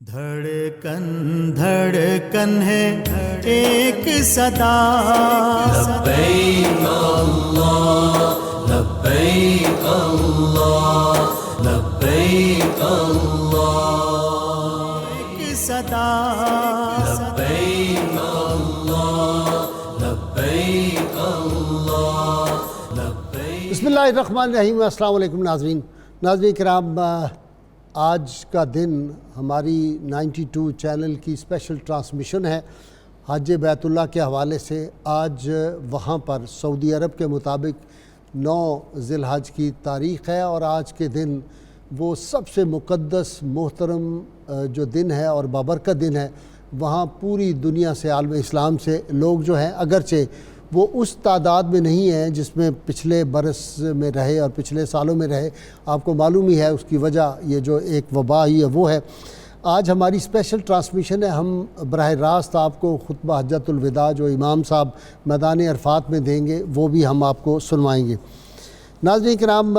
دھڑکن دھڑکن ہے ایک صدا، لبیک اللہ لبیک اللہ لبیک اللہ، ایک صدا لبیک اللہ لبیک اللہ لبیک۔ بسم اللہ الرحمن الرحیم۔ السلام علیکم ناظرین کرام، آج کا دن ہماری 92 چینل کی اسپیشل ٹرانسمیشن ہے حج بیت اللہ کے حوالے سے۔ آج وہاں پر سعودی عرب کے مطابق 9 ذی الحج کی تاریخ ہے، اور آج کے دن وہ سب سے مقدس محترم جو دن ہے اور بابرکت دن ہے۔ وہاں پوری دنیا سے، عالم اسلام سے لوگ جو ہیں، اگرچہ وہ اس تعداد میں نہیں ہیں جس میں پچھلے برس میں رہے اور پچھلے سالوں میں رہے، آپ کو معلوم ہی ہے اس کی وجہ یہ جو ایک وبا ہی ہے وہ ہے۔ آج ہماری اسپیشل ٹرانسمیشن ہے، ہم براہ راست آپ کو خطبہ حجۃ الوداع جو امام صاحب میدان عرفات میں دیں گے وہ بھی ہم آپ کو سنوائیں گے۔ ناظرین کرام،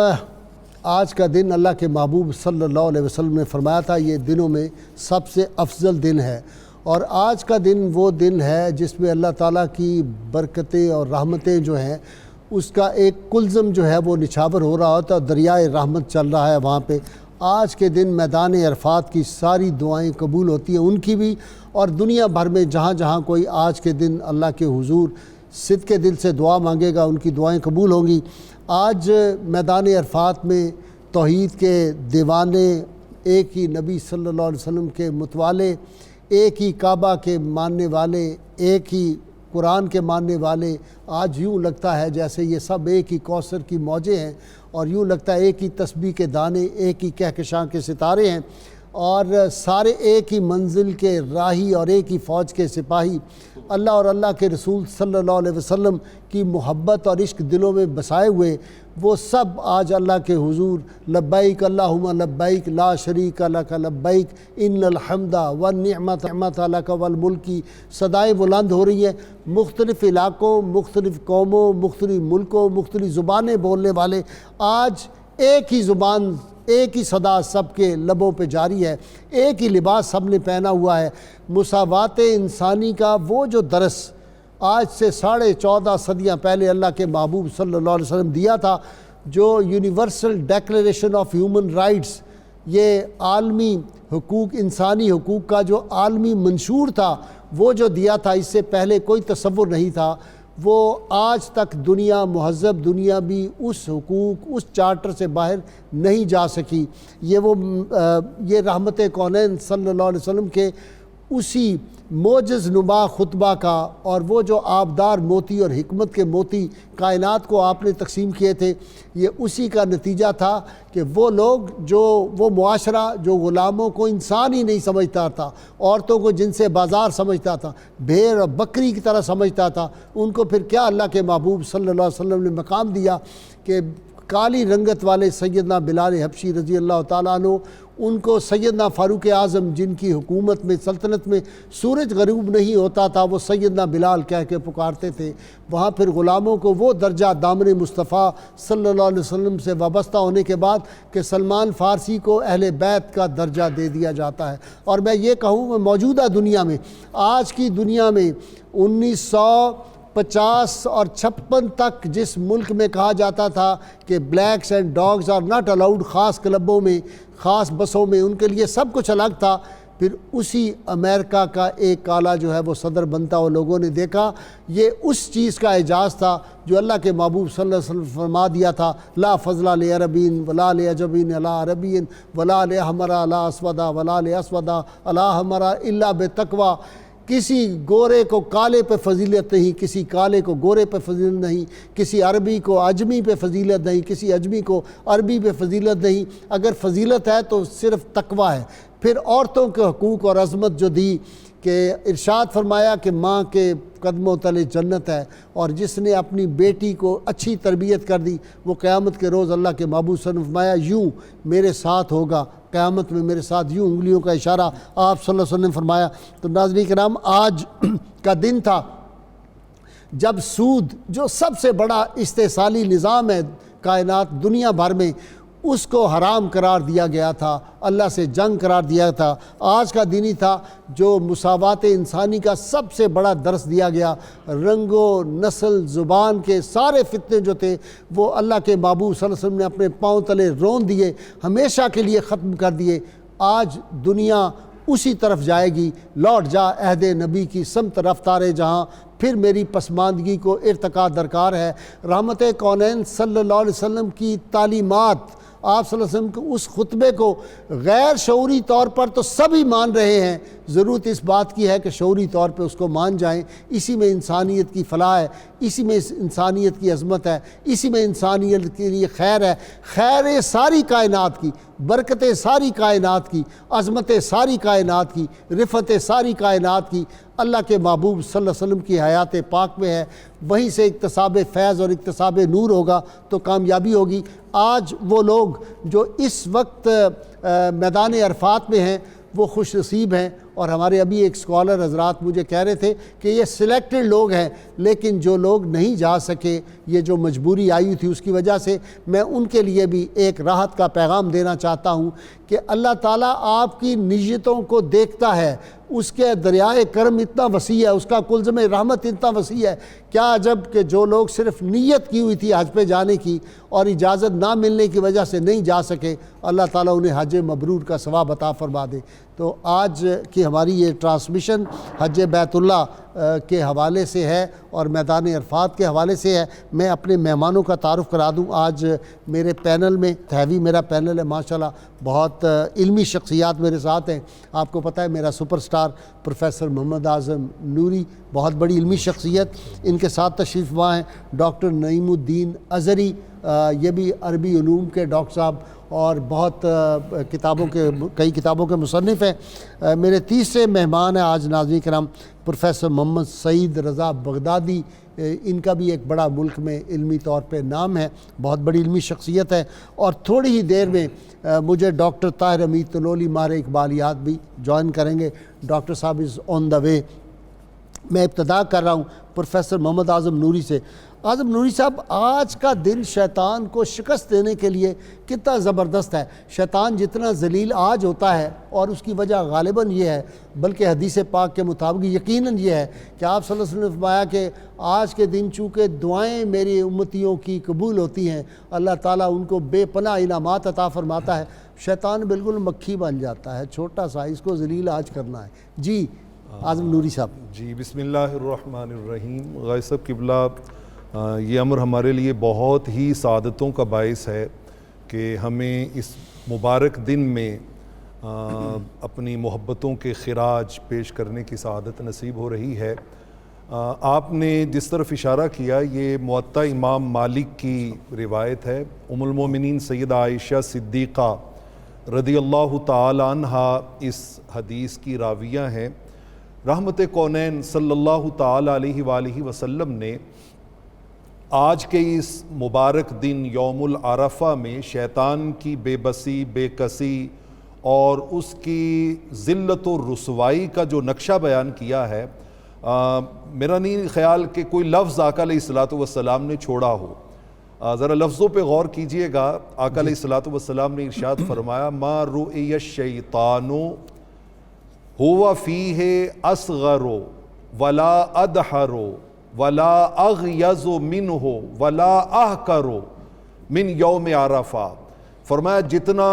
آج کا دن اللہ کے محبوب صلی اللہ علیہ وسلم نے فرمایا تھا یہ دنوں میں سب سے افضل دن ہے، اور آج کا دن وہ دن ہے جس میں اللہ تعالیٰ کی برکتیں اور رحمتیں جو ہیں اس کا ایک کلزم جو ہے وہ نچھاور ہو رہا ہوتا ہے، دریائے رحمت چل رہا ہے وہاں پہ۔ آج کے دن میدان عرفات کی ساری دعائیں قبول ہوتی ہیں، ان کی بھی، اور دنیا بھر میں جہاں جہاں کوئی آج کے دن اللہ کے حضور صدق کے دل سے دعا مانگے گا ان کی دعائیں قبول ہوں گی۔ آج میدان عرفات میں توحید کے دیوانے، ایک ہی نبی صلی اللہ علیہ وسلم کے متوالے، ایک ہی کعبہ کے ماننے والے، ایک ہی قرآن کے ماننے والے، آج یوں لگتا ہے جیسے یہ سب ایک ہی کوثر کی موجیں ہیں، اور یوں لگتا ہے ایک ہی تسبیح کے دانے، ایک ہی کہکشاں کے ستارے ہیں، اور سارے ایک ہی منزل کے راہی اور ایک ہی فوج کے سپاہی۔ اللہ اور اللہ کے رسول صلی اللہ علیہ وسلم کی محبت اور عشق دلوں میں بسائے ہوئے وہ سب آج اللہ کے حضور لبیک اللہم لبیک لا شریک لک لبیک ان الحمد والنعمت لک والملک کی صدائیں بلند ہو رہی ہیں۔ مختلف علاقوں، مختلف قوموں، مختلف ملکوں، مختلف زبانیں بولنے والے آج ایک ہی زبان، ایک ہی صدا سب کے لبوں پہ جاری ہے، ایک ہی لباس سب نے پہنا ہوا ہے۔ مساوات انسانی کا وہ جو درس آج سے 14.5 صدیاں پہلے اللہ کے محبوب صلی اللہ علیہ وسلم دیا تھا، جو universal declaration of human rights, یہ عالمی حقوق، انسانی حقوق کا جو عالمی منشور تھا، وہ جو دیا تھا اس سے پہلے کوئی تصور نہیں تھا، وہ آج تک دنیا، مہذب دنیا بھی اس حقوق، اس چارٹر سے باہر نہیں جا سکی۔ یہ رحمت کونین صلی اللہ علیہ وسلم کے اسی معجز نما خطبہ کا، اور وہ جو آبدار موتی اور حکمت کے موتی کائنات کو آپ نے تقسیم کیے تھے، یہ اسی کا نتیجہ تھا کہ وہ لوگ وہ معاشرہ جو غلاموں کو انسان ہی نہیں سمجھتا تھا، عورتوں کو جن سے بازار سمجھتا تھا، بھیڑ اور بکری کی طرح سمجھتا تھا، ان کو پھر کیا اللہ کے محبوب صلی اللہ علیہ وسلم نے مقام دیا کہ کالی رنگت والے سیدنا بلال حبشی رضی اللہ تعالیٰ عنہ، ان کو سیدنا فاروق اعظم جن کی حکومت میں، سلطنت میں سورج غروب نہیں ہوتا تھا، وہ سیدنا بلال کہہ کے پکارتے تھے۔ وہاں پھر غلاموں کو وہ درجہ دامن مصطفیٰ صلی اللہ علیہ وسلم سے وابستہ ہونے کے بعد کہ سلمان فارسی کو اہل بیت کا درجہ دے دیا جاتا ہے۔ اور میں یہ کہوں کہ موجودہ دنیا میں، آج کی دنیا میں 1950 اور 56 تک جس ملک میں کہا جاتا تھا کہ blacks and dogs are not allowed, خاص کلبوں میں، خاص بسوں میں، ان کے لیے سب کچھ الگ تھا، پھر اسی امریکہ کا ایک کالا جو ہے وہ صدر بنتا ہوا لوگوں نے دیکھا۔ یہ اس چیز کا اعجاز تھا جو اللہ کے محبوب صلی اللہ علیہ وسلم فرما دیا تھا، لا فضل لعربین ولا لعجمین علی عربین ولا لأحمر علی اسود ولا لأسود علی احمر الا بتقوی۔ کسی گورے کو کالے پہ فضیلت نہیں، کسی کالے کو گورے پہ فضیلت نہیں، کسی عربی کو اجمی پہ فضیلت نہیں، کسی اجمی کو عربی پہ فضیلت نہیں۔ اگر فضیلت ہے تو صرف تقوی ہے۔ پھر عورتوں کے حقوق اور عظمت جو دی کہ ارشاد فرمایا کہ ماں کے قدموں تلے جنت ہے، اور جس نے اپنی بیٹی کو اچھی تربیت کر دی وہ قیامت کے روز اللہ کے محبوب صلی اللہ علیہ وسلم فرمایا یوں میرے ساتھ ہوگا، قیامت میں میرے ساتھ، یوں انگلیوں کا اشارہ آپ صلی اللہ علیہ وسلم نے فرمایا۔ تو ناظرین کرام، آج کا دن تھا جب سود جو سب سے بڑا استحصالی نظام ہے کائنات دنیا بھر میں، اس کو حرام قرار دیا گیا تھا، اللہ سے جنگ قرار دیا تھا۔ آج کا دن ہی تھا جو مساوات انسانی کا سب سے بڑا درس دیا گیا۔ رنگ و نسل زبان کے سارے فتنے جو تھے وہ اللہ کے محبوب صلی اللہ علیہ وسلم نے اپنے پاؤں تلے رون دیے، ہمیشہ کے لیے ختم کر دیے۔ آج دنیا اسی طرف جائے گی، لوٹ جا عہد نبی کی سمت رفتار جہاں، پھر میری پسماندگی کو ارتقا درکار ہے۔ رحمت کونین صلی اللہ علیہ وسلم کی تعلیمات، آپ صلی اللہ علیہ وسلم کے اس خطبے کو غیر شعوری طور پر تو سبھی مان رہے ہیں، ضرورت اس بات کی ہے کہ شعوری طور پہ اس کو مان جائیں۔ اسی میں انسانیت کی فلاح ہے، اسی میں انسانیت کی عظمت ہے، اسی میں انسانیت کے لیے خیر ہے، خیر ساری کائنات کی، برکت ساری کائنات کی، عظمت ساری کائنات کی، رفعت ساری کائنات کی اللہ کے محبوب صلی اللہ علیہ وسلم کی حیات پاک میں ہے۔ وہیں سے اکتساب فیض اور اکتساب نور ہوگا تو کامیابی ہوگی۔ آج وہ لوگ جو اس وقت میدان عرفات میں ہیں وہ خوش نصیب ہیں، اور ہمارے ابھی ایک اسکالر حضرات مجھے کہہ رہے تھے کہ یہ سلیکٹڈ لوگ ہیں، لیکن جو لوگ نہیں جا سکے، یہ جو مجبوری آئی تھی اس کی وجہ سے، میں ان کے لیے بھی ایک راحت کا پیغام دینا چاہتا ہوں کہ اللہ تعالیٰ آپ کی نیتوں کو دیکھتا ہے، اس کے دریائے کرم اتنا وسیع ہے، اس کا کلزم رحمت اتنا وسیع ہے۔ کیا عجب کہ جو لوگ صرف نیت کی ہوئی تھی حج پہ جانے کی اور اجازت نہ ملنے کی وجہ سے نہیں جا سکے، اللہ تعالیٰ انہیں حج مبرور کا ثواب عطا فرما دے۔ تو آج کی ہماری یہ ٹرانسمیشن حج بیت اللہ کے حوالے سے ہے اور میدان عرفات کے حوالے سے ہے۔ میں اپنے مہمانوں کا تعارف کرا دوں۔ آج میرے پینل میں ہیوی میرا پینل ہے ماشاءاللہ، بہت علمی شخصیات میرے ساتھ ہیں۔ آپ کو پتہ ہے میرا super star professor Muhammad Azam نوری، بہت بڑی علمی شخصیت، ان کے ساتھ تشریف فرما ہیں ڈاکٹر نعیم الدین ازہری، یہ بھی عربی علوم کے ڈاکٹر صاحب اور بہت کئی کتابوں کے مصنف ہیں۔ میرے تیسرے مہمان ہیں آج ناظرین کرام پروفیسر محمد سعید رضا بغدادی، ان کا بھی ایک بڑا ملک میں علمی طور پہ نام ہے، بہت بڑی علمی شخصیت ہے۔ اور تھوڑی ہی دیر میں مجھے ڈاکٹر طاہر حمید تنولی ماہر اقبالیات بھی جوائن کریں گے۔ ڈاکٹر صاحب از آن دا وے۔ میں ابتدا کر رہا ہوں پروفیسر محمد اعظم نوری سے۔ اعظم نوری صاحب، آج کا دن شیطان کو شکست دینے کے لیے کتنا زبردست ہے۔ شیطان جتنا ذلیل آج ہوتا ہے، اور اس کی وجہ غالباً یہ ہے، بلکہ حدیث پاک کے مطابق یقیناً یہ ہے کہ آپ صلی اللہ علیہ وسلم نے فرمایا کہ آج کے دن چونکہ دعائیں میری امتیوں کی قبول ہوتی ہیں، اللہ تعالیٰ ان کو بے پناہ انعامات عطا فرماتا ہے۔ شیطان بالکل مکھی بن جاتا ہے، چھوٹا سا، اس کو ذلیل آج کرنا ہے۔ جی اعظم نوری صاحب۔ جی بسم اللہ الرحمن الرحیم۔ غازی صاحب قبلہ، یہ امر ہمارے لیے بہت ہی سعادتوں کا باعث ہے کہ ہمیں اس مبارک دن میں اپنی محبتوں کے خراج پیش کرنے کی سعادت نصیب ہو رہی ہے۔ آپ نے جس طرف اشارہ کیا، یہ موطا امام مالک کی روایت ہے۔ ام المومنین سیدہ عائشہ صدیقہ رضی اللہ تعالی عنہا اس حدیث کی راویہ ہیں۔ رحمت کونین صلی اللہ تعالی علیہ وآلہ وسلم نے آج کے اس مبارک دن یوم العرفہ میں شیطان کی بے بسی، بے کسی اور اس کی ذلت و رسوائی کا جو نقشہ بیان کیا ہے، میرا نہیں خیال کہ کوئی لفظ آقا علیہ الصلوۃ والسلام نے چھوڑا ہو۔ ذرا لفظوں پہ غور کیجئے گا۔ آقا علیہ الصلوۃ والسلام نے ارشاد فرمایا، ما رؤی الشیطان ہوا فیہ اصغر ولا ادحر ولا اغیظ منہ ولا احقر من یوم عرفہ۔ فرمایا جتنا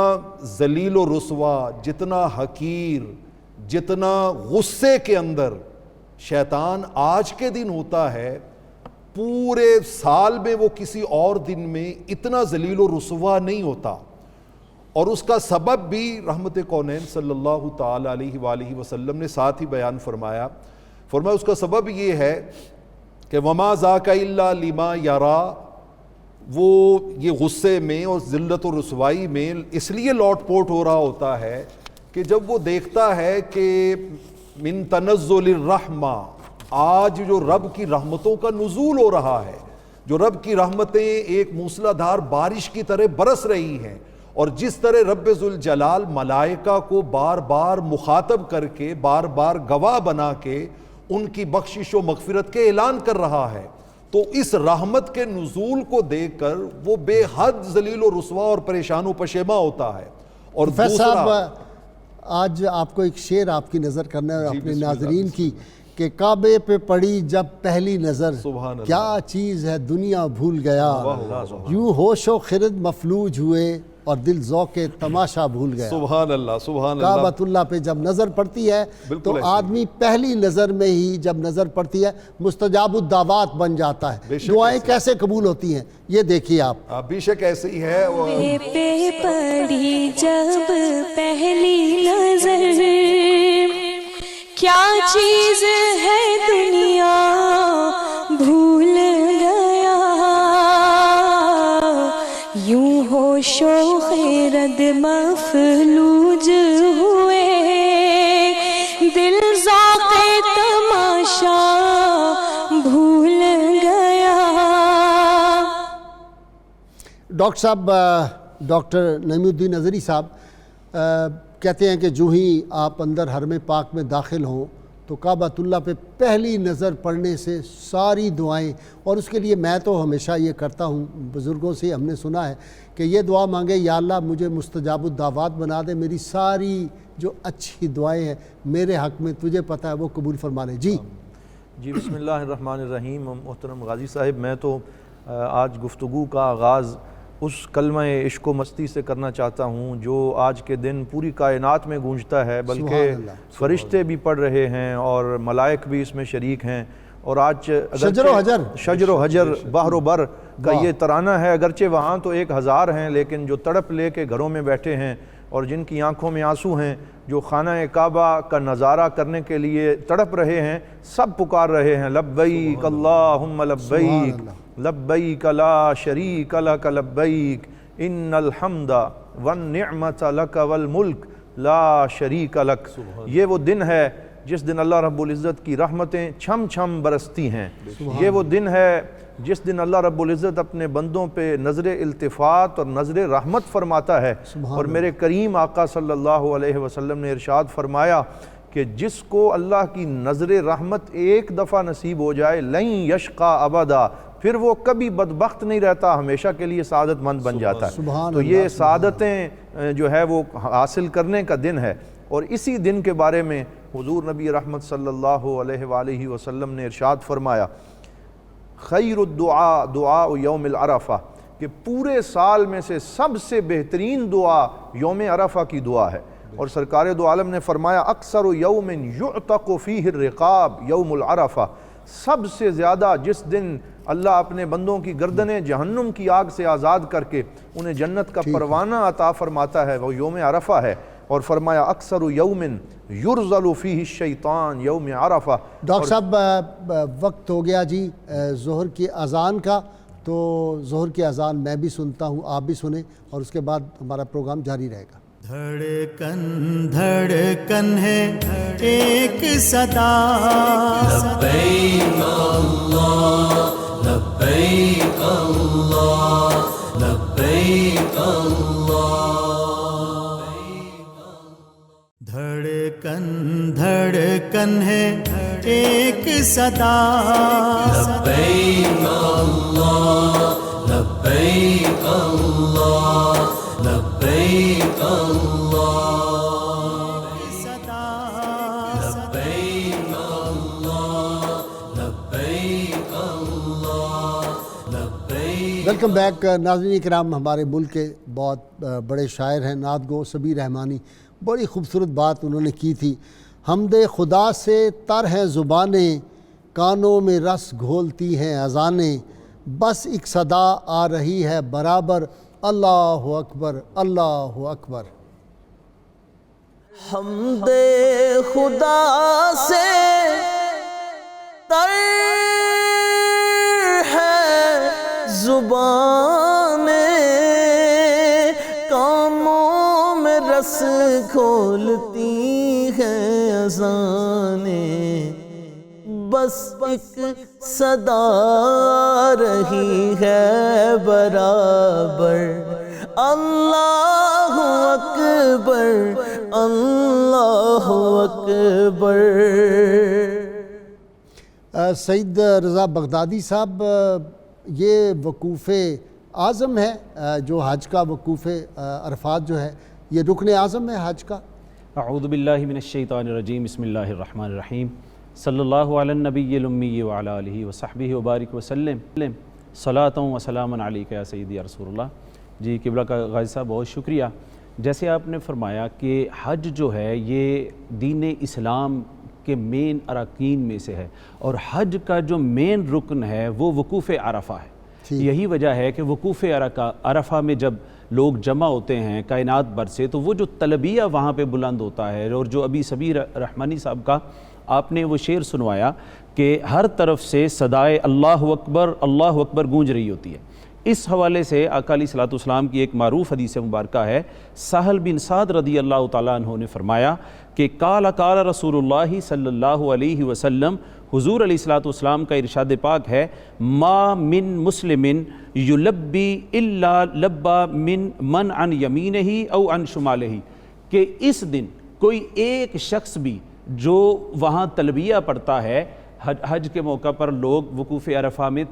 ذلیل و رسوا، جتنا حقیر، جتنا غصے کے اندر شیطان آج کے دن ہوتا ہے، پورے سال میں وہ کسی اور دن میں اتنا ذلیل و رسوا نہیں ہوتا۔ اور اس کا سبب بھی رحمت کونین صلی اللہ تعالی علیہ وآلہ وسلم نے ساتھ ہی بیان فرمایا۔ فرمایا اس کا سبب یہ ہے کہ وما ذاک الا لما یرا، وہ یہ غصے میں اور ذلت و رسوائی میں اس لیے لوٹ پوٹ ہو رہا ہوتا ہے کہ جب وہ دیکھتا ہے کہ من تنزل الرحمہ، آج جو رب کی رحمتوں کا نزول ہو رہا ہے، جو رب کی رحمتیں ایک موسلا دھار بارش کی طرح برس رہی ہیں، اور جس طرح رب ذوالجلال ملائکہ کو بار بار مخاطب کر کے، بار بار گواہ بنا کے ان کی بخشش و مغفرت کے اعلان کر رہا ہے، تو اس رحمت کے نزول کو دیکھ کر وہ بے حد ذلیل و رسوا اور پریشان و پشیماں ہوتا ہے. اور پروفیسر صاحب دوسرا آج آپ کو ایک شعر آپ کی نظر کرنا ہے اپنے ناظرین کی کہ کعبے پہ پڑی جب پہلی نظر کیا چیز ہے دنیا بھول گیا، یوں ہوش و خرد مفلوج ہوئے اور دل ذوق تماشا بھول گیا. سبحان اللہ سبحان اللہ. کعبۃ اللہ پہ جب نظر پڑتی ہے تو آدمی پہلی نظر میں ہی جب نظر پڑتی ہے مستجاب الدعوات بن جاتا ہے. دعائیں کیسے قبول ہوتی ہیں یہ دیکھیے آپ. بے شک ایسے ہی ہے. پہ پڑی جب پہلی نظر کیا چیز ہے دنیا بھول گیا، یوں ہوش و خرد مفلوج ہوئے دل ذوق تماشا بھول گیا. ڈاکٹر صاحب ڈاکٹر نعیم الدین اظہری صاحب کہتے ہیں کہ جو ہی آپ اندر حرم پاک میں داخل ہوں تو کعبۃ اللہ پہ پہلی نظر پڑنے سے ساری دعائیں، اور اس کے لیے میں تو ہمیشہ یہ کرتا ہوں، بزرگوں سے ہم نے سنا ہے کہ یہ دعا مانگے یا اللہ مجھے مستجاب الدعوات بنا دے، میری ساری جو اچھی دعائیں ہیں میرے حق میں تجھے پتہ ہے وہ قبول فرما لے. جی بسم اللہ الرحمن الرحیم. محترم غازی صاحب میں تو آج گفتگو کا آغاز اس کلمہ عشق و مستی سے کرنا چاہتا ہوں جو آج کے دن پوری کائنات میں گونجتا ہے، بلکہ فرشتے بھی پڑھ رہے ہیں اور ملائک بھی اس میں شریک ہیں. اور آج شجر و حجر بحر و بر کا یہ ترانہ ہے، اگرچہ وہاں تو 1000 ہیں لیکن جو تڑپ لے کے گھروں میں بیٹھے ہیں اور جن کی آنکھوں میں آنسو ہیں، جو خانہ کعبہ کا نظارہ کرنے کے لیے تڑپ رہے ہیں، سب پکار رہے ہیں لبیک اللہم لبیک لبیک لا شریک لک لبیک ان الحمد والنعمت لک والملک لا شریک لک. یہ وہ دن ہے جس دن اللہ رب العزت کی رحمتیں چھم چھم برستی ہیں. یہ وہ دن ہے جس دن اللہ رب العزت اپنے بندوں پہ نظر التفات اور نظر رحمت فرماتا ہے. اور میرے کریم آقا صلی اللہ علیہ وسلم نے ارشاد فرمایا کہ جس کو اللہ کی نظر رحمت ایک دفعہ نصیب ہو جائے لن یشقا ابدا، پھر وہ کبھی بدبخت نہیں رہتا، ہمیشہ کے لیے سعادت مند بن جاتا ہے. تو یہ سعادتیں جو ہے وہ حاصل کرنے کا دن ہے. اور اسی دن کے بارے میں حضور نبی رحمت صلی اللہ علیہ وآلہ وسلم نے ارشاد فرمایا خیر الدعاء دعاء یوم العرفہ، کہ پورے سال میں سے سب سے بہترین دعا یوم عرفہ کی دعا ہے. اور سرکار دو عالم نے فرمایا اکثر یوم یعتق فیہ الرقاب یوم العرفہ، سب سے زیادہ جس دن اللہ اپنے بندوں کی گردنیں جہنم کی آگ سے آزاد کر کے انہیں جنت کا پروانہ عطا فرماتا ہے وہ یوم عرفہ ہے. اور فرمایا اکثر یوم یرزل فیہ الشیطان یوم عرفہ. ڈاکٹر صاحب وقت ہو گیا جی ظہر کی اذان کا، تو ظہر کی اذان میں بھی سنتا ہوں، آپ بھی سنیں اور اس کے بعد ہمارا پروگرام جاری رہے گا. دھڑکن دھڑکن ہے ایک صدا لبیک اللہ لبیک اللہ لبیک اللہ. دھڑکن دھڑکن ہے ایک صدا لبیک اللہ لبیک اللہ لبیک اللہ صدا لبیک اللہ لبیک اللہ لبیک. ویلکم بیک ناظرین کرام. ہمارے ملک کے بہت بڑے شاعر ہیں نعت گو سبیر رحمانی، بڑی خوبصورت بات انہوں نے کی تھی. حمد خدا سے تر ہیں زبانیں، کانوں میں رس گھولتی ہیں اذانیں، بس ایک صدا آ رہی ہے برابر اللہ اکبر اللہ اکبر. حمد خدا سے تر ہے زبانیں، کاموں میں رس کھولتی ہیں اذانیں، بس ایک صدا رہی ہے برابر اللہ اکبر اللہ اکبر. سعید رضا بغدادی صاحب، یہ وقوف اعظم ہے جو حج کا، وقوف عرفات جو ہے یہ رکن اعظم ہے حج کا؟ اعوذ باللہ من الشیطان الرجیم، بسم اللہ الرحمن الرحیم، صلی اللہ علی النبی الامی وعلی آلہ وصحبہ وبارک وسلم، صلاۃ و سلام علیک یا سیدی یا رسول اللہ۔ جی قبلہ کا غازی صاحب بہت شکریہ۔ جیسے آپ نے فرمایا کہ حج جو ہے یہ دین اسلام کے مین اراکین میں سے ہے، اور حج کا جو مین رکن ہے وہ وقوف عرفہ ہے۔ یہی وجہ ہے کہ وقوف عرفہ میں جب لوگ جمع ہوتے ہیں کائنات بھر سے، تو وہ جو تلبیہ وہاں پہ بلند ہوتا ہے، اور جو ابھی سبیر رحمانی صاحب کا آپ نے وہ شعر سنوایا کہ ہر طرف سے صدائے اللہ اکبر گونج رہی ہوتی ہے، اس حوالے سے آقا علیہ الصلوۃ والسلام کی ایک معروف حدیث مبارکہ ہے۔ سہل بن سعد رضی اللہ تعالیٰ عنہ نے فرمایا کہ قال رسول اللہ صلی اللہ علیہ وسلم، حضور علیہ الصلوۃ والسلام کا ارشاد پاک ہے، ما من مسلم یلبی الا لبا من عن یمینہ او عن شمالہ، کہ اس دن کوئی ایک شخص بھی جو وہاں تلبیہ پڑھتا ہے، حج کے موقع پر لوگ وقوف عرفہ میں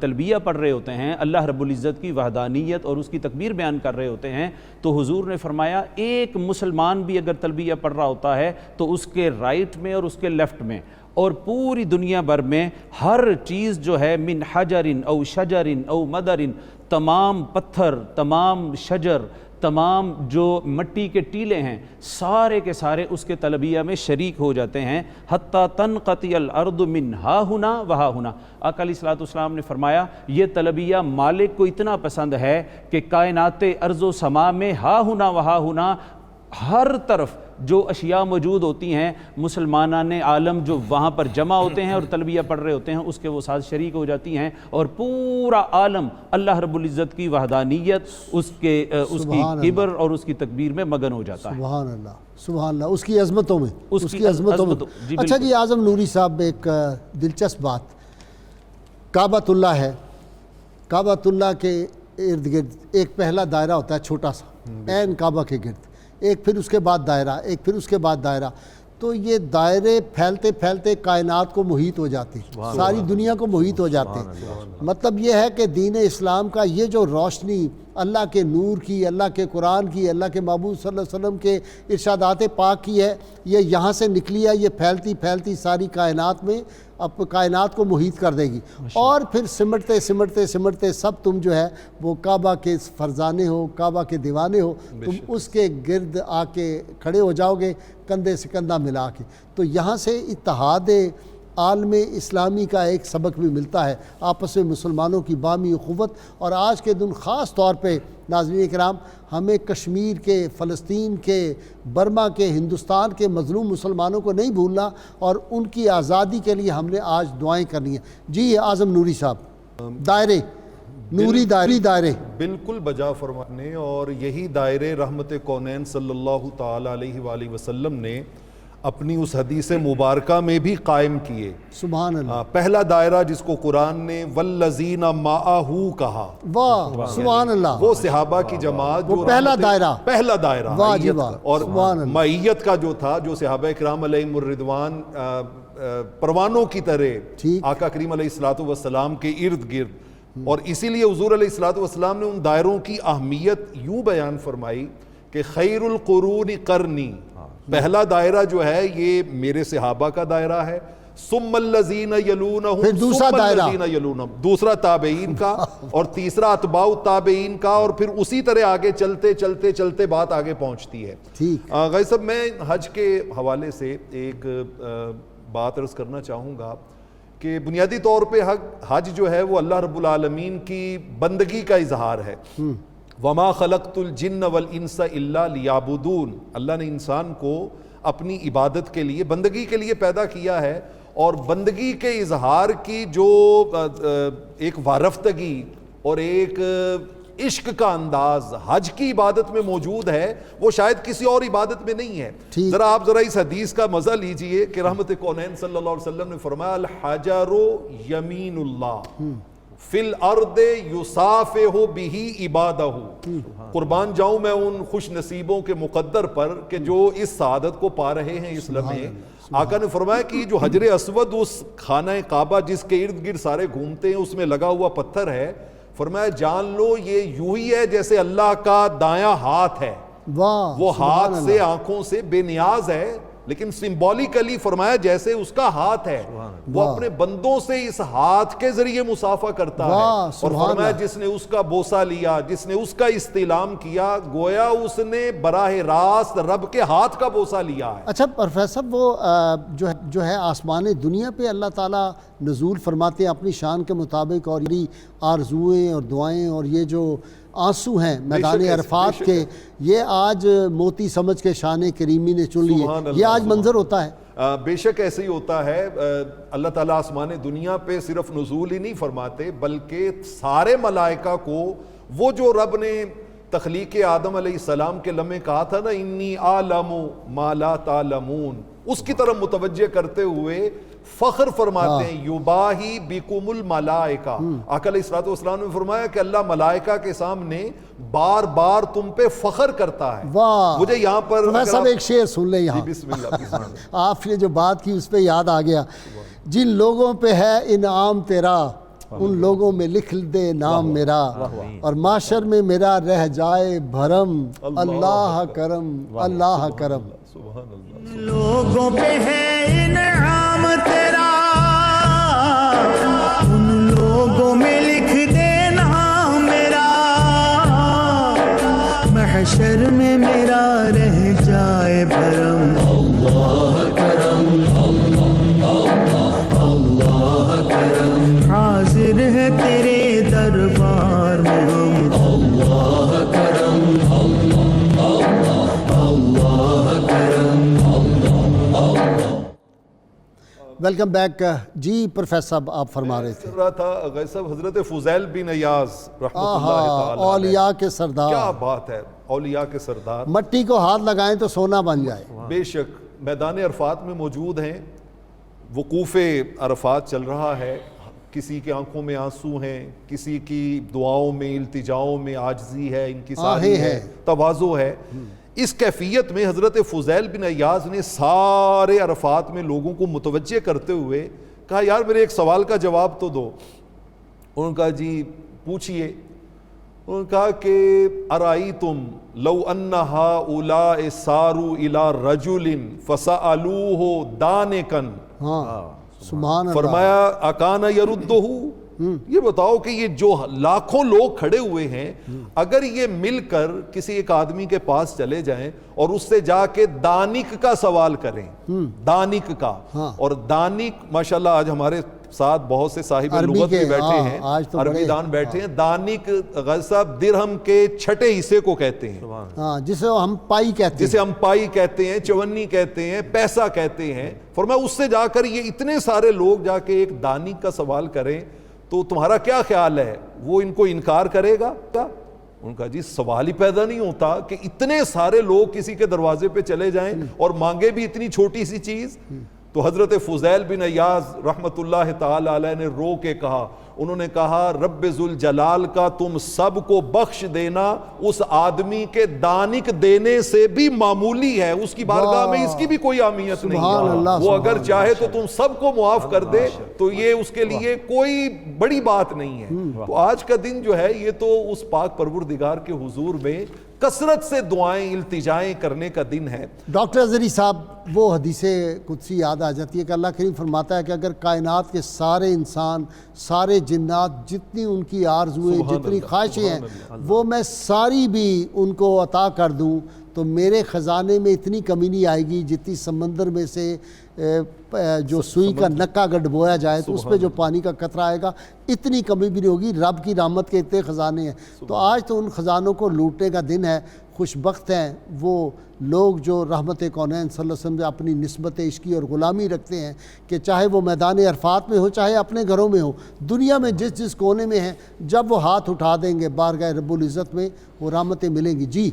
تلبیہ پڑھ رہے ہوتے ہیں، اللہ رب العزت کی وحدانیت اور اس کی تکبیر بیان کر رہے ہوتے ہیں، تو حضور نے فرمایا ایک مسلمان بھی اگر تلبیہ پڑھ رہا ہوتا ہے تو اس کے رائٹ میں اور اس کے لیفٹ میں اور پوری دنیا بھر میں ہر چیز جو ہے من حجر او شجر او مدر، تمام پتھر، تمام شجر، تمام جو مٹی کے ٹیلے ہیں، سارے کے سارے اس کے تلبیہ میں شریک ہو جاتے ہیں، حتی تنقطع الارض من ہا ہنا وہا ہنا۔ آقا علیہ الصلوۃ والسلام نے فرمایا یہ تلبیہ مالک کو اتنا پسند ہے کہ کائنات ارض و سما میں ہا ہنا وہا ہنا ہر طرف جو اشیاء موجود ہوتی ہیں، مسلمانان عالم جو وہاں پر جمع ہوتے ہیں اور تلبیہ پڑھ رہے ہوتے ہیں، اس کے وہ ساتھ شریک ہو جاتی ہیں، اور پورا عالم اللہ رب العزت کی وحدانیت، اس کی کبر اور اس کی تکبیر میں مگن ہو جاتا ہے۔ سبحان اللہ، سبحان اللہ، اس کی عظمتوں میں، اس کی عظمتوں میں۔ اچھا جی اعظم نوری صاحب، ایک دلچسپ بات، کعبۃ اللہ ہے، کعبۃ اللہ کے ارد گرد ایک پہلا دائرہ ہوتا ہے چھوٹا سا، عین کعبہ کے گرد، ایک پھر اس کے بعد دائرہ، ایک پھر اس کے بعد دائرہ، تو یہ دائرے پھیلتے پھیلتے کائنات کو محیط ہو جاتی، ساری دنیا کو محیط ہو جاتے ہیں۔ مطلب یہ ہے کہ دین اسلام کا یہ جو روشنی اللہ کے نور کی، اللہ کے قرآن کی، اللہ کے محبوب صلی اللہ علیہ وسلم کے ارشادات پاک کی ہے، یہ یہاں سے نکلی ہے، یہ پھیلتی پھیلتی ساری کائنات میں اب کائنات کو محیط کر دے گی، اور پھر سمٹتے سمٹتے سمٹتے سب تم جو ہے وہ کعبہ کے فرزانے ہو، کعبہ کے دیوانے ہو، تم اس کے گرد آ کے کھڑے ہو جاؤ گے کندھے سے کندھا ملا کے۔ تو یہاں سے اتحاد عالم اسلامی کا ایک سبق بھی ملتا ہے، آپس میں مسلمانوں کی باہمی اخوت، اور آج کے دن خاص طور پہ ناظرین کرام ہمیں کشمیر کے، فلسطین کے، برما کے، ہندوستان کے مظلوم مسلمانوں کو نہیں بھولنا، اور ان کی آزادی کے لیے ہم نے آج دعائیں کرنی ہیں۔ جی اعظم نوری صاحب، دائرے، نوری دائرے بالکل بجا فرمانے، اور یہی دائرے رحمت کونین صلی اللہ تعالی علیہ وآلہ وسلم نے اپنی اس حدیث مبارکہ میں بھی قائم کیے۔ سبحان اللہ۔ پہلا دائرہ جس کو قرآن نے والذین معہ کہا، واہ سبحان اللہ، وہ صحابہ کی جماعت، جو پہلا دائرہ، واہ جی واہ، اور سبحان اللہ، معیت کا جو تھا، جو صحابہ کرام علیہم الرضوان پروانوں کی طرح آقا کریم علیہ الصلوۃ والسلام کے ارد گرد، اور اسی لیے حضور علیہ الصلوۃ والسلام نے ان دائروں کی اہمیت یوں بیان فرمائی کہ خیر القرون قرنی، پہلا دائرہ جو ہے یہ میرے صحابہ کا دائرہ ہے، ثم الذین یلونہم، پھر دوسرا دائرہ، دوسرا تابعین کا، اور تیسرا اتباع التابعین کا، اور پھر اسی طرح آگے چلتے چلتے چلتے بات آگے پہنچتی ہے۔ غازی صاحب، میں حج کے حوالے سے ایک بات عرض کرنا چاہوں گا کہ بنیادی طور پہ حج جو ہے وہ اللہ رب العالمین کی بندگی کا اظہار ہے۔ وَمَا خَلَقْتُ الْجِنَّ وَالْإِنسَ إِلَّا لِيَعْبُدُونَ، اللہ نے انسان کو اپنی عبادت کے لیے، بندگی کے لیے پیدا کیا ہے، اور بندگی کے اظہار کی جو ایک وارفتگی اور ایک عشق کا انداز حج کی عبادت میں موجود ہے، وہ شاید کسی اور عبادت میں نہیں ہے۔ ذرا آپ اس حدیث کا مزہ لیجئے کہ رحمت کونین صلی اللہ علیہ وسلم نے فرمایا الحجر یمین اللہ، فی الارض یصافح بہ عبادہ، قربان جاؤں میں ان خوش نصیبوں کے مقدر پر کہ جو اس سعادت کو پا رہے ہیں اس لمحے۔ آقا نے فرمایا کہ جو حجر اسود اس خانہ کعبہ جس کے ارد گرد سارے گھومتے ہیں اس میں لگا ہوا پتھر ہے، فرمایا جان لو یہ یوں ہی ہے جیسے اللہ کا دایاں ہاتھ ہے، وہ ہاتھ سے آنکھوں سے بے نیاز ہے، لیکن سمبولیکلی فرمایا جیسے اس کا ہاتھ ہے، وہ اپنے بندوں سے اس ہاتھ کے ذریعے مصافحہ کرتا ہے، اور فرمایا جس نے اس کا بوسہ لیا، جس نے اس کا استعلام کیا، گویا اس نے براہ راست رب کے ہاتھ کا بوسہ لیا ہے۔ اچھا پروفیسر، وہ جو ہے آسمان دنیا پہ اللہ تعالیٰ نزول فرماتے ہیں اپنی شان کے مطابق، اور یہ آرزوئیں اور دعائیں اور یہ جو آنسو ہیں میدان عرفات کے، یہ آج موتی سمجھ کے شان کریمی نے چن لیے، یہ آج منظر ہوتا ہے؟ بے شک ایسے ہی ہوتا ہے۔ اللہ تعالیٰ آسمان دنیا پہ صرف نزول ہی نہیں فرماتے بلکہ سارے ملائکہ کو وہ جو رب نے تخلیق آدم علیہ السلام کے لمحے کہا تھا نا انی اعلم ما لا تعلمون، اس کی طرف متوجہ کرتے ہوئے فخر فرماتے ہیں یباہی بکم الملائکہ۔ آقا علیہ الصلوۃ والسلام نے فرمایا کہ اللہ ملائکہ کے سامنے بار بار تم پہ فخر کرتا ہے۔ مجھے یہاں پر میں سب ایک شعر سن لیں یہاں، بسم اللہ۔ آپ نے جو بات کی اس پہ یاد آ گیا، جن لوگوں پہ ہے انعام تیرا ان لوگوں میں لکھ دے نام میرا، اور معاشر میں میرا رہ جائے بھرم، اللہ کرم اللہ کرم۔ لوگوں پہ ہے انعام تیرا ان لوگوں میں لکھ دے نام میرا، محشر میں میرا رہ جائے بھرم، اللہ کرم اللہ کرم، حاضر ہے تیرے دربار میں ہم، اللہ کرم اللہ کرم۔ ویلکم بیک جی پروفیسر صاحب، آپ فرما رہے تھے رہا تھا غازی صاحب حضرت فضیل بن ایاز رحمۃ اللہ تعالی اولیاء کے سردار، کیا بات ہے، اولیاء کے سردار، مٹی کو ہاتھ لگائیں تو سونا بن جائے۔ بے شک میدان عرفات میں موجود ہیں، وقوف عرفات چل رہا ہے، کسی کی آنکھوں میں آنسو ہیں، کسی کی دعاؤں میں التجاؤں میں عاجزی ہے، انکساری ہے، تواضع ہے۔ اس کیفیت میں حضرت فضیل بن ایاز نے سارے عرفات میں لوگوں کو متوجہ کرتے ہوئے کہا یار میرے ایک سوال کا جواب تو دو۔ انہوں نے کہا جی پوچھئے۔ انہوں نے کہا کہ ارائیتم لو ان ہؤلاء ساروا الی رجل فسألوہ دانکا، سبحان اللہ، فرمایا اکان یردہ، یہ بتاؤ کہ یہ جو لاکھوں لوگ کھڑے ہوئے ہیں اگر یہ مل کر کسی ایک آدمی کے پاس چلے جائیں اور اس سے جا کے دانک کا سوال کریں، دانک کا، اور دانک ماشاءاللہ آج ہمارے ساتھ بہت سے صاحب لغت بھی بیٹھے ہیں، عربی دان بیٹھے ہیں، دانک غازی صاحب درہم کے چھٹے حصے کو کہتے ہیں، جسے ہم پائی کہتے ہیں، جسے ہم پائی کہتے ہیں، چونی کہتے ہیں، پیسہ کہتے ہیں۔ فرمایا اس سے جا کر یہ اتنے سارے لوگ جا کے ایک دانک کا سوال کریں تو تمہارا کیا خیال ہے، وہ ان کو انکار کرے گا؟ ان کا جی سوال ہی پیدا نہیں ہوتا کہ اتنے سارے لوگ کسی کے دروازے پہ چلے جائیں اور مانگے بھی اتنی چھوٹی سی چیز۔ تو حضرت فضیل بن ایاز رحمت اللہ تعالی علیہ نے رو کے کہا، انہوں نے کہا رب ذوالجلال کا تم سب کو بخش دینا اس آدمی کے دانک دینے سے بھی معمولی ہے، اس کی بارگاہ میں اس کی بھی کوئی اہمیت نہیں ہے، وہ اگر چاہے تو تم سب کو معاف کر دے تو یہ اس کے لیے کوئی بڑی بات نہیں ہے۔ تو آج کا دن جو ہے یہ تو اس پاک پروردگار کے حضور میں کثرت سے دعائیں التجائیں کرنے کا دن ہے۔ ڈاکٹر اظہری صاحب، وہ حدیث قدسی یاد آ جاتی ہے کہ اللہ کریم فرماتا ہے کہ اگر کائنات کے سارے انسان، سارے جنات، جتنی ان کی آرزویں، جتنی خواہشیں ہیں، وہ میں ساری بھی ان کو عطا کر دوں تو میرے خزانے میں اتنی کمی نہیں آئے گی جتنی سمندر میں سے جو سوئی کا نکا اگر ڈبویا جائے تو اس پہ جو پانی کا قطرہ آئے گا اتنی کمی بھی نہیں ہوگی۔ رب کی رحمت کے اتنے خزانے ہیں، تو آج تو ان خزانوں کو لوٹنے کا دن ہے۔ خوش بخت ہیں وہ لوگ جو رحمت کونین صلی اللہ علیہ وسلم سے اپنی نسبت عشقی اور غلامی رکھتے ہیں، کہ چاہے وہ میدان عرفات میں ہو چاہے اپنے گھروں میں ہو، دنیا میں جس جس کونے میں ہیں، جب وہ ہاتھ اٹھا دیں گے بارگاہ رب العزت میں وہ رحمتیں ملیں گی۔ جی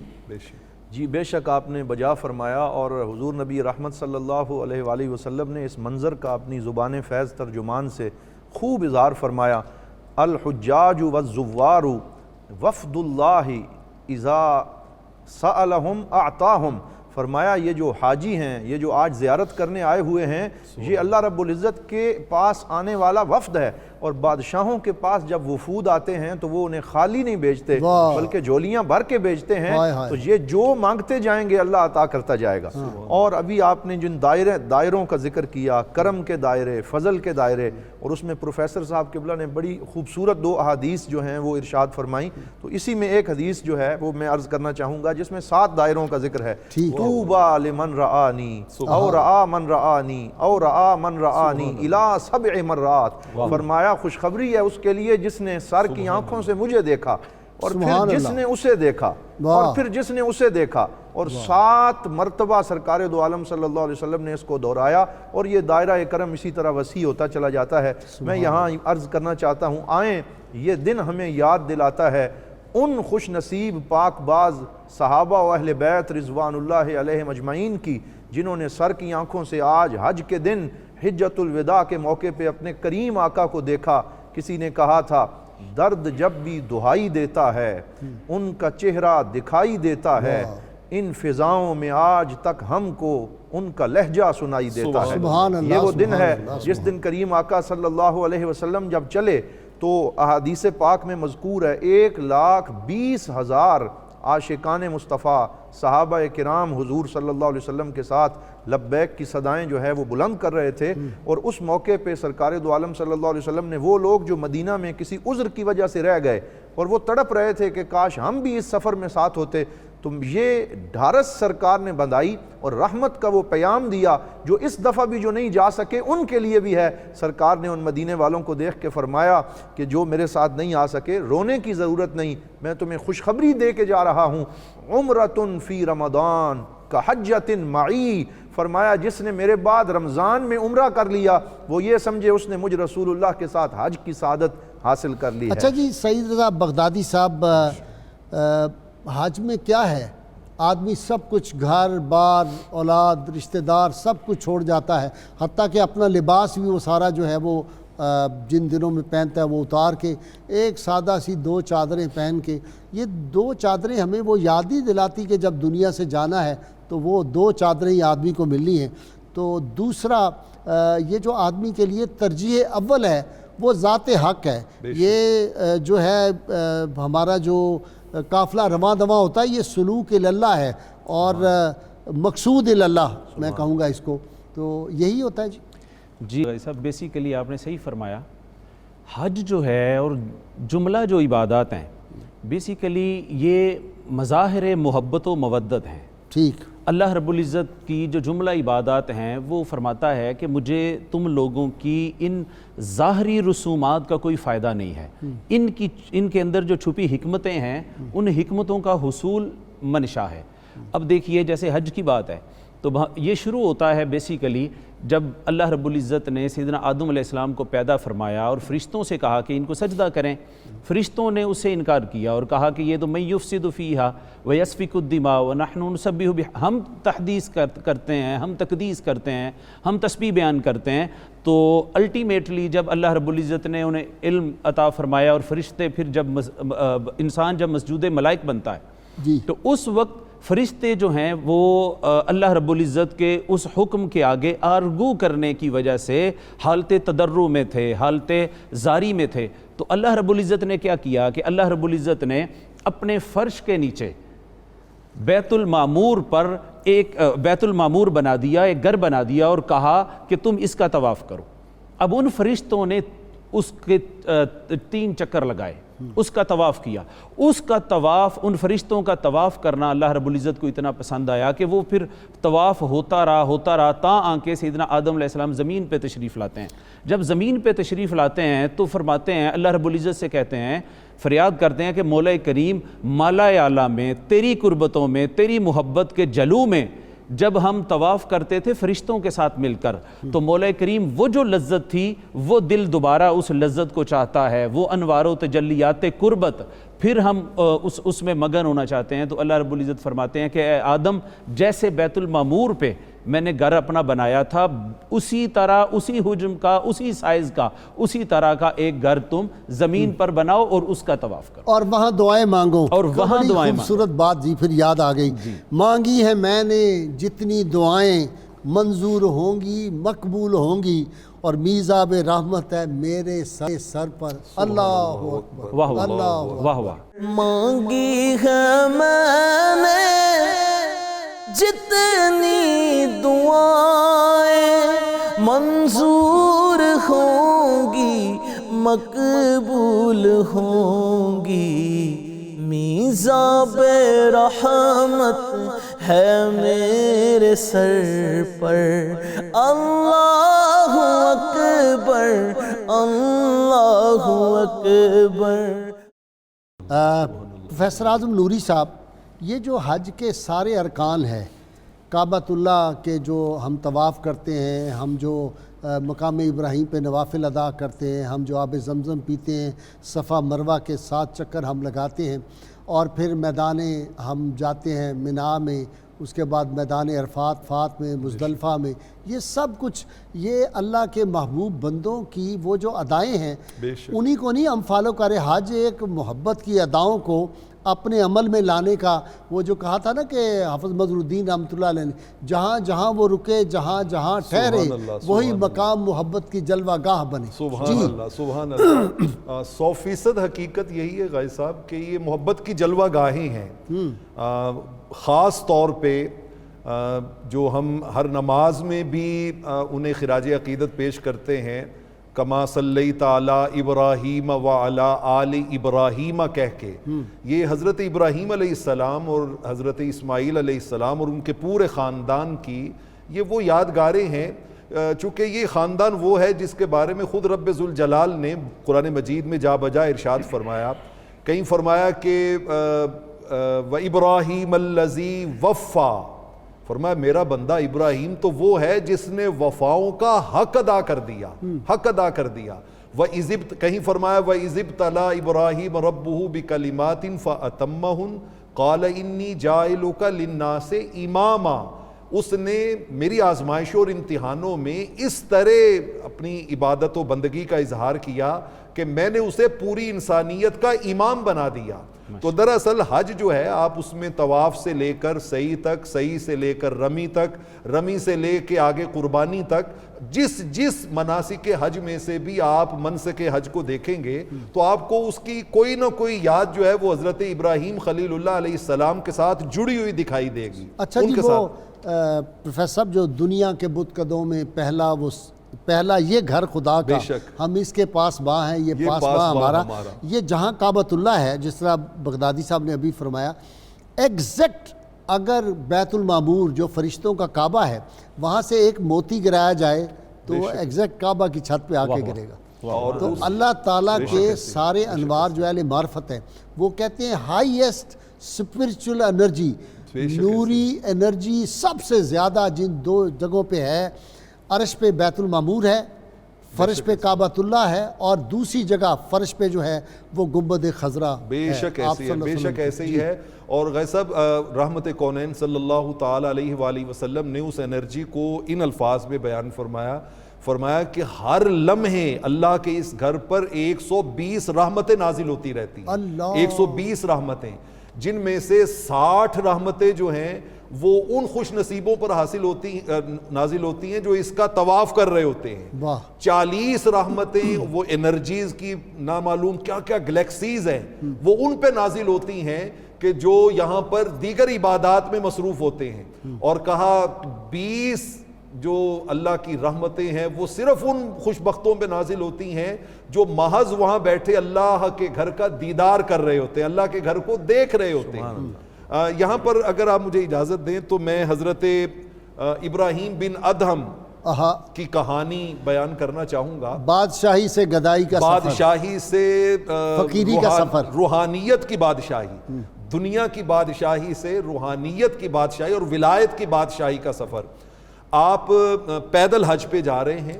بے شک آپ نے بجا فرمایا، اور حضور نبی رحمت صلی اللہ علیہ وآلہ وسلم نے اس منظر کا اپنی زبان فیض ترجمان سے خوب اظہار فرمایا الحجاج والزوار وفد اللہ اذا سألہم اعطاہم، فرمایا یہ جو حاجی ہیں، یہ جو آج زیارت کرنے آئے ہوئے ہیں، یہ اللہ رب العزت کے پاس آنے والا وفد ہے، اور بادشاہوں کے پاس جب وفود آتے ہیں تو وہ انہیں خالی نہیں بھیجتے بلکہ جھولیاں بھر کے بھیجتے ہیں، تو یہ جو مانگتے جائیں گے اللہ عطا کرتا جائے گا۔ اور ابھی آپ نے جن دائروں کا ذکر کیا، کرم کے دائرے، فضل کے دائرے، اور اس میں پروفیسر صاحب قبلہ نے بڑی خوبصورت 2 احادیث جو ہیں وہ ارشاد فرمائیں، تو اسی میں ایک حدیث جو ہے وہ میں عرض کرنا چاہوں گا جس میں 7 دائروں کا ذکر ہے۔ طوبیٰ لمن رآنی او رآ من رآنی او رآ من رآنی الی 7 مرات، فرمایا خوشخبری ہے اس کے لیے جس نے سر کی آنکھوں سے مجھے دیکھا، اور پھر جس نے اسے دیکھا، اور پھر جس نے اسے دیکھا، اور 7 مرتبہ سرکار دو عالم صلی اللہ علیہ وسلم نے اس کو دہرایا، اور یہ دائرہ کرم اسی طرح وسیع ہوتا چلا جاتا ہے۔ میں یہاں عرض کرنا چاہتا ہوں، آئیں یہ دن ہمیں یاد دلاتا ہے ان خوش نصیب پاک باز صحابہ و اہل بیت رضوان اللہ علیہم اجمعین کی، جنہوں نے سر کی آنکھوں سے آج حج کے دن حجۃ الوداع کے موقع پہ اپنے کریم آقا کو دیکھا۔ کسی نے کہا تھا درد جب بھی دہائی دیتا ہے ان کا چہرہ دکھائی دیتا ہے، ان فضاؤں میں آج تک ہم کو ان کا لہجہ سنائی دیتا ہے۔ یہ وہ دن ہے جس دن کریم آقا صلی اللہ علیہ وسلم جب چلے تو احادیث پاک میں مذکور ہے 1,20,000 عاشقان مصطفیٰ صحابہ کرام حضور صلی اللہ علیہ وسلم کے ساتھ لبیک کی صدائیں جو ہے وہ بلند کر رہے تھے، اور اس موقع پہ سرکار دو عالم صلی اللہ علیہ وسلم نے وہ لوگ جو مدینہ میں کسی عذر کی وجہ سے رہ گئے اور وہ تڑپ رہے تھے کہ کاش ہم بھی اس سفر میں ساتھ ہوتے، تو یہ ڈھارس سرکار نے بندائی اور رحمت کا وہ پیام دیا جو اس دفعہ بھی جو نہیں جا سکے ان کے لیے بھی ہے۔ سرکار نے ان مدینے والوں کو دیکھ کے فرمایا کہ جو میرے ساتھ نہیں آ سکے رونے کی ضرورت نہیں، میں تمہیں خوشخبری دے کے جا رہا ہوں، عمرۃ فی رمضان کحجۃ معی، فرمایا جس نے میرے بعد رمضان میں عمرہ کر لیا وہ یہ سمجھے اس نے مجھ رسول اللہ کے ساتھ حج کی سعادت حاصل کر لی ہے۔ اچھا جی، سعید رضا بغدادی صاحب، حج میں کیا ہے؟ آدمی سب کچھ گھر بار اولاد رشتہ دار سب کچھ چھوڑ جاتا ہے، حتیٰ کہ اپنا لباس بھی وہ سارا جو ہے وہ جن دنوں میں پہنتا ہے وہ اتار کے ایک سادہ سی 2 چادریں پہن کے، یہ 2 چادریں ہمیں وہ یاد ہی دلاتی کہ جب دنیا سے جانا ہے تو وہ 2 چادریں ہی آدمی کو ملنی ہیں۔ تو دوسرا یہ جو آدمی کے لیے ترجیح اول ہے وہ ذات حق ہے، یہ جو ہے ہمارا جو قافلہ رواں دواں ہوتا ہے یہ سلوک اللہ ہے اور مقصود اللہ میں کہوں گا اس کو، تو یہی ہوتا ہے جی۔ جی صاحب، بیسیکلی آپ نے صحیح فرمایا، حج جو ہے اور جملہ جو عبادات ہیں بیسیکلی یہ مظاہر محبت و مودت ہیں۔ ٹھیک، اللہ رب العزت کی جو جملہ عبادات ہیں وہ فرماتا ہے کہ مجھے تم لوگوں کی ان ظاہری رسومات کا کوئی فائدہ نہیں ہے، ان کے اندر جو چھپی حکمتیں ہیں ان حکمتوں کا حصول منشا ہے۔ اب دیکھیے جیسے حج کی بات ہے تو یہ شروع ہوتا ہے بیسیکلی جب اللہ رب العزت نے سیدنا آدم علیہ السلام کو پیدا فرمایا اور فرشتوں سے کہا کہ ان کو سجدہ کریں، فرشتوں نے اس سے انکار کیا اور کہا کہ یہ تو من یفسد فیہا ویسفک الدماء ونحن نسبح ہم تحدیث کرتے ہیں، ہم تقدیس کرتے ہیں، ہم تسبیح بیان کرتے ہیں۔ تو الٹیمیٹلی جب اللہ رب العزت نے انہیں علم عطا فرمایا اور فرشتے پھر جب انسان جب مسجود ملائک بنتا ہے جی، تو اس وقت فرشتے جو ہیں وہ اللہ رب العزت کے اس حکم کے آگے آرگو کرنے کی وجہ سے حالت تضرع میں تھے، حالت زاری میں تھے۔ تو اللہ رب العزت نے کیا کیا کہ اللہ رب العزت نے اپنے فرش کے نیچے بیت المعمور پر ایک بیت المعمور بنا دیا، ایک گھر بنا دیا اور کہا کہ تم اس کا طواف کرو۔ اب ان فرشتوں نے اس کے 3 چکر لگائے، اس کا طواف کیا۔ اس کا طواف، ان فرشتوں کا طواف کرنا اللہ رب العزت کو اتنا پسند آیا کہ وہ پھر طواف ہوتا رہا تا آنکہ سیدنا آدم علیہ السلام زمین پہ تشریف لاتے ہیں۔ جب زمین پہ تشریف لاتے ہیں تو فرماتے ہیں، اللہ رب العزت سے کہتے ہیں، فریاد کرتے ہیں کہ مولا کریم مالا اعلیٰ میں تیری قربتوں میں تیری محبت کے جلو میں جب ہم طواف کرتے تھے فرشتوں کے ساتھ مل کر تو مولا کریم وہ جو لذت تھی وہ دل دوبارہ اس لذت کو چاہتا ہے، وہ انوار و تجلیات قربت پھر ہم اس میں مگن ہونا چاہتے ہیں۔ تو اللہ رب العزت فرماتے ہیں کہ اے آدم، جیسے بیت المعمور پہ میں نے گھر اپنا بنایا تھا، اسی طرح اسی حجم کا، اسی سائز کا، اسی طرح کا ایک گھر تم زمین پر بناؤ اور اس کا طواف کرو اور وہاں دعائیں مانگو. اور وہاں بڑی دعائیں خوبصورت بات جی پھر یاد آ گئی. مانگی ہے میں نے جتنی دعائیں منظور ہوں گی مقبول ہوں گی، اور میزاب رحمت ہے میرے سر پر. اللہ اکبر، واہ واہ اللہ واہ واہ. مانگی ہے میں نے جتنی دعائیں منظور ہوں گی مقبول ہوں گی، میزاب رحمت ہے میرے سر پر. اللہ اکبر اللہ اکبر. پروفیسر اعظم نوری صاحب، یہ جو حج کے سارے ارکان ہیں، کعبۃ اللہ کے جو ہم طواف کرتے ہیں، ہم جو مقام ابراہیم پہ نوافل ادا کرتے ہیں، ہم جو آب زمزم پیتے ہیں، صفا مروہ کے 7 چکر ہم لگاتے ہیں، اور پھر میدان ہم جاتے ہیں منی میں، اس کے بعد میدان عرفات میں، مزدلفہ میں، یہ سب کچھ یہ اللہ کے محبوب بندوں کی وہ جو ادائیں ہیں، انہی کو نہیں ہم فالو کرے. حج ایک محبت کی اداؤں کو اپنے عمل میں لانے کا، وہ جو کہا تھا نا کہ حافظ مظہر الدین رحمۃ اللہ علیہ نے، جہاں جہاں وہ رکے، جہاں جہاں ٹھہرے، وہی مقام محبت کی جلوہ گاہ بنے. سبحان اللہ سبحان اللہ. 100% حقیقت یہی ہے غازی صاحب کہ یہ محبت کی جلوہ گاہیں ہیں. خاص طور پہ جو ہم ہر نماز میں بھی انہیں خراج عقیدت پیش کرتے ہیں، کما صلیت علی ابراہیم وعلی آل ابراہیم کہہ کے، یہ حضرت ابراہیم علیہ السلام اور حضرت اسماعیل علیہ السلام اور ان کے پورے خاندان کی یہ وہ یادگاریں ہیں. چونکہ یہ خاندان وہ ہے جس کے بارے میں خود رب ذوالجلال نے قرآن مجید میں جا بجا ارشاد فرمایا. کہیں فرمایا کہ وَإِبْرَاهِيمَ الَّذِي وَفَّى، فرمایا میرا بندہ ابراہیم تو وہ ہے جس نے وفاؤں کا حق ادا کر دیا، حق ادا کر دیا. کہیں فرمایا وَإِذِ ابْتَلَىٰ إِبْرَاهِيمَ رَبُّهُ بِكَلِمَاتٍ فَأَتَمَّهُنْ قَالَ إِنِّي جَاعِلُكَ لِلنَّاسِ إِمَامًا. اس نے میری آزمائشوں اور امتحانوں میں اس طرح اپنی عبادت و بندگی کا اظہار کیا کہ میں نے اسے پوری انسانیت کا امام بنا دیا. تو دراصل حج جو ہے آپ اس میں طواف سے لے کر سعی تک، سعی سے لے کر رمی تک، رمی سے لے کے آگے قربانی تک، جس مناسک حج میں سے بھی آپ منسک حج کو دیکھیں گے تو آپ کو اس کی کوئی نہ کوئی یاد جو ہے وہ حضرت ابراہیم خلیل اللہ علیہ السلام کے ساتھ جڑی ہوئی دکھائی دے گی. اچھا جی، وہ پروفیسر صاحب جو دنیا کے بت قدوں میں پہلا یہ گھر خدا کا، ہم اس کے پاس باں ہیں، یہ پاس باں ہمارا، یہ جہاں کعبۃ اللہ ہے، جس طرح بغدادی صاحب نے ابھی فرمایا، ایگزیکٹ اگر بیت المعمور جو فرشتوں کا کعبہ ہے وہاں سے ایک موتی گرایا جائے تو وہ ایگزیکٹ کعبہ کی چھت پہ آ کے گرے گا. تو اللہ تعالیٰ کے سارے انوار جو اہل معرفت ہیں، وہ کہتے ہیں ہائیسٹ اسپرچل انرجی، نوری انرجی سب سے زیادہ جن 2 جگہوں پہ ہے، عرش پہ بیت المعمور ہے، فرش پہ کعبۃ اللہ ہے، اور دوسری جگہ فرش پہ جو ہے وہ گنبد خضرا. بے شک ایسی ہے، بے شک ایسے ہی ہے. اور غازی صاحب رحمت کونین صلی اللہ تعالی علیہ وآلہ وسلم نے اس انرجی کو ان الفاظ میں بیان فرمایا کہ ہر لمحے اللہ کے اس گھر پر 120 رحمتیں نازل ہوتی رہتی ہیں. 120 رحمتیں، جن میں سے 60 رحمتیں جو ہیں وہ ان خوش نصیبوں پر نازل ہوتی ہیں جو اس کا طواف کر رہے ہوتے ہیں. 40 رحمتیں وہ انرجیز کی نامعلوم کیا کیا گلیکسیز ہیں وہ ان پہ نازل ہوتی ہیں کہ جو یہاں پر دیگر عبادات میں مصروف ہوتے ہیں. اور کہا 20 جو اللہ کی رحمتیں ہیں وہ صرف ان خوش بختوں پہ نازل ہوتی ہیں جو محض وہاں بیٹھے اللہ کے گھر کا دیدار کر رہے ہوتے ہیں، اللہ کے گھر کو دیکھ رہے ہوتے ہیں. یہاں پر اگر آپ مجھے اجازت دیں تو میں حضرت ابراہیم بن ادہم کی کہانی بیان کرنا چاہوں گا. بادشاہی سے گدائی کا سفر، بادشاہی سے فقیری کا سفر، روحانیت کی بادشاہی، دنیا کی بادشاہی سے روحانیت کی بادشاہی اور ولایت کی بادشاہی کا سفر. آپ پیدل حج پہ جا رہے ہیں،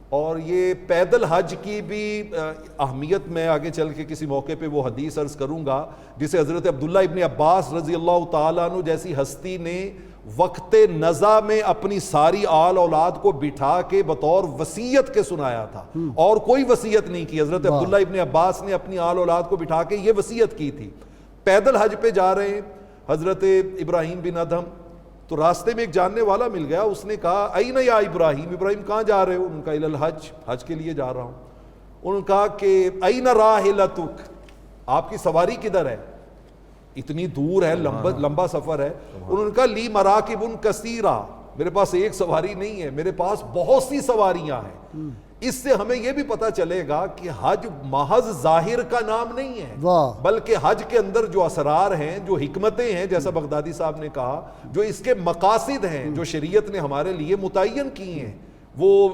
اور یہ پیدل حج کی بھی اہمیت میں آگے چل کے کسی موقع پہ وہ حدیث عرض کروں گا جسے حضرت عبداللہ ابن عباس رضی اللہ تعالیٰ عنہ جیسی ہستی نے وقت نزا میں اپنی ساری آل اولاد کو بٹھا کے بطور وصیت کے سنایا تھا، اور کوئی وصیت نہیں کی. حضرت عبداللہ ابن عباس نے اپنی آل اولاد کو بٹھا کے یہ وصیت کی تھی. پیدل حج پہ جا رہے ہیں حضرت ابراہیم بن ادہم، تو راستے میں ایک جاننے والا مل گیا. اس نے کہا این یا ابراہیم، ابراہیم کہاں جا رہے ہو؟ انہوں نے کہا الحج، حج کے لیے جا رہا ہوں. انہوں نے کہا کہ این راحلتک، آپ کی سواری کدھر ہے؟ اتنی دور ہے، لمبا سفر ہے. انہوں نے کہا لی مراکب کثیرہ، میرے پاس ایک سواری نہیں ہے، میرے پاس بہت سی سواریاں ہیں. اس سے ہمیں یہ بھی پتہ چلے گا کہ حج محض ظاہر کا نام نہیں ہے، بلکہ حج کے اندر جو اسرار ہیں، جو حکمتیں ہیں، جیسا بغدادی صاحب نے کہا، جو اس کے مقاصد ہیں جو شریعت نے ہمارے لیے متعین کی ہیں. وہ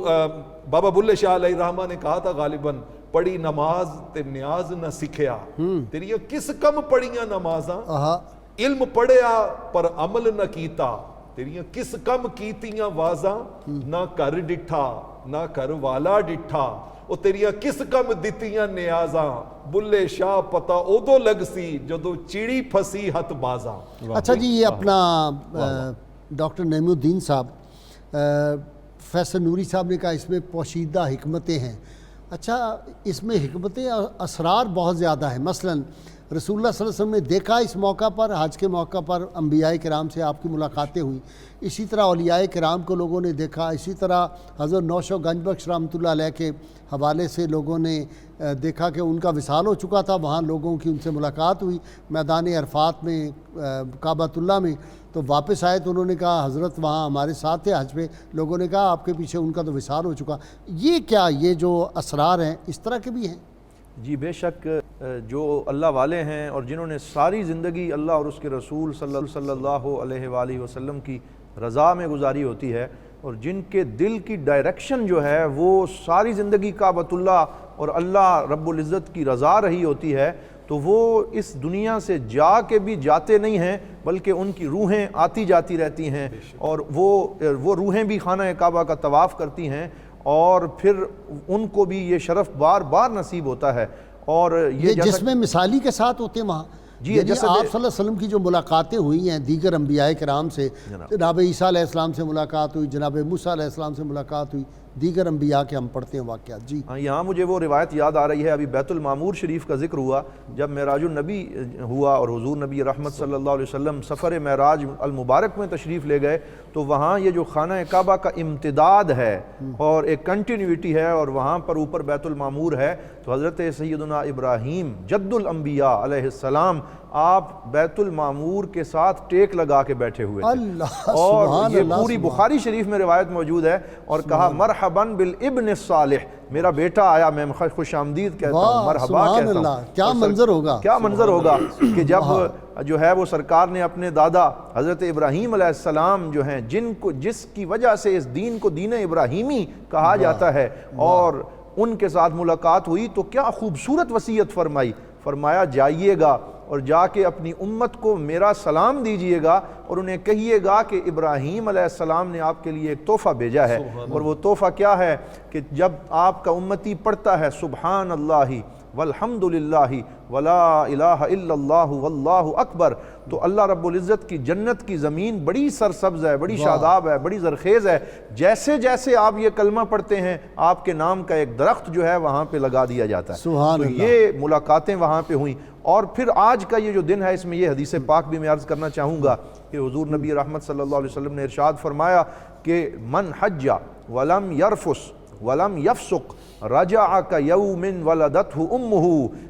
بابا بلے شاہ علیہ رحمہ نے کہا تھا غالباً، پڑھی نماز تے نیاز نہ سکھیا، تیریاں کس کم پڑھیاں نمازاں، علم پڑھیا پر عمل نہ کیتا، تیریاں کس کم کیتیاں وازاں، نہ کر ڈٹھا نہ کر والا ڈٹھا، او تیریاں کس کم دتیاں نیازاں، بلے شاہ پتا اودو لگ سی جدو چیڑی پھسی ہتھ بازاں. اچھا جی، یہ اپنا ڈاکٹر نعیم الدین صاحب، فیصل نوری صاحب نے کہا اس میں پوشیدہ حکمتیں ہیں. اچھا، اس میں حکمتیں اسرار بہت زیادہ ہیں. مثلا رسول اللہ صلی اللہ علیہ وسلم نے دیکھا اس موقع پر، حج کے موقع پر انبیاء کرام سے آپ کی ملاقاتیں ہوئیں. اسی طرح اولیاء کرام کو لوگوں نے دیکھا. اسی طرح حضرت نوشو گنج بخش رحمۃ اللہ علیہ کے حوالے سے لوگوں نے دیکھا کہ ان کا وصال ہو چکا تھا، وہاں لوگوں کی ان سے ملاقات ہوئی میدان عرفات میں، کعبۃ اللہ میں. تو واپس آئے تو انہوں نے کہا حضرت وہاں ہمارے ساتھ تھے حج پہ. لوگوں نے کہا آپ کے پیچھے ان کا تو وصال ہو چکا. یہ کیا، یہ جو اسرار ہیں اس طرح کے بھی ہیں؟ جی بے شک، جو اللہ والے ہیں اور جنہوں نے ساری زندگی اللہ اور اس کے رسول صلی اللہ علیہ وآلہ وسلم کی رضا میں گزاری ہوتی ہے، اور جن کے دل کی ڈائریکشن جو ہے وہ ساری زندگی کعبۃ اللہ اور اللہ رب العزت کی رضا رہی ہوتی ہے، تو وہ اس دنیا سے جا کے بھی جاتے نہیں ہیں، بلکہ ان کی روحیں آتی جاتی رہتی ہیں، اور وہ روحیں بھی خانہ کعبہ کا طواف کرتی ہیں، اور پھر ان کو بھی یہ شرف بار بار نصیب ہوتا ہے. اور یہ جس میں مثالی کے ساتھ ہوتے ہیں وہاں، جی یعنی جیسے آپ صلی اللہ علیہ وسلم کی جو ملاقاتیں ہوئی ہیں دیگر انبیاء کرام سے، جناب عیسیٰ علیہ السلام سے ملاقات ہوئی، جناب موسیٰ علیہ السلام سے ملاقات ہوئی، دیگر انبیاء کے ہم پڑھتے ہیں واقعات. جی یہاں مجھے وہ روایت یاد آ رہی ہے، ابھی بیت المعمور شریف کا ذکر ہوا، جب معراج النبی ہوا اور حضور نبی رحمت صلی اللہ علیہ وسلم سفر معراج المبارک میں تشریف لے گئے، تو وہاں یہ جو خانہ کعبہ کا امتداد ہے اور ایک کنٹینیوٹی ہے، اور وہاں پر اوپر بیت المعمور ہے. تو حضرت سیدنا ابراہیم جد الانبیاء علیہ السلام آپ بیت المعمور کے ساتھ ٹیک لگا کے بیٹھے ہوئے تھے، اور یہ پوری بخاری شریف میں روایت موجود ہے. اور کہا مرحباً بالابن الصالح، میرا بیٹا آیا، میں خوش آمدید کہتا ہوں، مرحبا کہتا ہوں. کیا منظر ہوگا، کیا منظر ہوگا کہ جب جو ہے وہ سرکار نے اپنے دادا حضرت ابراہیم علیہ السلام جو ہیں، جس کی وجہ سے اس دین کو دین ابراہیمی کہا جاتا ہے، اور ان کے ساتھ ملاقات ہوئی، تو کیا خوبصورت وصیت فرمایا جائیے گا اور جا کے اپنی امت کو میرا سلام دیجئے گا، اور انہیں کہیے گا کہ ابراہیم علیہ السلام نے آپ کے لیے ایک تحفہ بھیجا ہے. اور وہ تحفہ کیا ہے کہ جب آپ کا امتی پڑھتا ہے سبحان اللہ والحمد للہ ولا الہ الا اللہ واللہ اکبر، تو اللہ رب العزت کی جنت کی زمین بڑی سرسبز ہے، بڑی شاداب ہے، بڑی زرخیز ہے. جیسے جیسے آپ یہ کلمہ پڑھتے ہیں، آپ کے نام کا ایک درخت جو ہے وہاں پہ لگا دیا جاتا ہے. تو یہ ملاقاتیں وہاں پہ ہوئیں. اور پھر آج کا یہ جو دن ہے، اس میں یہ حدیث پاک بھی میں عرض کرنا چاہوں گا کہ حضور نبی رحمت صلی اللہ علیہ وسلم نے ارشاد فرمایا کہ من حج ولم یرفس ولم یفسق رجع کیوم ولدتہ امہ،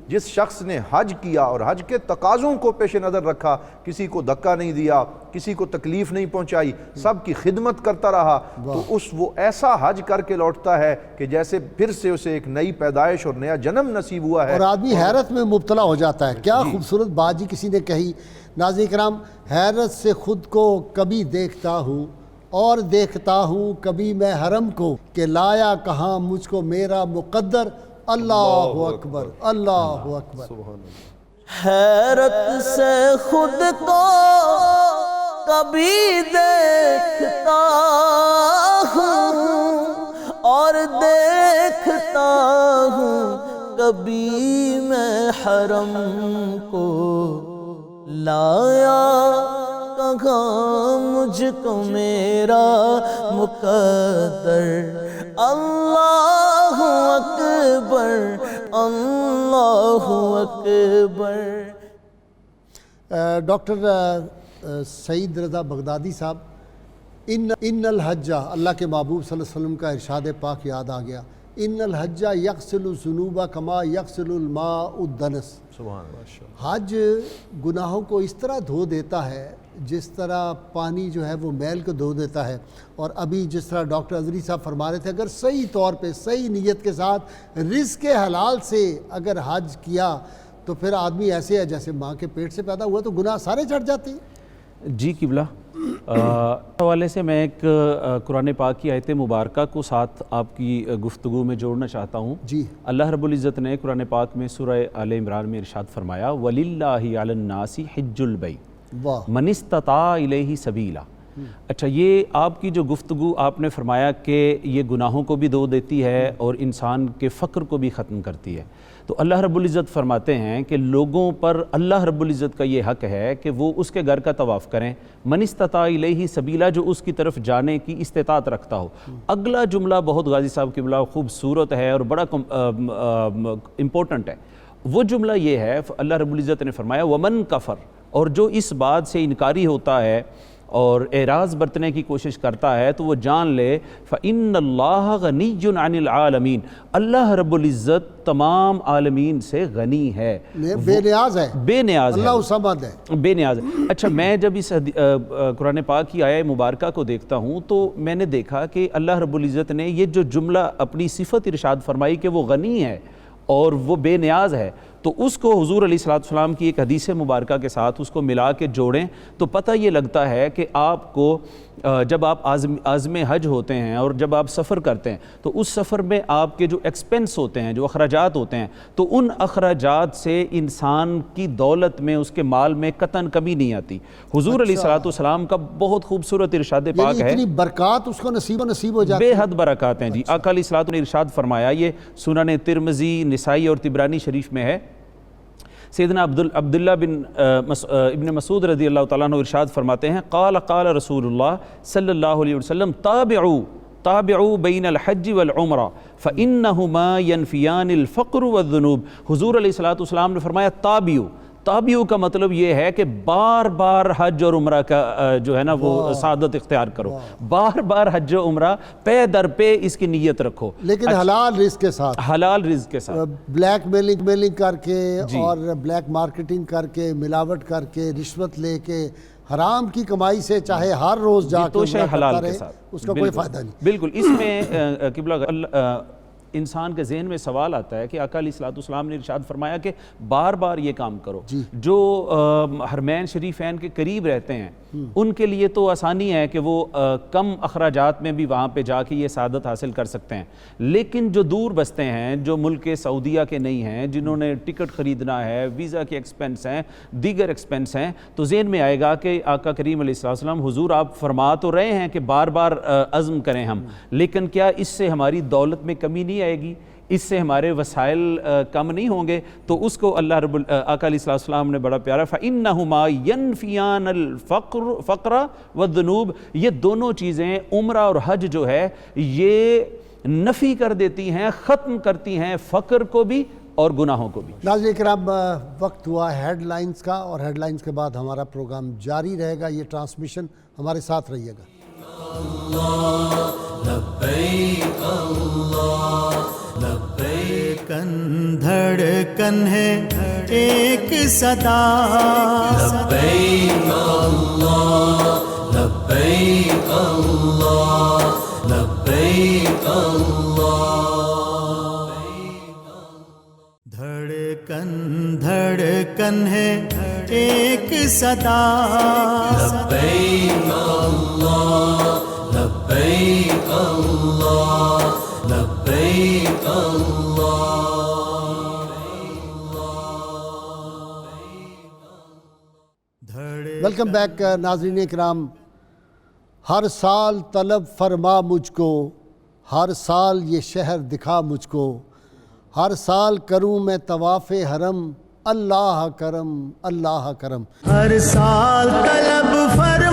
جس شخص نے حج کیا اور حج کے تقاضوں کو پیش نظر رکھا، کسی کو دھکا نہیں دیا، کسی کو تکلیف نہیں پہنچائی، سب کی خدمت کرتا رہا، تو وہ ایسا حج کر کے لوٹتا ہے کہ جیسے پھر سے اسے ایک نئی پیدائش اور نیا جنم نصیب ہوا ہے. اور آدمی حیرت میں مبتلا ہو جاتا ہے. کیا خوبصورت بات جی کسی نے کہی. ناظرین کرام، حیرت سے خود کو کبھی دیکھتا ہوں اور دیکھتا ہوں کبھی میں حرم کو، کہ لایا کہاں مجھ کو میرا مقدر. اللہ اکبر، اللہ اکبر. حیرت سے خود کو کبھی دیکھتا ہوں اور دیکھتا ہوں کبھی میں حرم کو، لایا کہا مجھ کو میرا مقدر، اللہ اکبر اللہ اکبر۔ ڈاکٹر سعید رضا بغدادی صاحب، ان الحج، اللہ کے محبوب صلی اللہ علیہ وسلم کا ارشاد پاک یاد آ گیا، ان الحج یغسل الذنوب کما یغسل الماء الدنس۔ سبحان اللہ۔ حج گناہوں کو اس طرح دھو دیتا ہے جس طرح پانی جو ہے وہ میل کو دھو دیتا ہے۔ اور ابھی جس طرح ڈاکٹر اظہری صاحب فرما رہے تھے، اگر صحیح طور پہ صحیح نیت کے ساتھ رزق حلال سے اگر حج کیا تو پھر آدمی ایسے ہے جیسے ماں کے پیٹ سے پیدا ہوا، تو گناہ سارے چڑھ جاتے ہیں۔ جی قبلہ، حوالے سے میں ایک قرآن پاک کی آیت مبارکہ کو ساتھ آپ کی گفتگو میں جوڑنا چاہتا ہوں۔ جی، اللہ رب العزت نے قرآن پاک میں سورہ آل عمران میں ارشاد فرمایا، وَلِلَّهِ عَلَى النَّاسِ حِجُّ الْبَيْتِ واہ، مَنِ اسْتَطَاعَ إِلَيْهِ سَبِيلًا۔ اچھا، یہ آپ کی جو گفتگو آپ نے فرمایا کہ یہ گناہوں کو بھی دھو دیتی ہے اور انسان کے فقر کو بھی ختم کرتی ہے، تو اللہ رب العزت فرماتے ہیں کہ لوگوں پر اللہ رب العزت کا یہ حق ہے کہ وہ اس کے گھر کا طواف کریں، من استطاع الیہ سبیلا، جو اس کی طرف جانے کی استطاعت رکھتا ہو۔ اگلا جملہ بہت غازی صاحب قبلہ خوبصورت ہے اور بڑا امپورٹنٹ ہے۔ وہ جملہ یہ ہے، اللہ رب العزت نے فرمایا ومن کفر، اور جو اس بات سے انکاری ہوتا ہے اور اعراض برتنے کی کوشش کرتا ہے تو وہ جان لے فَإِنَّ اللَّهَ غَنِيٌّ عَنِ الْعَالَمِينَ، اللہ رب العزت تمام عالمین سے غنی ہے، بے نیاز ہے، بے نیاز ہے، اللہ صمد ہے، بے نیاز ہے۔ اچھا، میں جب اس قرآن پاک کی آیہ مبارکہ کو دیکھتا ہوں تو میں نے دیکھا کہ اللہ رب العزت نے یہ جو جملہ اپنی صفت ارشاد فرمائی کہ وہ غنی ہے اور وہ بے نیاز ہے، تو اس کو حضور علیہ السلام کی ایک حدیث مبارکہ کے ساتھ اس کو ملا کے جوڑیں تو پتہ یہ لگتا ہے کہ آپ کو جب آپ عازم حج ہوتے ہیں اور جب آپ سفر کرتے ہیں تو اس سفر میں آپ کے جو ایکسپنس ہوتے ہیں، جو اخراجات ہوتے ہیں، تو ان اخراجات سے انسان کی دولت میں، اس کے مال میں قطعاً کمی نہیں آتی۔ حضور علیہ السلام کا بہت خوبصورت ارشاد پاک ہے، اتنی برکات اس کو نصیب ہو جاتی بے حد برکات ہیں۔ جی، آقا علیہ الصلوۃ نے ارشاد فرمایا، یہ سنن ترمذی، نسائی اور طبرانی شریف میں ہے، سیدنا عبداللہ ابن مسعود رضی اللہ تعالیٰ عنہ ارشاد فرماتے ہیں، قال رسول اللہ صلی اللہ علیہ وسلم تابعوا بین الحج والعمرہ فإنہما ینفیان الفقر والذنوب۔ حضور علیہ السلام نے فرمایا تابعو کا مطلب یہ ہے کہ بار بار حج اور عمرہ کا جو ہے نا وہ سعادت اختیار کرو، بار بار حج و عمرہ پے در پہ اس کی نیت رکھو، لیکن حلال رزق کے ساتھ، حلال رزق کے ساتھ، بلیک میلنگ کر کے اور بلیک مارکیٹنگ کر کے، ملاوٹ کر کے، رشوت لے کے، حرام کی کمائی سے چاہے ہر روز جا کے عمرہ کرتا رہے، اس کا کوئی فائدہ نہیں۔ بالکل، اس میں قبلہ انسان کے ذہن میں سوال آتا ہے کہ آقا علیہ السلام نے ارشاد فرمایا کہ بار بار یہ کام کرو۔ جو حرمین شریفین کے قریب رہتے ہیں ان کے لیے تو آسانی ہے کہ وہ کم اخراجات میں بھی وہاں پہ جا کے یہ سعادت حاصل کر سکتے ہیں، لیکن جو دور بستے ہیں، جو ملک سعودیہ کے نہیں ہیں، جنہوں نے ٹکٹ خریدنا ہے، ویزا کے ایکسپنس ہیں، دیگر ایکسپنس ہیں، تو ذہن میں آئے گا کہ آقا کریم علیہ السلام، حضور آپ فرما تو رہے ہیں کہ بار بار عزم کریں ہم، لیکن کیا اس سے ہماری دولت میں کمی نہیں آئے گی، اس سے ہمارے وسائل کم نہیں ہوں گے؟ تو اس کو اللہ آقا علیہ السلام نے بڑا پیارا فَإِنَّهُمَا يَنْفِيَانَ الْفَقْرَ وَالذُّنُوبَ، یہ دونوں چیزیں عمرہ اور حج جو ہے یہ نفی کر دیتی ہیں، ختم کرتی ہیں فقر کو بھی اور گناہوں کو بھی۔ ناظرین کرام، وقت ہوا ہیڈ لائنز کا، اور ہیڈ لائنز کے بعد ہمارا پروگرام جاری رہے گا، یہ ٹرانسمیشن، ہمارے ساتھ رہیے گا۔ دھڑکن دھڑکن ہے ایک صدا، لبیک اللہ لبیک اللہ لبیک اللہ۔ دھڑکن دھڑکن ہے ایک صدا، لبیک اللہ لبیک اللہ لبیک اللہ۔ ویلکم بیک ناظرین کرام، ہر سال طلب فرما مجھ کو، ہر سال یہ شہر دکھا مجھ کو، ہر سال کروں میں طواف حرم، اللہ کرم اللہ کرم۔ ہر سال طلب فرما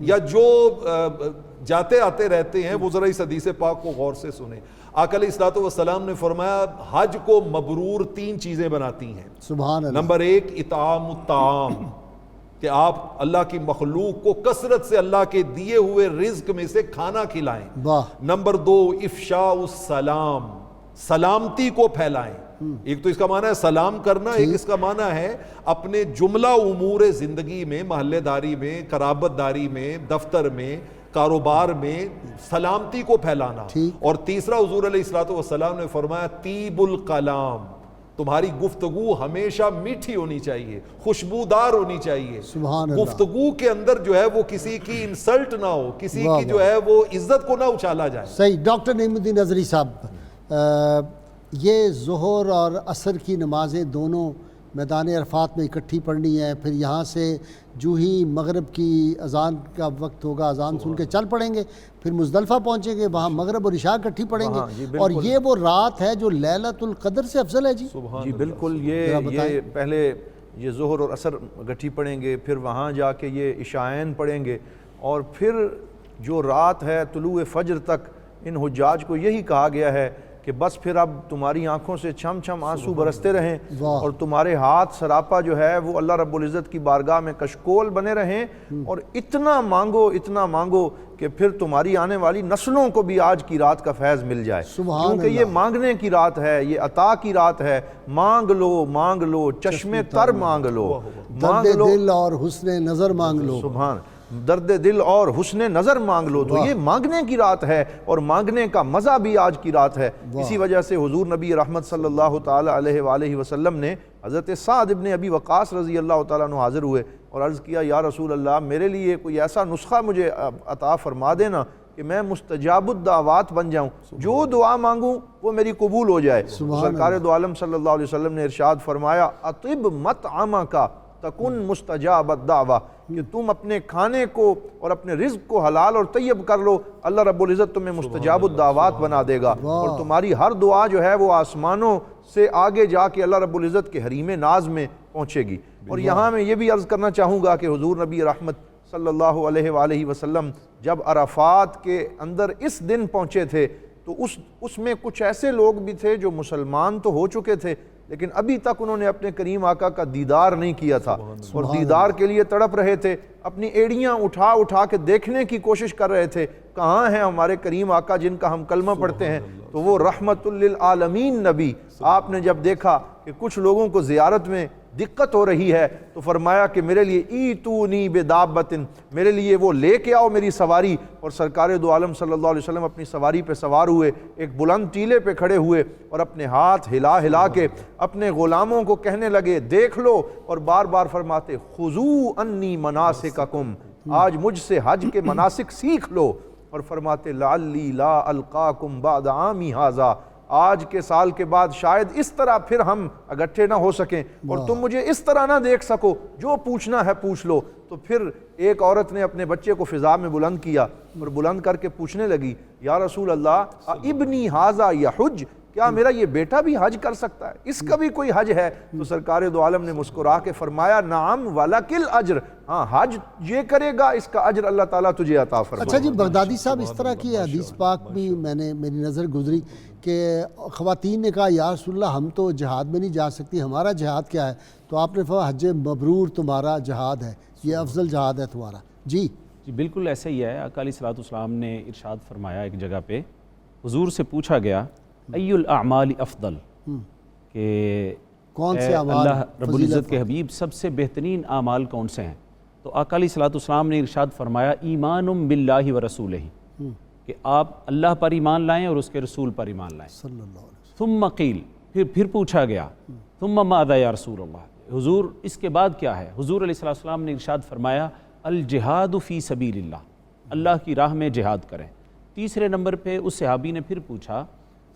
یا جو جاتے آتے رہتے ہیں وہ ذرا اس حدیث پاک کو غور سے سنیں. آقا علیہ الصلوۃ والسلام نے فرمایا حج کو مبرور 3 چیزیں بناتی ہیں. سبحان اللہ. نمبر 1 اطعام الطعام، کہ آپ اللہ کی مخلوق کو کثرت سے اللہ کے دیے ہوئے رزق میں سے کھانا کھلائیں. واہ. نمبر 2 افشاء السلام، سلامتی کو پھیلائیں. ایک تو اس کا معنی ہے سلام کرنا، ایک اس کا معنی ہے اپنے جملہ امور زندگی میں، محلے داری میں، قرابت داری میں، دفتر میں، کاروبار میں سلامتی کو پھیلانا. اور تیسرا حضور علیہ الصلوۃ والسلام نے فرمایا طیب الکلام، تمہاری گفتگو ہمیشہ میٹھی ہونی چاہیے، خوشبودار ہونی چاہیے. سبحان اللہ. گفتگو کے اندر جو ہے وہ کسی کی انسلٹ نہ ہو، کسی کی جو ہے وہ عزت کو نہ اچھالا جائے. صحیح. ڈاکٹر نعیم الدین اظہری صاحب، یہ ظہر اور عصر کی نمازیں دونوں میدان عرفات میں اکٹھی پڑھنی ہے، پھر یہاں سے جو ہی مغرب کی اذان کا وقت ہوگا اذان سن کے چل پڑیں گے، پھر مزدلفہ پہنچیں گے، وہاں مغرب اور عشاء اکٹھی پڑھیں گے، اور یہ وہ رات ہے جو لیلۃ القدر سے افضل ہے. جی بالکل. یہ پہلے یہ ظہر اور عصر اکٹھی پڑھیں گے، پھر وہاں جا کے یہ عشاءین پڑھیں گے، اور پھر جو رات ہے طلوع فجر تک ان حجاج کو یہی کہا گیا ہے کہ بس پھر اب تمہاری آنکھوں سے چھم چھم آنسو برستے رہیں، اور تمہارے ہاتھ سراپا جو ہے وہ اللہ رب العزت کی بارگاہ میں کشکول بنے رہیں، اور اتنا مانگو کہ پھر تمہاری آنے والی نسلوں کو بھی آج کی رات کا فیض مل جائے. کیونکہ یہ مانگنے کی رات ہے، یہ عطا کی رات ہے. مانگ لو چشمے تر مانگ لو، درد دل اور حسن نظر مانگ لو. سبحان. درد دل اور حسن نظر مانگ لو. تو یہ مانگنے کی رات ہے، اور مانگنے کا مزہ بھی آج کی رات ہے. اسی وجہ سے حضور نبی رحمت صلی اللہ تعالی علیہ وآلہ وسلم نے حضرت سعد ابن ابی وقاص رضی اللہ تعالیٰ عنہ حاضر ہوئے اور عرض کیا یا رسول اللہ میرے لیے کوئی ایسا نسخہ مجھے عطا فرما دینا کہ میں مستجاب الدعوات بن جاؤں، جو دعا مانگوں وہ میری قبول ہو جائے. سرکار دو عالم صلی اللہ علیہ وسلم نے ارشاد فرمایا اطب مطعمک تکن مستجاب الدعوہ، کہ تم اپنے کھانے کو اور اپنے رزق کو حلال اور طیب کر لو، اللہ رب العزت تمہیں مستجاب الدعوات بنا دے گا، اور تمہاری ہر دعا جو ہے وہ آسمانوں سے آگے جا کے اللہ رب العزت کے حریم ناز میں پہنچے گی. اور یہاں میں یہ بھی عرض کرنا چاہوں گا کہ حضور نبی رحمت صلی اللہ علیہ وآلہ وسلم جب عرفات کے اندر اس دن پہنچے تھے تو اس میں کچھ ایسے لوگ بھی تھے جو مسلمان تو ہو چکے تھے، لیکن ابھی تک انہوں نے اپنے کریم آقا کا دیدار نہیں کیا تھا، اور دیدار کے لیے تڑپ رہے تھے. اپنی ایڑیاں اٹھا کے دیکھنے کی کوشش کر رہے تھے کہاں ہیں ہمارے کریم آقا جن کا ہم کلمہ پڑھتے ہیں. تو وہ رحمت للعالمین نبی آپ نے جب دیکھا کہ کچھ لوگوں کو زیارت میں دقت ہو رہی ہے تو فرمایا کہ میرے لیے ایتونی بدابۃ، میرے لیے وہ لے کے آؤ میری سواری. اور سرکار دو عالم صلی اللہ علیہ وسلم اپنی سواری پہ سوار ہوئے، ایک بلند ٹیلے پہ کھڑے ہوئے اور اپنے ہاتھ ہلا کے اپنے غلاموں کو کہنے لگے دیکھ لو، اور بار بار فرماتے خذوا انی مناسککم، آج مجھ سے حج کے مناسک سیکھ لو. اور فرماتے لعلی لا القاکم بعد عامی ھذا، آج کے سال کے بعد شاید اس طرح پھر ہم اکٹھے نہ ہو سکیں اور تم مجھے اس طرح نہ دیکھ سکو، جو پوچھنا ہے پوچھ لو. تو پھر ایک عورت نے اپنے بچے کو فضا میں بلند کیا اور بلند کر کے پوچھنے لگی یا رسول اللہ ابنی ھذا یحج، کیا میرا یہ بیٹا بھی حج کر سکتا ہے، اس کا بھی کوئی حج ہے؟ تو سرکار دو عالم نے مسکرا کے فرمایا نعم ولکل اجر، ہاں حج یہ کرے گا اس کا اجر اللہ تعالیٰ تجھے عطا فرمائے. اچھا جی بغدادی صاحب، اس طرح کی حدیث پاک بھی میری نظر گزری کہ خواتین نے کہا یا رسول اللہ ہم تو جہاد میں نہیں جا سکتی، ہمارا جہاد کیا ہے؟ تو آپ نے فرمایا حج مبرور تمہارا جہاد ہے، یہ افضل جہاد ہے تمہارا. جی بالکل ایسا ہی ہے. آقا علیہ الصلوۃ والسلام نے ارشاد فرمایا ایک جگہ پہ، حضور سے پوچھا گیا ای الاعمال افضل، کہ کون سے اعمال اللہ رب العزت کے حبیب سب سے بہترین اعمال کون سے ہیں؟ تو آقا علیہ الصلوۃ والسلام نے ارشاد فرمایا ایمان باللہ ورسولہ، کہ آپ اللہ پر ایمان لائیں اور اس کے رسول پر ایمان لائیں. صلی اللہ علیہ وسلم. ثم قیل، پھر پوچھا گیا ثم ماذا یا رسول اللہ، حضور اس کے بعد کیا ہے؟ حضور علیہ الصلوۃ والسلام نے ارشاد فرمایا الجہاد فی سبیل اللہ، اللہ کی راہ میں جہاد کریں. تیسرے نمبر پہ اس صحابی نے پھر پوچھا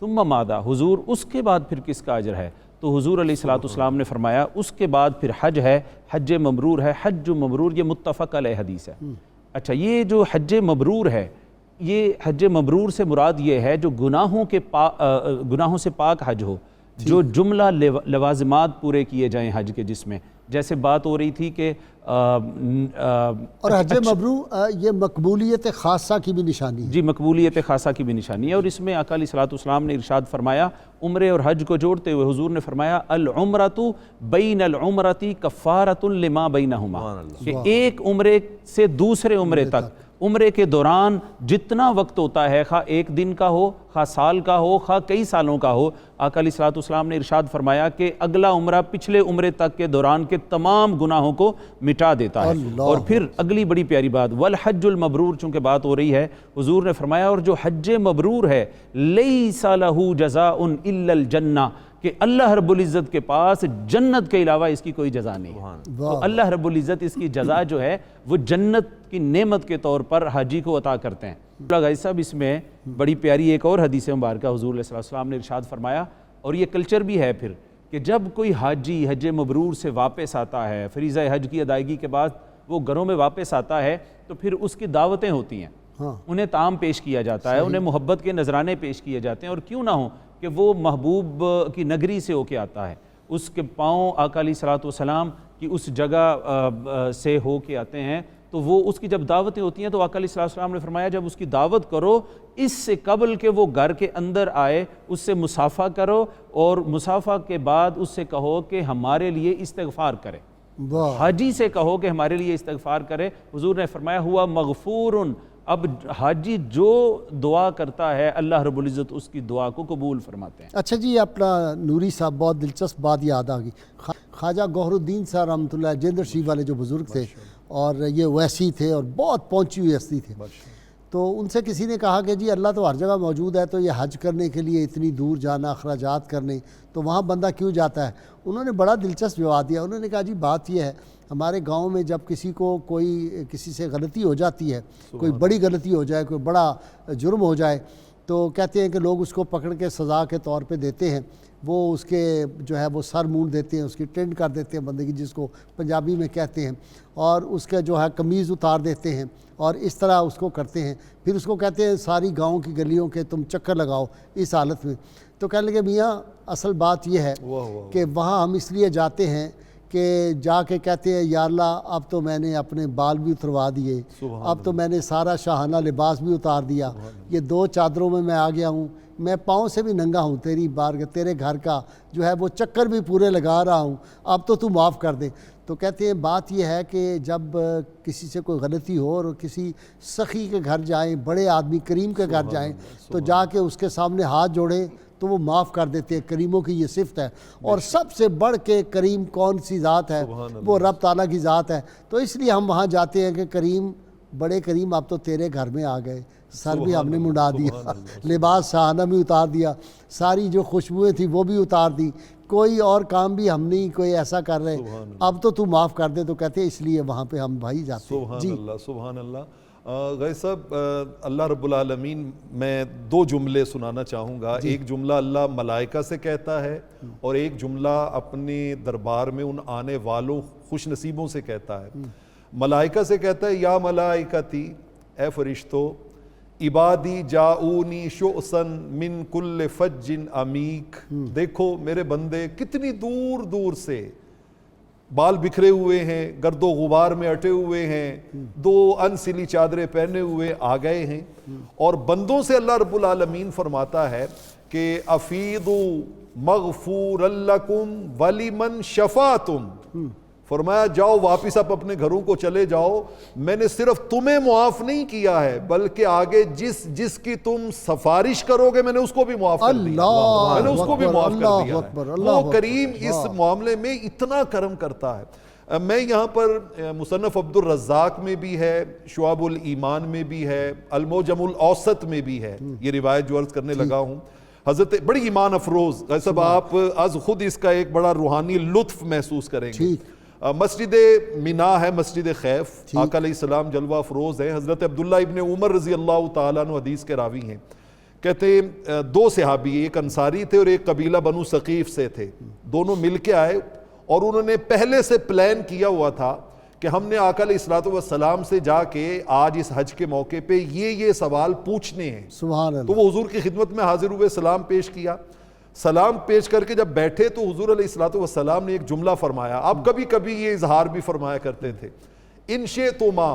ثم ماذا، حضور اس کے بعد پھر کس کا اجر ہے؟ تو حضور علیہ الصلوۃ والسلام نے فرمایا اس کے بعد پھر حج ہے، حج مبرور ہے. حج مبرور یہ متفق علیہ حدیث ہے. اچھا یہ جو حج مبرور ہے، یہ حج مبرور سے مراد یہ ہے جو گناہوں سے پاک حج ہو، جو جملہ لوازمات پورے کیے جائیں حج کے، جس میں جیسے بات ہو رہی تھی کہ اور حج مبرور یہ مقبولیت خاصہ کی بھی نشانی ہے. جی مقبولیت خاصہ کی بھی نشانی ہے. اور اس میں آقا علیہ الصلوۃ والسلام نے ارشاد فرمایا عمرے اور حج کو جوڑتے ہوئے حضور نے فرمایا العمرۃ بین العمرۃ کفارۃ لما بینہما، کہ ایک عمرے سے دوسرے عمرے تک عمرے کے دوران جتنا وقت ہوتا ہے، خواہ ایک دن کا ہو، خواہ سال کا ہو، خواہ کئی سالوں کا ہو، آقا علیہ الصلوۃ والسلام نے ارشاد فرمایا کہ اگلا عمرہ پچھلے عمرے تک کے دوران کے تمام گناہوں کو مٹا دیتا ہے. اور پھر اگلی بڑی پیاری بات والحج المبرور، چونکہ بات ہو رہی ہے، حضور نے فرمایا اور جو حج مبرور ہے لیس لہ جزاء الا الجنہ، کہ اللہ رب العزت کے پاس جنت کے علاوہ اس کی کوئی جزا نہیں ہے. تو اللہ رب العزت اس کی جزا جو ہے وہ جنت کی نعمت کے طور پر حاجی کو عطا کرتے ہیں. غازی صاحب اس میں بڑی پیاری ایک اور حدیث مبارکہ حضور علیہ السلام نے ارشاد فرمایا، اور یہ کلچر بھی ہے پھر، کہ جب کوئی حاجی حج مبرور سے واپس آتا ہے، فریضہ حج کی ادائیگی کے بعد وہ گھروں میں واپس آتا ہے، تو پھر اس کی دعوتیں ہوتی ہیں، انہیں طعام پیش کیا جاتا ہے، انہیں محبت کے نذرانے پیش کیے جاتے ہیں. اور کیوں نہ ہو کہ وہ محبوب کی نگری سے ہو کے آتا ہے، اس کے پاؤں آقا علیہ الصلوۃ والسلام کی اس جگہ سے ہو کے آتے ہیں، تو وہ اس کی جب دعوتیں ہوتی ہیں تو آقا علیہ الصلوۃ والسلام نے فرمایا جب اس کی دعوت کرو اس سے قبل کہ وہ گھر کے اندر آئے اس سے مصافحہ کرو، اور مصافحہ کے بعد اس سے کہو کہ ہمارے لیے استغفار کرے. حاجی سے کہو کہ ہمارے لیے استغفار کرے. حضور نے فرمایا ہوا مغفور، اب حاجی جو دعا کرتا ہے اللہ رب العزت اس کی دعا کو قبول فرماتے ہیں. اچھا جی، اپنا نوری صاحب بہت دلچسپ بات یاد آ گئی. خواجہ گوہر الدین صاحب رحمۃ اللہ جیندر شریف والے جو بزرگ تھے، اور یہ ویسی تھے اور بہت پہنچی ہوئی ہستی تھے، تو ان سے کسی نے کہا کہ جی اللہ تو ہر جگہ موجود ہے، تو یہ حج کرنے کے لیے اتنی دور جانا، اخراجات کرنے، تو وہاں بندہ کیوں جاتا ہے؟ انہوں نے بڑا دلچسپ جواب دیا. انہوں نے کہا جی بات یہ ہے، ہمارے گاؤں میں جب کسی کو کسی سے غلطی ہو جاتی ہے، کوئی بڑی غلطی ہو جائے، کوئی بڑا جرم ہو جائے، تو کہتے ہیں کہ لوگ اس کو پکڑ کے سزا کے طور پہ دیتے ہیں. وہ اس کے جو ہے وہ سر مونڈ دیتے ہیں، اس کی ٹرینڈ کر دیتے ہیں بندے کی، جس کو پنجابی میں کہتے ہیں، اور اس کا جو ہے قمیض اتار دیتے ہیں، اور اس طرح اس کو کرتے ہیں. پھر اس کو کہتے ہیں ساری گاؤں کی گلیوں کے تم چکر لگاؤ اس حالت میں. تو کہنے لگے میاں اصل بات یہ ہے کہ وہاں ہم اس لیے جاتے ہیں کہ جا کے کہتے ہیں یا اللہ اب تو میں نے اپنے بال بھی اتروا دیے، اب تو میں نے سارا شاہانہ لباس بھی اتار دیا، یہ 2 چادروں میں آ گیا ہوں، میں پاؤں سے بھی ننگا ہوں، تیری بارگاہ تیرے گھر کا جو ہے وہ چکر بھی پورے لگا رہا ہوں، اب تو معاف کر دے. تو کہتے ہیں بات یہ ہے کہ جب کسی سے کوئی غلطی ہو اور کسی سخی کے گھر جائیں، بڑے آدمی کریم کے گھر جائیں، تو جا کے اس کے سامنے ہاتھ جوڑیں تو وہ معاف کر دیتے ہیں. کریموں کی یہ صفت ہے، اور سب سے بڑھ کے کریم کون سی ذات ہے؟ وہ رب تعالیٰ کی ذات ہے. تو اس لیے ہم وہاں جاتے ہیں کہ کریم، بڑے کریم اب تو تیرے گھر میں آ گئے، سر بھی ہم نے منڈا دیا، لباس شاہانہ بھی اتار دیا، ساری جو خوشبوئیں تھیں وہ بھی اتار دی، کوئی اور کام بھی ہم نہیں کوئی ایسا کر رہے، اب تو معاف کر دے. تو کہتے ہیں اس لیے وہاں پہ ہم بھائی جاتے ہیں. سبحان اللہ، سبحان اللہ. غازی صاحب اللہ رب العالمین، میں 2 جملے سنانا چاہوں گا. ایک جملہ اللہ ملائکہ سے کہتا ہے، اور ایک جملہ اپنے دربار میں ان آنے والوں خوش نصیبوں سے کہتا ہے. ملائکہ سے کہتا ہے یا ملائکتی، اے فرشتو، عبادی جاؤنی شؤسن من کل فج عمیق، دیکھو میرے بندے کتنی دور دور سے بال بکھرے ہوئے ہیں، گرد و غبار میں اٹے ہوئے ہیں، 2 انسلی چادریں پہنے ہوئے آ گئے ہیں. اور بندوں سے اللہ رب العالمین فرماتا ہے کہ افیضوا مغفورا لکم ولمن شفعتم، فرمایا جاؤ واپس آپ اپنے گھروں کو چلے جاؤ، میں نے صرف تمہیں معاف نہیں کیا ہے بلکہ آگے جس کی تم سفارش کرو گے میں نے اس کو بھی معاف کر دیا، میں نے اس کو بھی معاف کر دیا. وہ کریم اس معاملے میں اتنا کرم کرتا ہے. میں یہاں پر مصنف عبد الرزاق میں بھی ہے، شعب الایمان میں بھی ہے، المعجم الاوسط میں بھی ہے یہ روایت جو عرض کرنے لگا ہوں. حضرت بڑی ایمان افروز صاحب، آپ از خود اس کا ایک بڑا روحانی لطف محسوس کریں گے. مسجد مینا ہے، مسجد خیف، آقا علیہ السلام جلوہ افروز ہیں. حضرت عبداللہ ابن عمر رضی اللہ تعالیٰ عنہ حدیث کے راوی ہیں. کہتے ہیں 2 صحابی، ایک انصاری تھے اور ایک قبیلہ بنو ثقیف سے تھے، دونوں مل کے آئے اور انہوں نے پہلے سے پلان کیا ہوا تھا کہ ہم نے آقا علیہ الصلوۃ والسلام سے جا کے آج اس حج کے موقع پہ یہ سوال پوچھنے ہیں. سبحان اللہ. تو وہ حضور کی خدمت میں حاضر ہوئے، سلام پیش کیا. سلام پیش کر کے جب بیٹھے تو حضور علیہ الصلوۃ والسلام نے ایک جملہ فرمایا. آپ کبھی کبھی یہ اظہار بھی فرمایا کرتے تھے, ان شئتما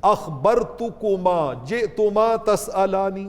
اخبرتکما جئتما تسألانی.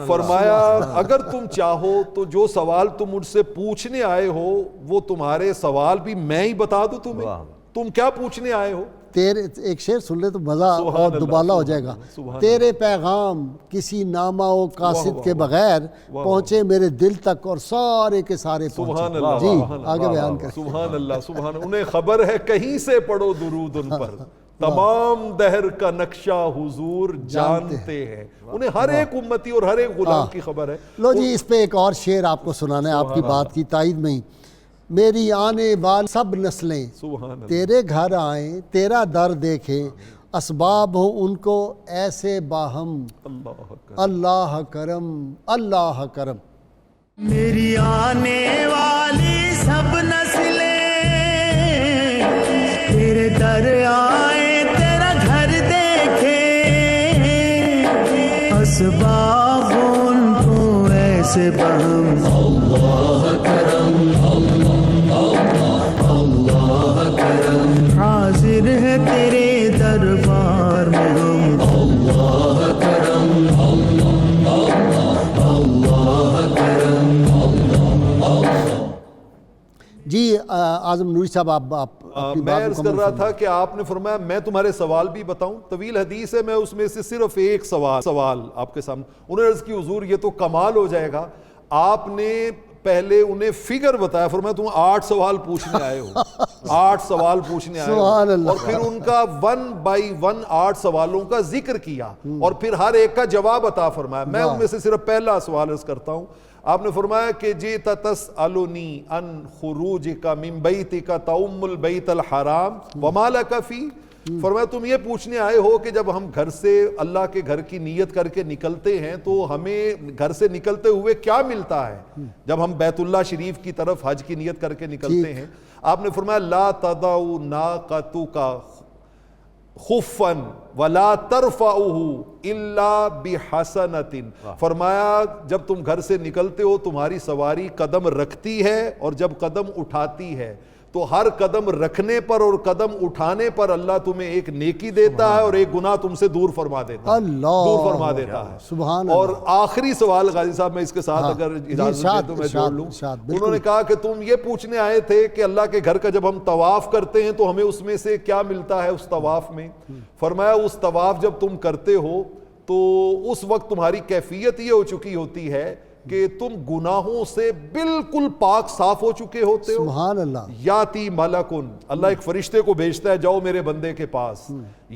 فرمایا اگر تم چاہو تو جو سوال تم مجھ سے پوچھنے آئے ہو وہ تمہارے سوال بھی میں ہی بتا دوں تمہیں, تم کیا پوچھنے آئے ہو. تیرے ایک شعر سن لے تو مزہ اور دوبالا ہو جائے گا. تیرے پیغام کسی نامہ و قاصد کے بغیر پہنچے میرے دل تک اور سارے کے سارے سبحان اللہ. جی آگے بیان کریں. سبحان اللہ سبحان. انہیں خبر ہے کہیں سے پڑھو درود ان پر, تمام دہر کا نقشہ حضور جانتے ہیں. انہیں ہر ایک امتی اور ہر ایک غلام کی خبر ہے. لو جی اس پہ ایک اور شعر آپ کو سنانا ہے آپ کی بات کی تائید میں ہی. میری آنے والی سب نسلیں تیرے گھر آئیں, تیرا در دیکھیں, اسباب ہوں ان کو ایسے باہم, اللہ کرم اللہ کرم. میری آنے والی سب نسلیں تیرے در آئے, تیرا گھر دیکھیں, اسباب ان کو ایسے بہم. اللہ کرم اللہ کرم, حاضر ہے تیرے دربار میں ہم. اللہ کرم اللہ کرم. جی اعظم نوری صاحب آپ میں عرض کر رہا تھا کہ آپ نے فرمایا میں تمہارے سوال بھی بتاؤں. طویل حدیث ہے, میں اس میں سے صرف ایک سوال آپ کے سامنے. انہوں نے عرض کی حضور یہ تو کمال ہو جائے گا, آپ نے پہلے انہیں فگر بتایا, فرمایا تم 8 سوال پوچھنے آئے ہو, 8 سوال پوچھنے آئے ہو, اور پھر ان کا 1 by 1 8 سوالوں کا ذکر کیا اور پھر ہر ایک کا جواب عطا فرمایا. میں ان میں سے صرف پہلا سوال عرض کرتا ہوں. آپ نے فرمایا کہ جئت تسألنی عن خروجک من بیتک تؤم البیت الحرام وما لک فی. فرمایا تم یہ پوچھنے آئے ہو کہ جب ہم گھر سے اللہ کے گھر کی نیت کر کے نکلتے ہیں تو ہمیں گھر سے نکلتے ہوئے کیا ملتا ہے, جب ہم بیت اللہ شریف کی طرف حج کی نیت کر کے نکلتے ہیں. آپ نے فرمایا لا تضع ناقتک خفا ولا ترفعه الا بحسنۃ. فرمایا جب تم گھر سے نکلتے ہو تمہاری سواری قدم رکھتی ہے اور جب قدم اٹھاتی ہے تو ہر قدم رکھنے پر اور قدم اٹھانے پر اللہ تمہیں ایک نیکی دیتا ہے اور ایک گناہ تم سے دور فرما دیتا ہے. دور فرما دیتا ہے. سبحان اور آخری سوال غازی صاحب میں اس کے ساتھ اگر اجازت دیں تو میں جوڑ لوں. انہوں نے کہا کہ تم یہ پوچھنے آئے تھے کہ اللہ کے گھر کا جب ہم طواف کرتے ہیں تو ہمیں اس میں سے کیا ملتا ہے اس طواف میں. فرمایا اس طواف جب تم کرتے ہو تو اس وقت تمہاری کیفیت یہ ہو چکی ہوتی ہے کہ تم گناہوں سے بالکل پاک صاف ہو چکے ہوتے ہو. سبحان اللہ. یاتی ملکن, اللہ ایک فرشتے کو بھیجتا ہے جاؤ میرے بندے کے پاس.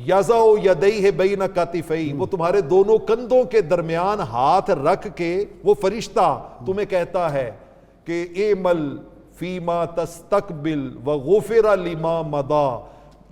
یضع یدیہ بین کتفیہ, وہ تمہارے دونوں کندھوں کے درمیان ہاتھ رکھ کے وہ فرشتہ تمہیں کہتا ہے کہ اعمل فیما تستقبل وغفر لما مضی.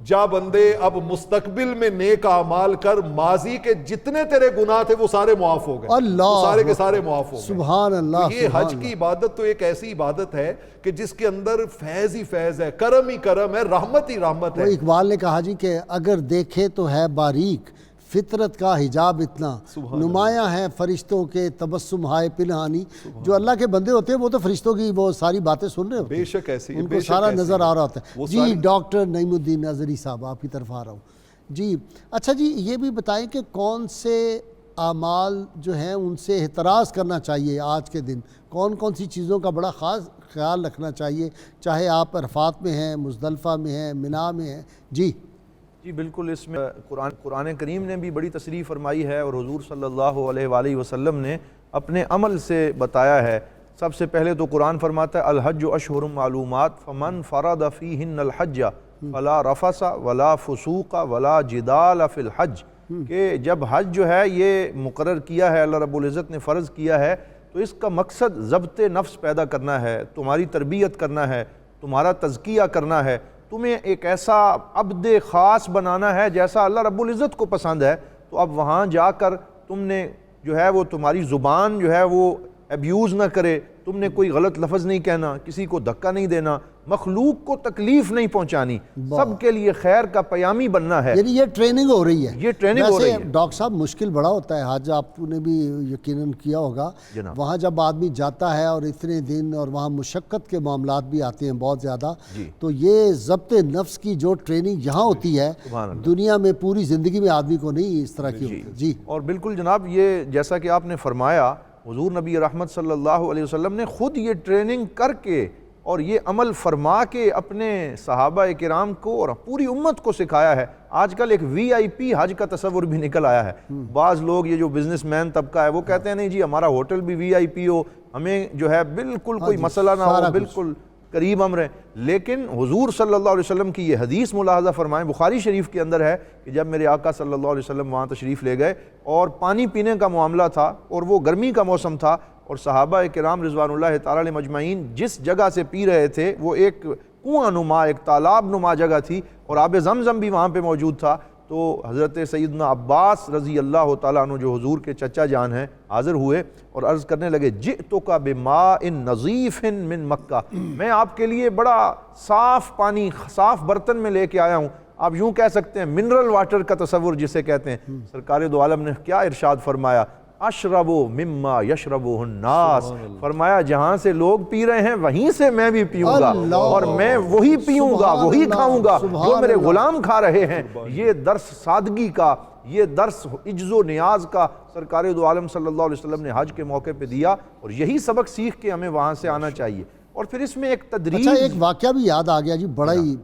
جا بندے اب مستقبل میں نیک اعمال کر, ماضی کے جتنے تیرے گناہ تھے وہ سارے معاف ہو گئے, اللہ سارے کے سارے معاف ہو گئے. سبحان اللہ. یہ حج کی عبادت تو ایک ایسی عبادت ہے کہ جس کے اندر فیض ہی فیض ہے, کرم ہی کرم ہے, رحمت ہی رحمت ہے. اقبال نے کہا جی کہ اگر دیکھے تو ہے باریک فطرت کا حجاب اتنا, نمایاں ہے فرشتوں کے تبسم ہائے پنہانی. جو اللہ کے بندے ہوتے ہیں وہ تو فرشتوں کی وہ ساری باتیں سن رہے ہوتے ہیں, بے شک ایسی, ان کو سارا نظر آ رہا ہوتا ہے. جی ڈاکٹر نعیم الدین اظہری صاحب آپ کی طرف آ رہا ہوں. جی اچھا جی یہ بھی بتائیں کہ کون سے اعمال جو ہیں ان سے احتراز کرنا چاہیے آج کے دن, کون کون سی چیزوں کا بڑا خاص خیال رکھنا چاہیے, چاہے آپ عرفات میں ہیں, مزدلفہ میں ہیں, منی میں ہیں. جی جی بالکل, اس میں قرآن کریم نے بھی بڑی تصریح فرمائی ہے اور حضور صلی اللہ علیہ وآلہ وسلم نے اپنے عمل سے بتایا ہے. سب سے پہلے تو قرآن فرماتا ہے الحج اشہر معلومات فمن فرض فیہن الحج فلا رفث ولا فسوق ولا جدال فی الحج. کہ جب حج جو ہے یہ مقرر کیا ہے, اللہ رب العزت نے فرض کیا ہے, تو اس کا مقصد ضبط نفس پیدا کرنا ہے, تمہاری تربیت کرنا ہے, تمہارا تزکیہ کرنا ہے, تمہیں ایک ایسا عبد خاص بنانا ہے جیسا اللہ رب العزت کو پسند ہے. تو اب وہاں جا کر تم نے جو ہے وہ تمہاری زبان جو ہے وہ ابیوز نہ کرے, تم نے کوئی غلط لفظ نہیں کہنا، کسی کو دھکا نہیں دینا، مخلوق کو تکلیف نہیں پہنچانی، سب کے لیے خیر کا پیامی بننا ہے۔ یعنی یہ ٹریننگ ہو رہی ہے، یہ ٹریننگ ہو رہی ہے۔ ڈاکٹر صاحب مشکل بڑا ہوتا ہے، حج آپ نے بھی یقیناً کیا ہوگا، وہاں جب آدمی جاتا ہے اور اتنے دن، اور وہاں مشقت کے معاملات بھی آتے ہیں بہت زیادہ، تو یہ ضبط نفس کی جو ٹریننگ یہاں ہوتی ہے دنیا میں پوری زندگی میں آدمی کو نہیں اس طرح کی ہوتی۔ جی اور بالکل جناب، یہ جیسا کہ آپ نے فرمایا، حضور نبی رحمت صلی اللہ علیہ وسلم نے خود یہ ٹریننگ کر کے اور یہ عمل فرما کے اپنے صحابہ کرام کو اور پوری امت کو سکھایا ہے۔ آج کل ایک وی آئی پی حج کا تصور بھی نکل آیا ہے۔ بعض لوگ، یہ جو بزنس مین طبقہ ہے، وہ کہتے ہیں نہیں جی ہمارا ہوٹل بھی وی آئی پی ہو، ہمیں جو ہے بالکل کوئی مسئلہ نہ ہو، بالکل قریب ہم رہیں۔ لیکن حضور صلی اللہ علیہ وسلم کی یہ حدیث ملاحظہ فرمائیں، بخاری شریف کے اندر ہے کہ جب میرے آقا صلی اللہ علیہ وسلم وہاں تشریف لے گئے اور پانی پینے کا معاملہ تھا اور وہ گرمی کا موسم تھا، اور صحابہ کرام رضوان اللہ تعالی علیہ مجمعین جس جگہ سے پی رہے تھے وہ ایک کنواں نما، ایک تالاب نما جگہ تھی، اور آب زمزم بھی وہاں پہ موجود تھا، تو حضرت سیدنا عباس رضی اللہ تعالیٰ عنہ جو حضور کے چچا جان ہیں حاضر ہوئے اور عرض کرنے لگے جئتک بماء نظیف من مکہ، میں آپ کے لیے بڑا صاف پانی صاف برتن میں لے کے آیا ہوں، آپ یوں کہہ سکتے ہیں منرل واٹر کا تصور جسے کہتے ہیں۔ سرکار دو عالم نے کیا ارشاد فرمایا، اشرب مما یشربہ الناس، فرمایا جہاں سے لوگ پی رہے ہیں وہیں سے میں بھی پیوں گا، اور میں وہی پیوں گا، وہی کھاؤں گا جو میرے غلام کھا رہے ہیں۔ یہ درس سادگی کا، یہ درس عجز و نیاز کا سرکار دو عالم صلی اللہ علیہ وسلم نے حج کے موقع پہ دیا، اور یہی سبق سیکھ کے ہمیں وہاں سے آنا چاہیے۔ اور پھر اس میں ایک تدریج، اچھا ایک واقعہ بھی یاد آ گیا جی، بڑا ہی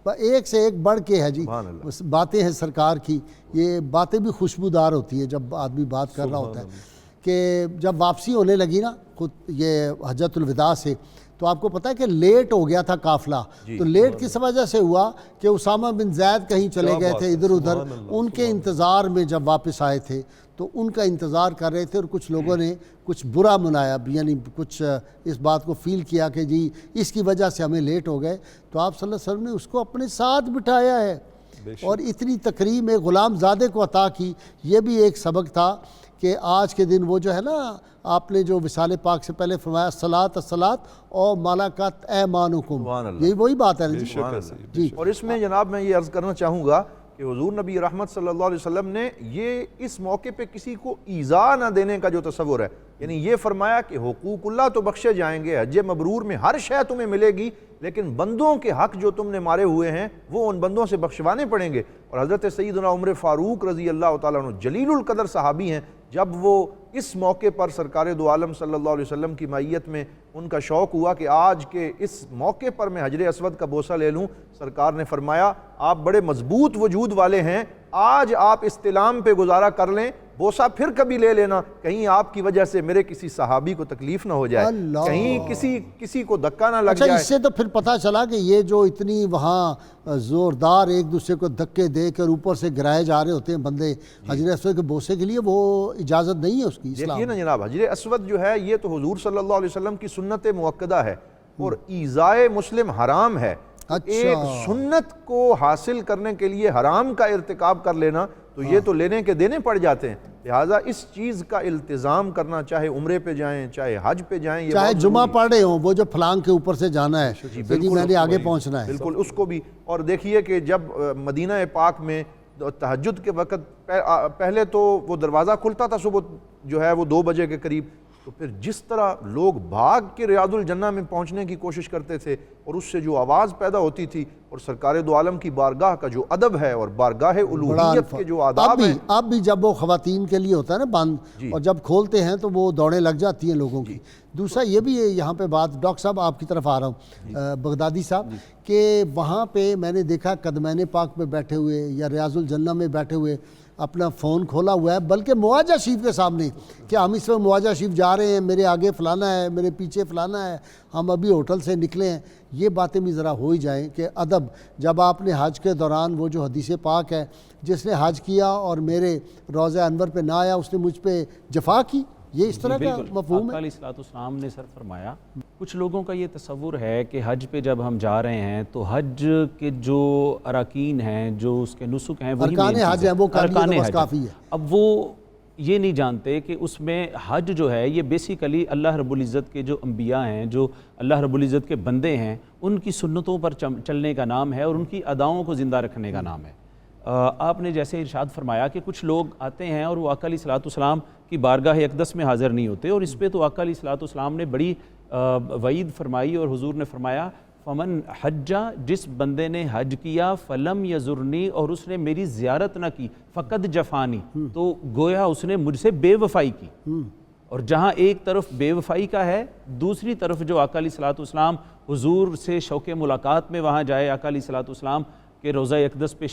ایک سے ایک بڑھ کے ہے جی، باتیں ہیں سرکار کی، یہ باتیں بھی خوشبودار ہوتی ہیں جب آدمی بات کر رہا ہوتا ہے، کہ جب واپسی ہونے لگی نا خود یہ حجۃ الوداع سے، تو آپ کو پتہ ہے کہ لیٹ ہو گیا تھا قافلہ، تو لیٹ کس وجہ سے ہوا کہ اسامہ بن زید کہیں چلے گئے تھے ادھر ادھر، ان کے انتظار میں جب واپس آئے تھے تو ان کا انتظار کر رہے تھے، اور کچھ لوگوں نے کچھ برا منایا، یعنی کچھ اس بات کو فیل کیا کہ جی اس کی وجہ سے ہمیں لیٹ ہو گئے، تو آپ صلی اللہ علیہ وسلم نے اس کو اپنے ساتھ بٹھایا ہے اور اتنی تکریم ایک غلام زادے کو عطا کی۔ یہ بھی ایک سبق تھا کہ آج کے دن وہ جو ہے نا، آپ نے جو وصال پاک سے پہلے فرمایا الصلاۃ او ملکت ایمانکم، یہی وہی بات ہے جی۔ اور اس میں جناب میں یہ عرض کرنا چاہوں گا کہ حضور نبی رحمت صلی اللہ علیہ وسلم نے یہ اس موقع پہ کسی کو ایذا نہ دینے کا جو تصور ہے، یعنی یہ فرمایا کہ حقوق اللہ تو بخشے جائیں گے، حج مبرور میں ہر شے تمہیں ملے گی، لیکن بندوں کے حق جو تم نے مارے ہوئے ہیں وہ ان بندوں سے بخشوانے پڑیں گے۔ اور حضرت سیدنا عمر فاروق رضی اللہ تعالیٰ عنہ جلیل القدر صحابی ہیں، جب وہ اس موقع پر سرکار دو عالم صلی اللہ علیہ وسلم کی معیت میں ان کا شوق ہوا کہ آج کے اس موقع پر میں حجر اسود کا بوسہ لے لوں، سرکار نے فرمایا آپ بڑے مضبوط وجود والے ہیں، آج آپ استلام پہ گزارا کر لیں، بوسہ پھر کبھی لے لینا، کہیں آپ کی وجہ سے میرے کسی صحابی کو تکلیف نہ ہو جائے، کہیں کسی کو دھکا نہ لگ جائے۔ اس سے تو پھر پتہ چلا کہ یہ جو اتنی وہاں زوردار ایک دوسرے کو دھکے دے کر اوپر سے گرائے جا رہے ہوتے ہیں بندے حجر اسود کے بوسے کے لیے، وہ اجازت نہیں ہے اس کی اسلام۔ دیکھیے نا جناب، حجر اسود جو ہے یہ تو حضور صلی اللہ علیہ وسلم کی سنت مؤکدہ ہے، اور ایذائے مسلم حرام ہے۔ ایک سنت کو حاصل کرنے کے لیے حرام کا ارتکاب کر لینا تو یہ تو لینے کے دینے پڑ جاتے ہیں، لہٰذا اس چیز کا التزام کرنا، چاہے عمرے پہ جائیں چاہے حج پہ جائیں، چاہے جمعہ پڑھ رہے ہوں، وہ جو پھلانگ کے اوپر سے جانا ہے کہ میں نے آگے پہنچنا ہے، بالکل اس کو بھی۔ اور دیکھیے کہ جب مدینہ پاک میں تہجد کے وقت پہلے تو وہ دروازہ کھلتا تھا صبح جو ہے وہ 2 بجے کے قریب، تو پھر جس طرح لوگ بھاگ کے ریاض الجنہ میں پہنچنے کی کوشش کرتے تھے اور اس سے جو آواز پیدا ہوتی تھی، اور سرکار دو عالم کی بارگاہ کا جو ادب ہے اور بارگاہ الوہیت کے جو آداب ہیں، اب بھی جب وہ خواتین کے لیے ہوتا ہے نا بند، اور جب کھولتے ہیں تو وہ دوڑیں لگ جاتی ہیں لوگوں کی۔ دوسرا یہ بھی ہے یہاں پہ بات، ڈاکٹر صاحب آپ کی طرف آ رہا ہوں، بغدادی صاحب، کہ وہاں پہ میں نے دیکھا قدمین پاک میں بیٹھے ہوئے یا ریاض الجنہ میں بیٹھے ہوئے اپنا فون کھولا ہوا ہے، بلکہ مواجہ شریف کے سامنے کہ ہم اس وقت مواجہ شریف جا رہے ہیں، میرے آگے فلانا ہے، میرے پیچھے فلانا ہے، ہم ابھی ہوٹل سے نکلے ہیں۔ یہ باتیں بھی ذرا ہو ہی جائیں کہ ادب، جب آپ نے حج کے دوران وہ جو حدیث پاک ہے، جس نے حج کیا اور میرے روضہ انور پہ نہ آیا اس نے مجھ پہ جفا کی، یہ اس طرح کا مفہوم ہے۔ علیہ السلام نے سر فرمایا، کچھ لوگوں کا یہ تصور ہے کہ حج پہ جب ہم جا رہے ہیں تو حج کے جو اراکین ہیں، جو اس کے نسک ہیں، وہی ارکان حج ہیں، وہ کر لیے تو بس کافی ہے۔ اب وہ یہ نہیں جانتے کہ اس میں حج جو ہے یہ بیسیکلی اللہ رب العزت کے جو انبیاء ہیں، جو اللہ رب العزت کے بندے ہیں، ان کی سنتوں پر چلنے کا نام ہے اور ان کی اداؤں کو زندہ رکھنے کا نام ہے۔ آپ نے جیسے ارشاد فرمایا کہ کچھ لوگ آتے ہیں اور وہ آقا علیہ الصلوۃ والسلام کی بارگاہ اقدس میں حاضر نہیں ہوتے، اور اس پہ تو آقا علیہ الصلوۃ والسلام نے بڑی وعید فرمائی، اور حضور نے فرمایا فمن حجہ، جس بندے نے حج کیا فلم یزرنی، اور اس نے میری زیارت نہ کی، فقد جفانی، تو گویا اس نے مجھ سے بے وفائی کی۔ اور جہاں ایک طرف بے وفائی کا ہے، دوسری طرف جو آقا علیہ الصلوۃ والسلام حضور سے شوق ملاقات میں وہاں جائے، آقا علیہ الصلوۃ والسلام کہ روضہ اقدس پہ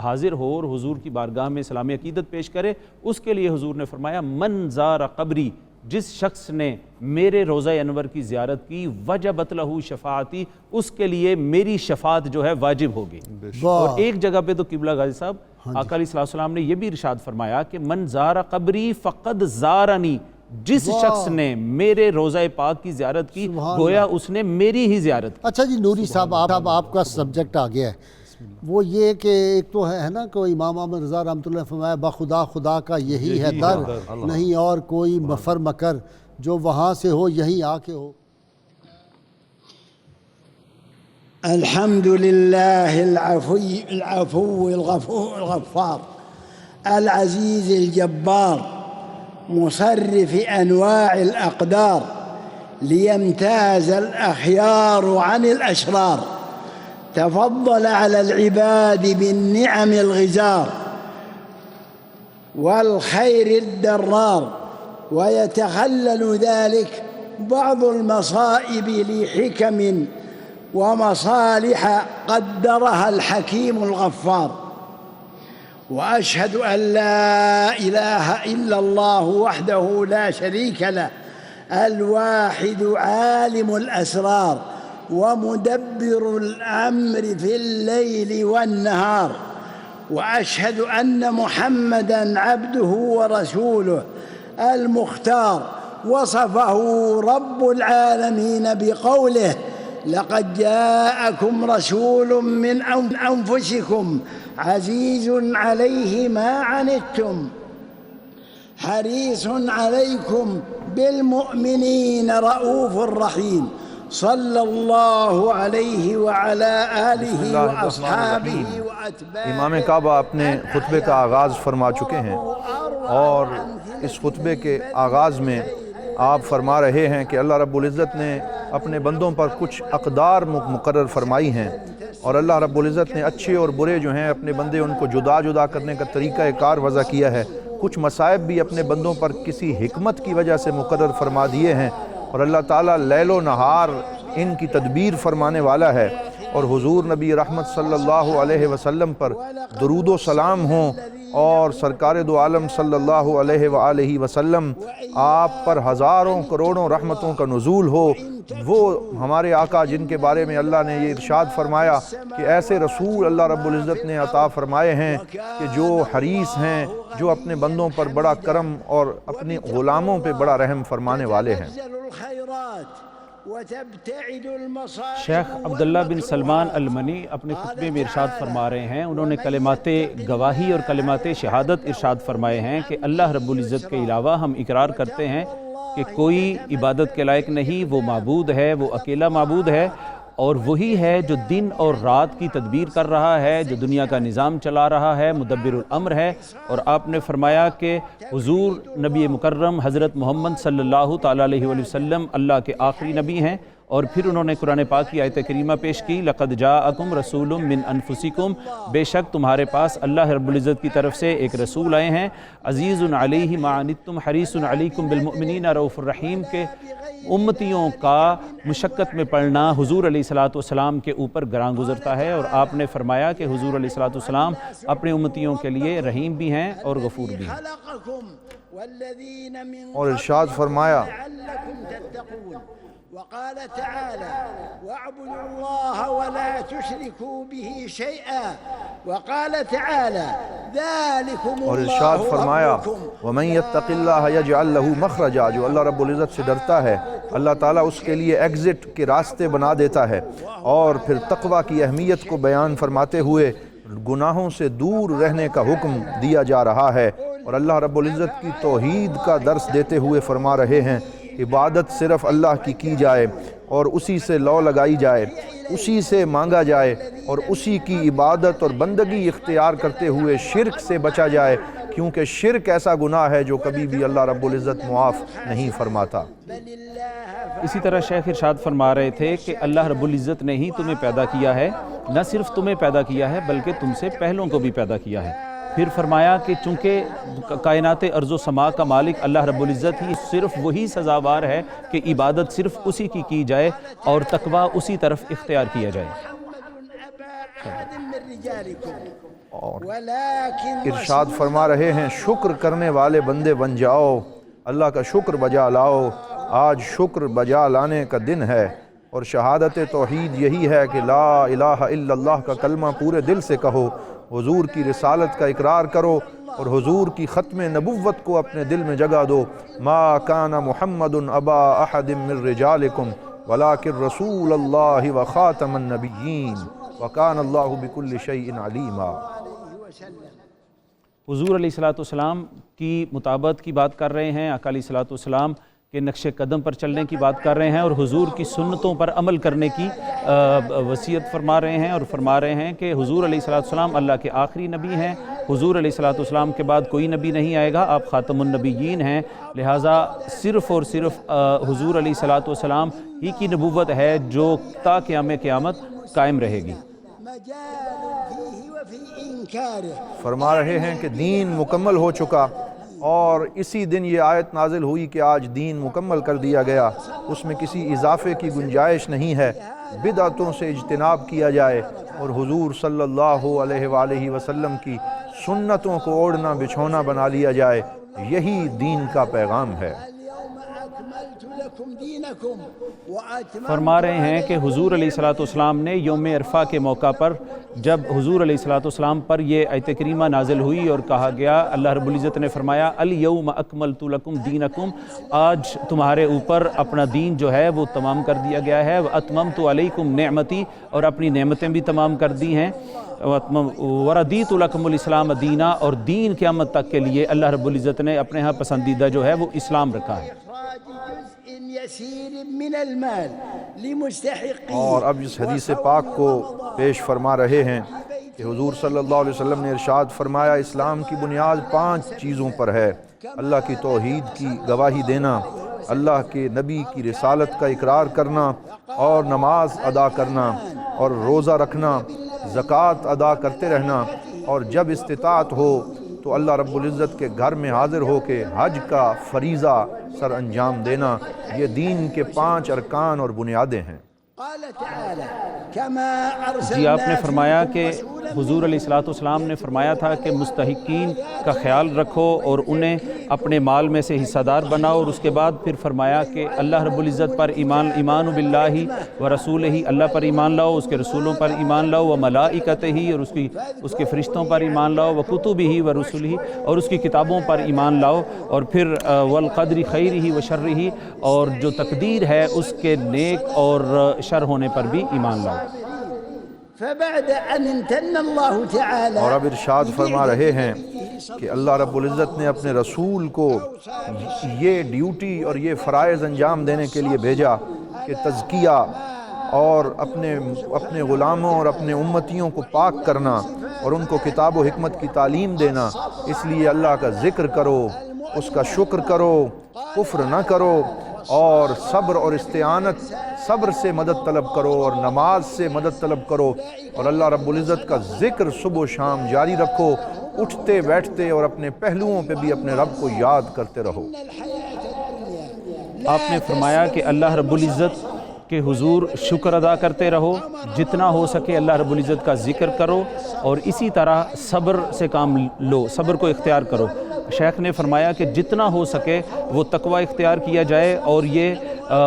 حاضر ہو اور حضور کی بارگاہ میں سلام عقیدت پیش کرے، اس کے لیے حضور نے فرمایا من زار قبری، جس شخص نے میرے روضہ انور کی زیارت کی، وجبت لہ شفاعتی، اس کے لیے میری شفاعت جو ہے واجب ہوگی۔ اور ایک جگہ پہ تو قبلہ غازی صاحب آقا علیہ السلام نے یہ بھی ارشاد فرمایا کہ من زار قبری فقد زارنی، جس شخص نے میرے روضہ پاک کی زیارت کی گویا اس نے میری ہی زیارت کی۔ اچھا جی نوری صاحب، آپ کا سبجیکٹ آ گیا ہے، وہ یہ کہ ایک تو ہے نا کہ امام احمد رضا رحمۃ اللہ نے فرمایا بخدا خدا کا یہی ہے در، نہیں اور کوئی مفر مکر، جو وہاں سے ہو یہیں آ کے ہو۔ الحمد لله العفو الغفار العزيز الجبار مصرف أنواع الأقدار ليمتاز الأخيار عن الأشرار تفضل على العباد بالنعم الغزار والخير الدرار ويتخلل ذلك بعض المصائب لحكم ومصالح قدرها الحكيم الغفار وأشهد أن لا إله إلا الله وحده لا شريك له الواحد عالم الأسرار ومدبر الأمر في الليل والنهار وأشهد أن محمدًا عبده ورسوله المختار وصفه رب العالمين بقوله لقد جاءكم رسول من أنفسكم عزيز عليه ما عنتم حريص عليكم بالمؤمنين رؤوف رحيم صلى الله عليه وعلى آله وأصحابه وأتباعه۔ امام کعبہ اپنے خطبے کا آغاز فرما چکے ہیں، اور اس خطبے کے آغاز میں آپ فرما رہے ہیں کہ اللہ رب العزت نے اپنے بندوں پر کچھ اقدار مقرر فرمائی ہیں، اور اللہ رب العزت نے اچھے اور برے جو ہیں اپنے بندے ان کو جدا جدا کرنے کا طریقہ کار وضع کیا ہے۔ کچھ مصائب بھی اپنے بندوں پر کسی حکمت کی وجہ سے مقرر فرما دیے ہیں، اور اللہ تعالیٰ لیل و نہار ان کی تدبیر فرمانے والا ہے۔ اور حضور نبی رحمت صلی اللہ علیہ وسلم پر درود و سلام ہوں، اور سرکار دو عالم صلی اللہ علیہ وآلہ وسلم آپ پر ہزاروں کروڑوں رحمتوں کا نزول ہو۔ وہ ہمارے آقا جن کے بارے میں اللہ نے یہ ارشاد فرمایا کہ ایسے رسول اللہ رب العزت نے عطا فرمائے ہیں کہ جو حریص ہیں، جو اپنے بندوں پر بڑا کرم اور اپنے غلاموں پہ بڑا رحم فرمانے والے ہیں۔ شیخ عبداللہ بن سلمان المنی اپنے خطبے میں ارشاد فرما رہے ہیں، انہوں نے کلمات گواہی اور کلمات شہادت ارشاد فرمائے ہیں کہ اللہ رب العزت کے علاوہ ہم اقرار کرتے ہیں کہ کوئی عبادت کے لائق نہیں، وہ معبود ہے، وہ اکیلا معبود ہے، اور وہی ہے جو دن اور رات کی تدبیر کر رہا ہے، جو دنیا کا نظام چلا رہا ہے، مدبر الامر ہے۔ اور آپ نے فرمایا کہ حضور نبی مکرم حضرت محمد صلی اللہ تعالیٰ علیہ وآلہ وسلم اللہ کے آخری نبی ہیں، اور پھر انہوں نے قرآن پاک کی آیت کریمہ پیش کی لقد جاءکم رسول من انفسکم، بے شک تمہارے پاس اللہ رب العزت کی طرف سے ایک رسول آئے ہیں، عزیز علیہ ما عنتم حریص علیکم بالمؤمنین رؤوف الرحیم، کے امتیوں کا مشقت میں پڑنا حضور علیہ الصلوۃ والسلام کے اوپر گراں گزرتا ہے۔ اور آپ نے فرمایا کہ حضور علیہ الصلوۃ والسلام اپنے امتیوں کے لیے رحیم بھی ہیں اور غفور بھی ہیں۔ اور ارشاد فرمایا وقال تعالى واعبدوا الله ولا تشركوا به شيئا وقال تعالى ذلكم اور ارشاد فرمایا ومن يتق اللہ یجعل له مخرجا، جو اللہ رب العزت سے ڈرتا ہے اللہ تعالیٰ اس کے لیے ایگزٹ کے راستے بنا دیتا ہے۔ اور پھر تقوی کی اہمیت کو بیان فرماتے ہوئے گناہوں سے دور رہنے کا حکم دیا جا رہا ہے۔ اور اللہ رب العزت کی توحید کا درس دیتے ہوئے فرما رہے ہیں عبادت صرف اللہ کی جائے اور اسی سے لو لگائی جائے، اسی سے مانگا جائے اور اسی کی عبادت اور بندگی اختیار کرتے ہوئے شرک سے بچا جائے، کیونکہ شرک ایسا گناہ ہے جو کبھی بھی اللہ رب العزت معاف نہیں فرماتا۔ اسی طرح شیخ ارشاد فرما رہے تھے کہ اللہ رب العزت نے ہی تمہیں پیدا کیا ہے، نہ صرف تمہیں پیدا کیا ہے بلکہ تم سے پہلوں کو بھی پیدا کیا ہے۔ پھر فرمایا کہ چونکہ کائنات ارض و سما کا مالک اللہ رب العزت ہی صرف وہی سزاوار ہے کہ عبادت صرف اسی کی جائے اور تقویٰ اسی طرف اختیار کیا جائے۔ اور ارشاد فرما رہے ہیں شکر کرنے والے بندے بن جاؤ، اللہ کا شکر بجا لاؤ۔ آج شکر بجا لانے کا دن ہے اور شہادت توحید یہی ہے کہ لا الہ الا اللہ کا کلمہ پورے دل سے کہو، حضور کی رسالت کا اقرار کرو اور حضور کی ختم نبوت کو اپنے دل میں جگہ دو۔ ما کان محمد ابا احد من رجالکم ولکن رسول اللہ وخاتم النبیین وکان اللہ بکل شیء علیما۔ حضور علیہ السلام کی مطابقت کی بات کر رہے ہیں، آقا علیہ السلام کے نقش قدم پر چلنے کی بات کر رہے ہیں اور حضور کی سنتوں پر عمل کرنے کی وصیت فرما رہے ہیں، اور فرما رہے ہیں کہ حضور علیہ السلام اللہ کے آخری نبی ہیں، حضور علیہ السلام کے بعد کوئی نبی نہیں آئے گا، آپ خاتم النبیین ہیں، لہٰذا صرف اور صرف حضور علیہ السلام ہی کی نبوت ہے جو تا قیام قیامت قائم رہے گی۔ فرما رہے ہیں کہ دین مکمل ہو چکا اور اسی دن یہ آیت نازل ہوئی کہ آج دین مکمل کر دیا گیا، اس میں کسی اضافے کی گنجائش نہیں ہے، بدعتوں سے اجتناب کیا جائے اور حضور صلی اللہ علیہ وآلہ وسلم کی سنتوں کو اوڑھنا بچھونا بنا لیا جائے، یہی دین کا پیغام ہے۔ فرما رہے ہیں کہ حضور علیہ السلام نے یوم عرفہ کے موقع پر جب حضور علیہ السلام پر یہ آیت کریمہ نازل ہوئی اور کہا گیا، اللہ رب العزت نے فرمایا الیوم اکملت لکم دینکم، آج تمہارے اوپر اپنا دین جو ہے وہ تمام کر دیا گیا ہے، واتممت علیکم نعمتی، اور اپنی نعمتیں بھی تمام کر دی ہیں، وردیت لکم الاسلام دینا، اور دین قیامت تک کے لیے اللہ رب العزت نے اپنے ہاں پسندیدہ جو ہے وہ اسلام رکھا ہے۔ اور اب اس حدیث پاک کو پیش فرما رہے ہیں کہ حضور صلی اللہ علیہ وسلم نے ارشاد فرمایا اسلام کی بنیاد 5 چیزوں پر ہے: اللہ کی توحید کی گواہی دینا، اللہ کے نبی کی رسالت کا اقرار کرنا اور نماز ادا کرنا اور روزہ رکھنا، زکوٰۃ ادا کرتے رہنا، اور جب استطاعت ہو تو اللہ رب العزت کے گھر میں حاضر ہو کے حج کا فریضہ سر انجام دینا۔ یہ دین کے 5 ارکان اور بنیادیں ہیں۔ جی آپ نے فرمایا کہ حضور علیہ السلام نے فرمایا تھا کہ مستحقین کا خیال رکھو اور انہیں اپنے مال میں سے حصہ دار بناؤ، اور اس کے بعد پھر فرمایا کہ اللہ رب العزت پر ایمان باللہ و رسولہ، اللہ پر ایمان لاؤ، اس کے رسولوں پر ایمان لاؤ، و ملائکتہ، اور اس کے فرشتوں پر ایمان لاؤ، و کتبہ و رسلہ، اور اس کی کتابوں پر ایمان لاؤ، اور پھر والقدر خیرہ و شرہ، اور جو تقدیر ہے اس کے نیک اور شر ہونے پر بھی ایمان لاؤ۔ اور اب ارشاد فرما رہے ہیں کہ اللہ رب العزت نے اپنے رسول کو یہ ڈیوٹی اور یہ فرائض انجام دینے کے لیے بھیجا کہ تزکیہ اور اپنے غلاموں اور اپنے امتیوں کو پاک کرنا اور ان کو کتاب و حکمت کی تعلیم دینا۔ اس لیے اللہ کا ذکر کرو، اس کا شکر کرو، کفر نہ کرو، اور صبر اور استعانت، صبر سے مدد طلب کرو اور نماز سے مدد طلب کرو، اور اللہ رب العزت کا ذکر صبح و شام جاری رکھو، اٹھتے بیٹھتے اور اپنے پہلوؤں پہ بھی اپنے رب کو یاد کرتے رہو۔ آپ نے فرمایا کہ اللہ رب العزت کہ حضور شکر ادا کرتے رہو، جتنا ہو سکے اللہ رب العزت کا ذکر کرو، اور اسی طرح صبر سے کام لو، صبر کو اختیار کرو۔ شیخ نے فرمایا کہ جتنا ہو سکے وہ تقوی اختیار کیا جائے، اور یہ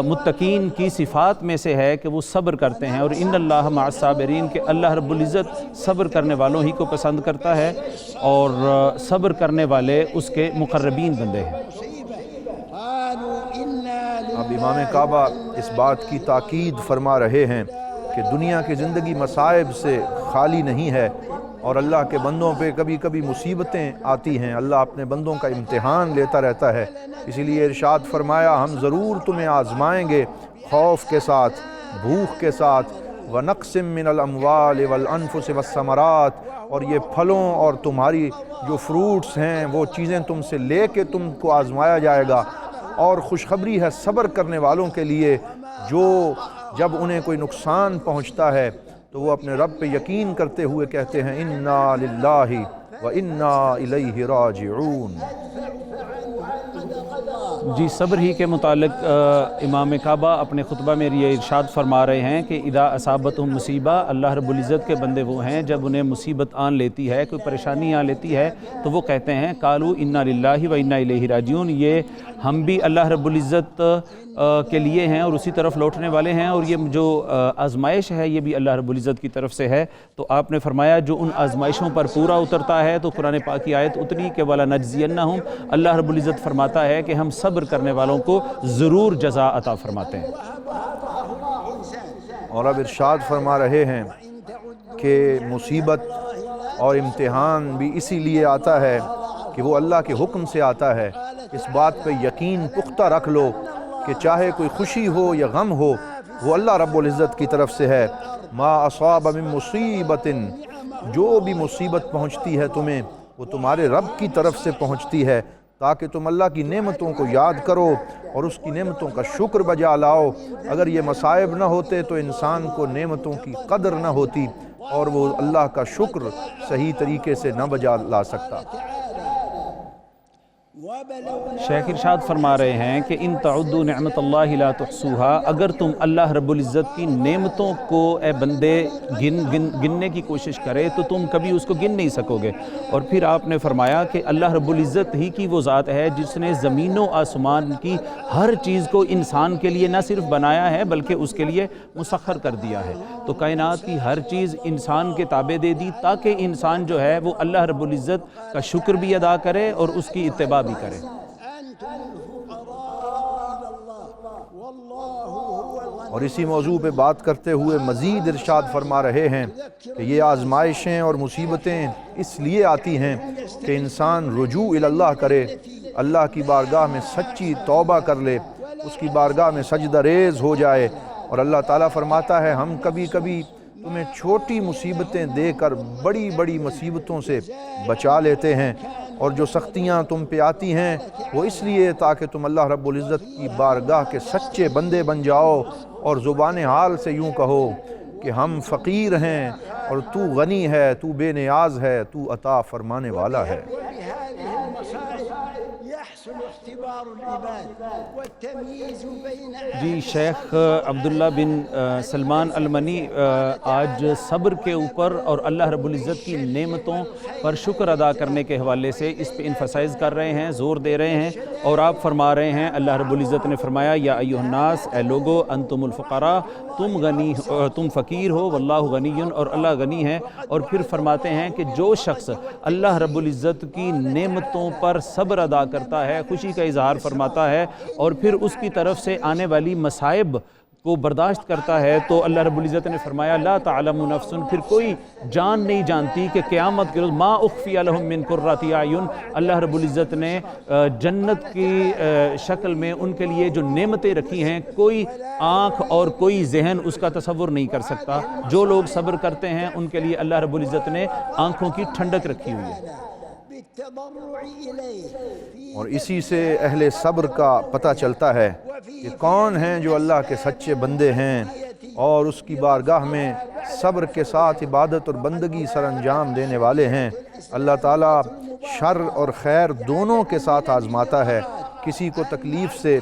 متقین کی صفات میں سے ہے کہ وہ صبر کرتے ہیں، اور ان اللہ مع الصابرین، کہ اللہ رب العزت صبر کرنے والوں ہی کو پسند کرتا ہے، اور صبر کرنے والے اس کے مقربین بندے ہیں۔ اب امام کعبہ اس بات کی تاکید فرما رہے ہیں کہ دنیا کی زندگی مصائب سے خالی نہیں ہے، اور اللہ کے بندوں پہ کبھی کبھی مصیبتیں آتی ہیں، اللہ اپنے بندوں کا امتحان لیتا رہتا ہے، اسی لیے ارشاد فرمایا ہم ضرور تمہیں آزمائیں گے، خوف کے ساتھ، بھوک کے ساتھ، وَنَقْسٍ مِّنَ الْأَمْوَالِ وَالْأَنفُسِ وَالثَّمَرَاتِ، اور یہ پھلوں اور تمہاری جو فروٹس ہیں وہ چیزیں تم سے لے کے تم کو آزمایا جائے گا۔ اور خوشخبری ہے صبر کرنے والوں کے لیے، جو جب انہیں کوئی نقصان پہنچتا ہے تو وہ اپنے رب پہ یقین کرتے ہوئے کہتے ہیں اِنَّا لِلَّهِ وَإِنَّا إِلَيْهِ رَاجِعُونَ۔ جی صبر ہی کے متعلق امام کعبہ اپنے خطبہ میں یہ ارشاد فرما رہے ہیں کہ اذا اصابتہم مصیبہ، اللہ رب العزت کے بندے وہ ہیں جب انہیں مصیبت آن لیتی ہے، کوئی پریشانی آن لیتی ہے تو وہ کہتے ہیں قالوا انا للہ و انا الیہ راجعون، یہ ہم بھی اللہ رب العزت کے لیے ہیں اور اسی طرف لوٹنے والے ہیں، اور یہ جو آزمائش ہے یہ بھی اللہ رب العزت کی طرف سے ہے۔ تو آپ نے فرمایا جو ان آزمائشوں پر پورا اترتا ہے تو قرآن پاک کی آیت اتنی کہ وَلَا نَجْزِيَنَّهُمْ، اللہ رب العزت فرماتا ہے کہ ہم صبر کرنے والوں کو ضرور جزا عطا فرماتے ہیں۔ اور اب ارشاد فرما رہے ہیں کہ مصیبت اور امتحان بھی اسی لیے آتا ہے کہ وہ اللہ کے حکم سے آتا ہے۔ اس بات پہ یقین پختہ رکھ لو کہ چاہے کوئی خوشی ہو یا غم ہو وہ اللہ رب العزت کی طرف سے ہے۔ ما اصاب من مصیبت، جو بھی مصیبت پہنچتی ہے تمہیں وہ تمہارے رب کی طرف سے پہنچتی ہے، تاکہ تم اللہ کی نعمتوں کو یاد کرو اور اس کی نعمتوں کا شکر بجا لاؤ۔ اگر یہ مصائب نہ ہوتے تو انسان کو نعمتوں کی قدر نہ ہوتی اور وہ اللہ کا شکر صحیح طریقے سے نہ بجا لا سکتا۔ شیخ ارشاد فرما رہے ہیں کہ ان تعدوا نعمت اللہ لا تحصوها، اگر تم اللہ رب العزت کی نعمتوں کو اے بندے گننے کی کوشش کرے تو تم کبھی اس کو گن نہیں سکو گے۔ اور پھر آپ نے فرمایا کہ اللہ رب العزت ہی کی وہ ذات ہے جس نے زمین و آسمان کی ہر چیز کو انسان کے لیے نہ صرف بنایا ہے بلکہ اس کے لیے مسخر کر دیا ہے۔ تو کائنات کی ہر چیز انسان کے تابع دے دی تاکہ انسان جو ہے وہ اللہ رب العزت کا شکر بھی ادا کرے اور اس کی اتباع بھی کرے۔ اور اسی موضوع پہ بات کرتے ہوئے مزید ارشاد فرما رہے ہیں کہ یہ آزمائشیں اور مصیبتیں اس لیے آتی ہیں کہ انسان رجوع اللہ کرے، اللہ کی بارگاہ میں سچی توبہ کر لے، اس کی بارگاہ میں سجدہ ریز ہو جائے۔ اور اللہ تعالیٰ فرماتا ہے ہم کبھی کبھی تمہیں چھوٹی مصیبتیں دے کر بڑی بڑی مصیبتوں سے بچا لیتے ہیں، اور جو سختیاں تم پہ آتی ہیں وہ اس لیے تاکہ تم اللہ رب العزت کی بارگاہ کے سچے بندے بن جاؤ اور زبان حال سے یوں کہو کہ ہم فقیر ہیں اور تو غنی ہے، تو بے نیاز ہے، تو عطا فرمانے والا ہے۔ جی شیخ عبداللہ بن سلمان المنی آج صبر کے اوپر اور اللہ رب العزت کی نعمتوں پر شکر ادا کرنے کے حوالے سے اس پہ انفسائز کر رہے ہیں، زور دے رہے ہیں، اور آپ فرما رہے ہیں اللہ رب العزت نے فرمایا یا ایھا الناس، اے لوگو، انتم الفقراء، تم فقیر ہو، واللہ غنی، اور اللہ غنی ہے۔ اور پھر فرماتے ہیں کہ جو شخص اللہ رب العزت کی نعمتوں پر صبر ادا کرتا ہے، خوشی کا اظہار فرماتا ہے اور پھر اس کی طرف سے آنے والی مصائب کو برداشت کرتا ہے، تو اللہ رب العزت نے فرمایا لا تعلم نفس، پھر کوئی جان نہیں جانتی کہ قیامت کے روز ما اخفی لہم من قرۃ اعین، اللہ رب العزت نے جنت کی شکل میں ان کے لیے جو نعمتیں رکھی ہیں کوئی آنکھ اور کوئی ذہن اس کا تصور نہیں کر سکتا۔ جو لوگ صبر کرتے ہیں ان کے لیے اللہ رب العزت نے آنکھوں کی ٹھنڈک رکھی ہوئی ہے۔ اور اسی سے اہل صبر کا پتہ چلتا ہے کہ کون ہیں جو اللہ کے سچے بندے ہیں اور اس کی بارگاہ میں صبر کے ساتھ عبادت اور بندگی سر انجام دینے والے ہیں۔ اللہ تعالیٰ شر اور خیر دونوں کے ساتھ آزماتا ہے، کسی کو تکلیف سے،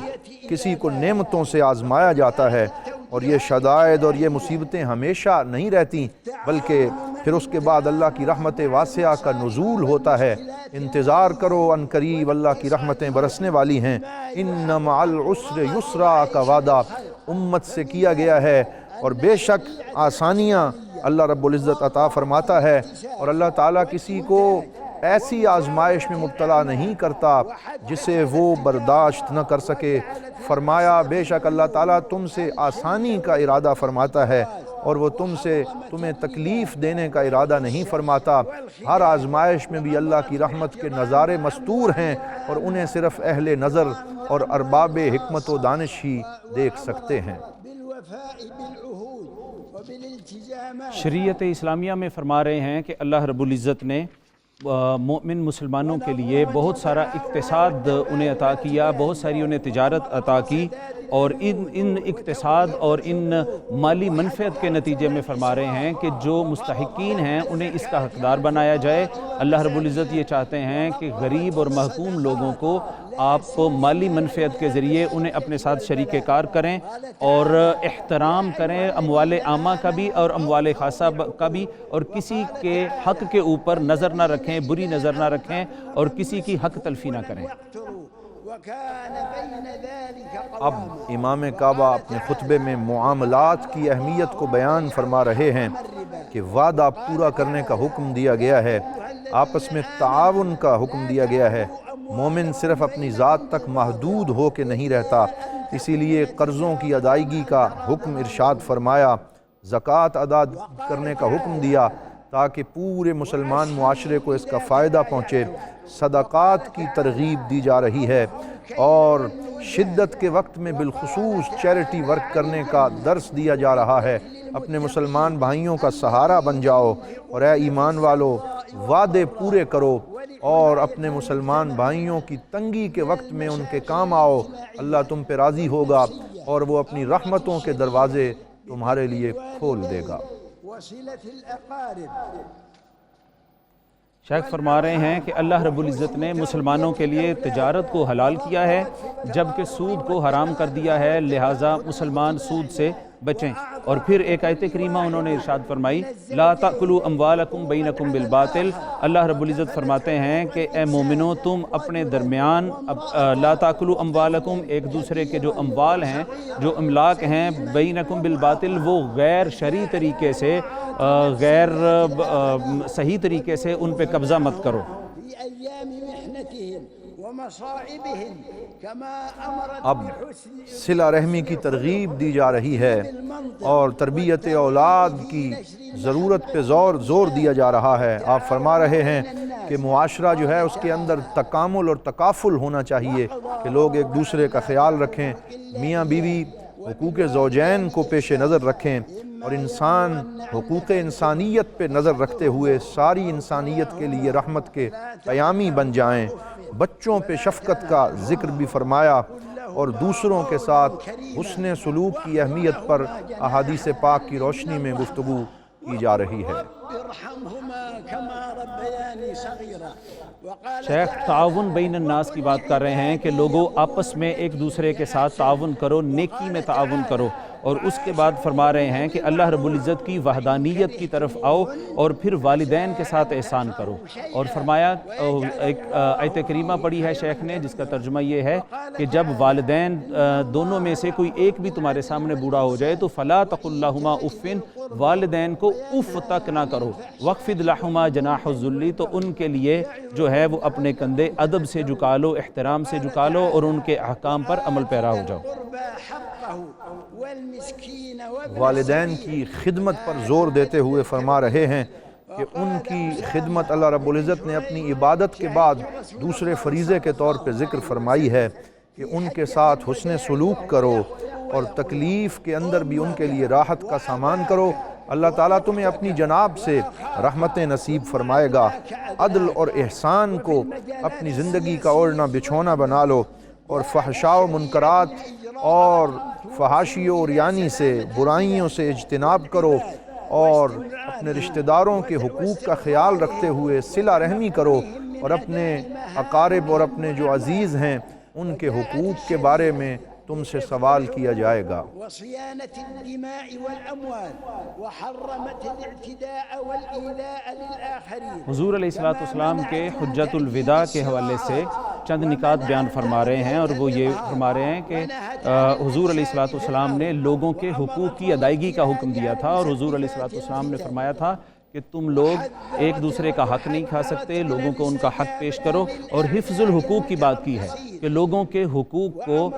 کسی کو نعمتوں سے آزمایا جاتا ہے، اور یہ شدائد اور یہ مصیبتیں ہمیشہ نہیں رہتی بلکہ پھر اس کے بعد اللہ کی رحمت واسعہ کا نزول ہوتا ہے۔ انتظار کرو، ان قریب اللہ کی رحمتیں برسنے والی ہیں۔ ان مع العسر یسرا کا وعدہ امت سے کیا گیا ہے، اور بے شک آسانیاں اللہ رب العزت عطا فرماتا ہے، اور اللہ تعالیٰ کسی کو ایسی آزمائش میں مبتلا نہیں کرتا جسے وہ برداشت نہ کر سکے۔ فرمایا بے شک اللہ تعالیٰ تم سے آسانی کا ارادہ فرماتا ہے، اور وہ تمہیں تکلیف دینے کا ارادہ نہیں فرماتا۔ ہر آزمائش میں بھی اللہ کی رحمت کے نظارے مستور ہیں اور انہیں صرف اہل نظر اور ارباب حکمت و دانش ہی دیکھ سکتے ہیں۔ شریعت اسلامیہ میں فرما رہے ہیں کہ اللہ رب العزت نے مومن مسلمانوں کے لیے بہت سارا اقتصاد انہیں عطا کیا، بہت ساری انہیں تجارت عطا کی، اور ان اقتصاد اور ان مالی منفعت کے نتیجے میں فرما رہے ہیں کہ جو مستحقین ہیں انہیں اس کا حقدار بنایا جائے۔ اللہ رب العزت یہ چاہتے ہیں کہ غریب اور محکوم لوگوں کو آپ مالی منفعت کے ذریعے انہیں اپنے ساتھ شریک کار کریں اور احترام کریں، اموال عامہ کا بھی اور اموال خاصہ کا بھی، اور کسی کے حق کے اوپر نظر نہ رکھیں، بری نظر نہ رکھیں اور کسی کی حق تلفی نہ کریں۔ اب امام کعبہ اپنے خطبے میں معاملات کی اہمیت کو بیان فرما رہے ہیں کہ وعدہ پورا کرنے کا حکم دیا گیا ہے، آپس میں تعاون کا حکم دیا گیا ہے۔ مومن صرف اپنی ذات تک محدود ہو کے نہیں رہتا، اسی لیے قرضوں کی ادائیگی کا حکم ارشاد فرمایا، زکوٰۃ ادا کرنے کا حکم دیا تاکہ پورے مسلمان معاشرے کو اس کا فائدہ پہنچے۔ صدقات کی ترغیب دی جا رہی ہے اور شدت کے وقت میں بالخصوص چیریٹی ورک کرنے کا درس دیا جا رہا ہے۔ اپنے مسلمان بھائیوں کا سہارا بن جاؤ اور اے ایمان والو وعدے پورے کرو اور اپنے مسلمان بھائیوں کی تنگی کے وقت میں ان کے کام آؤ، اللہ تم پہ راضی ہوگا اور وہ اپنی رحمتوں کے دروازے تمہارے لیے کھول دے گا۔ شیخ فرما رہے ہیں کہ اللہ رب العزت نے مسلمانوں کے لیے تجارت کو حلال کیا ہے جبکہ سود کو حرام کر دیا ہے، لہٰذا مسلمان سود سے بچیں۔ اور پھر ایک آیت کریمہ انہوں نے ارشاد فرمائی، لا تأکلوا اموالکم بینکم بالباطل۔ اللہ رب العزت فرماتے ہیں کہ اے مومنو تم اپنے درمیان لا تأکلوا اموالکم، ایک دوسرے کے جو اموال ہیں، جو املاک ہیں، بینکم بالباطل، وہ غیر شرعی طریقے سے، غیر صحیح طریقے سے ان پہ قبضہ مت کرو۔ اب صلہ رحمی کی ترغیب دی جا رہی ہے اور تربیت اولاد کی ضرورت پہ زور دیا جا رہا ہے۔ آپ فرما رہے ہیں کہ معاشرہ جو ہے اس کے اندر تکامل اور تکافل ہونا چاہیے کہ لوگ ایک دوسرے کا خیال رکھیں، میاں بیوی حقوق زوجین کو پیش نظر رکھیں اور انسان حقوق انسانیت پہ نظر رکھتے ہوئے ساری انسانیت کے لیے رحمت کے قیامی بن جائیں۔ بچوں پہ شفقت کا ذکر بھی فرمایا اور دوسروں کے ساتھ حسن سلوک کی اہمیت پر احادیث پاک کی روشنی میں گفتگو کی جا رہی ہے۔ شیخ تعاون بین الناس کی بات کر رہے ہیں کہ لوگوں آپس میں ایک دوسرے کے ساتھ تعاون کرو، نیکی میں تعاون کرو، اور اس کے بعد فرما رہے ہیں کہ اللہ رب العزت کی وحدانیت کی طرف آؤ اور پھر والدین کے ساتھ احسان کرو۔ اور فرمایا، ایک آیت کریمہ پڑھی ہے شیخ نے جس کا ترجمہ یہ ہے کہ جب والدین دونوں میں سے کوئی ایک بھی تمہارے سامنے بوڑھا ہو جائے تو فلا تقل لہما اف، والدین کو اف تک نہ کرو، واخفض لہما جناح الذل، تو ان کے لیے جو ہے وہ اپنے کندھے ادب سے جھکا لو، احترام سے جھکا لو اور ان کے احکام پر عمل پیرا ہو جاؤ۔ والدین کی خدمت پر زور دیتے ہوئے فرما رہے ہیں کہ ان کی خدمت اللہ رب العزت نے اپنی عبادت کے بعد دوسرے فریضے کے طور پہ ذکر فرمائی ہے کہ ان کے ساتھ حسن سلوک کرو اور تکلیف کے اندر بھی ان کے لیے راحت کا سامان کرو۔ اللہ تعالیٰ تمہیں اپنی جناب سے رحمتیں نصیب فرمائے گا۔ عدل اور احسان کو اپنی زندگی کا اوڑھنا بچھونا بنا لو اور فحشاء و منکرات اور فحاشی و عریانی سے، برائیوں سے اجتناب کرو اور اپنے رشتہ داروں کے حقوق کا خیال رکھتے ہوئے صلہ رحمی کرو اور اپنے اقارب اور اپنے جو عزیز ہیں ان کے حقوق کے بارے میں تم سے سوال کیا جائے گا۔ حضور علیہ السلام کے حجۃ الوداع کے حوالے سے چند نکات بیان فرما رہے ہیں، اور وہ یہ فرما رہے ہیں کہ حضور علیہ السلام نے لوگوں کے حقوق کی ادائیگی کا حکم دیا تھا، اور حضور علیہ السلام نے فرمایا تھا کہ تم لوگ ایک دوسرے کا حق نہیں کھا سکتے، لوگوں کو ان کا حق پیش کرو، اور حفظ الحقوق کی بات کی ہے کہ لوگوں کے حقوق کو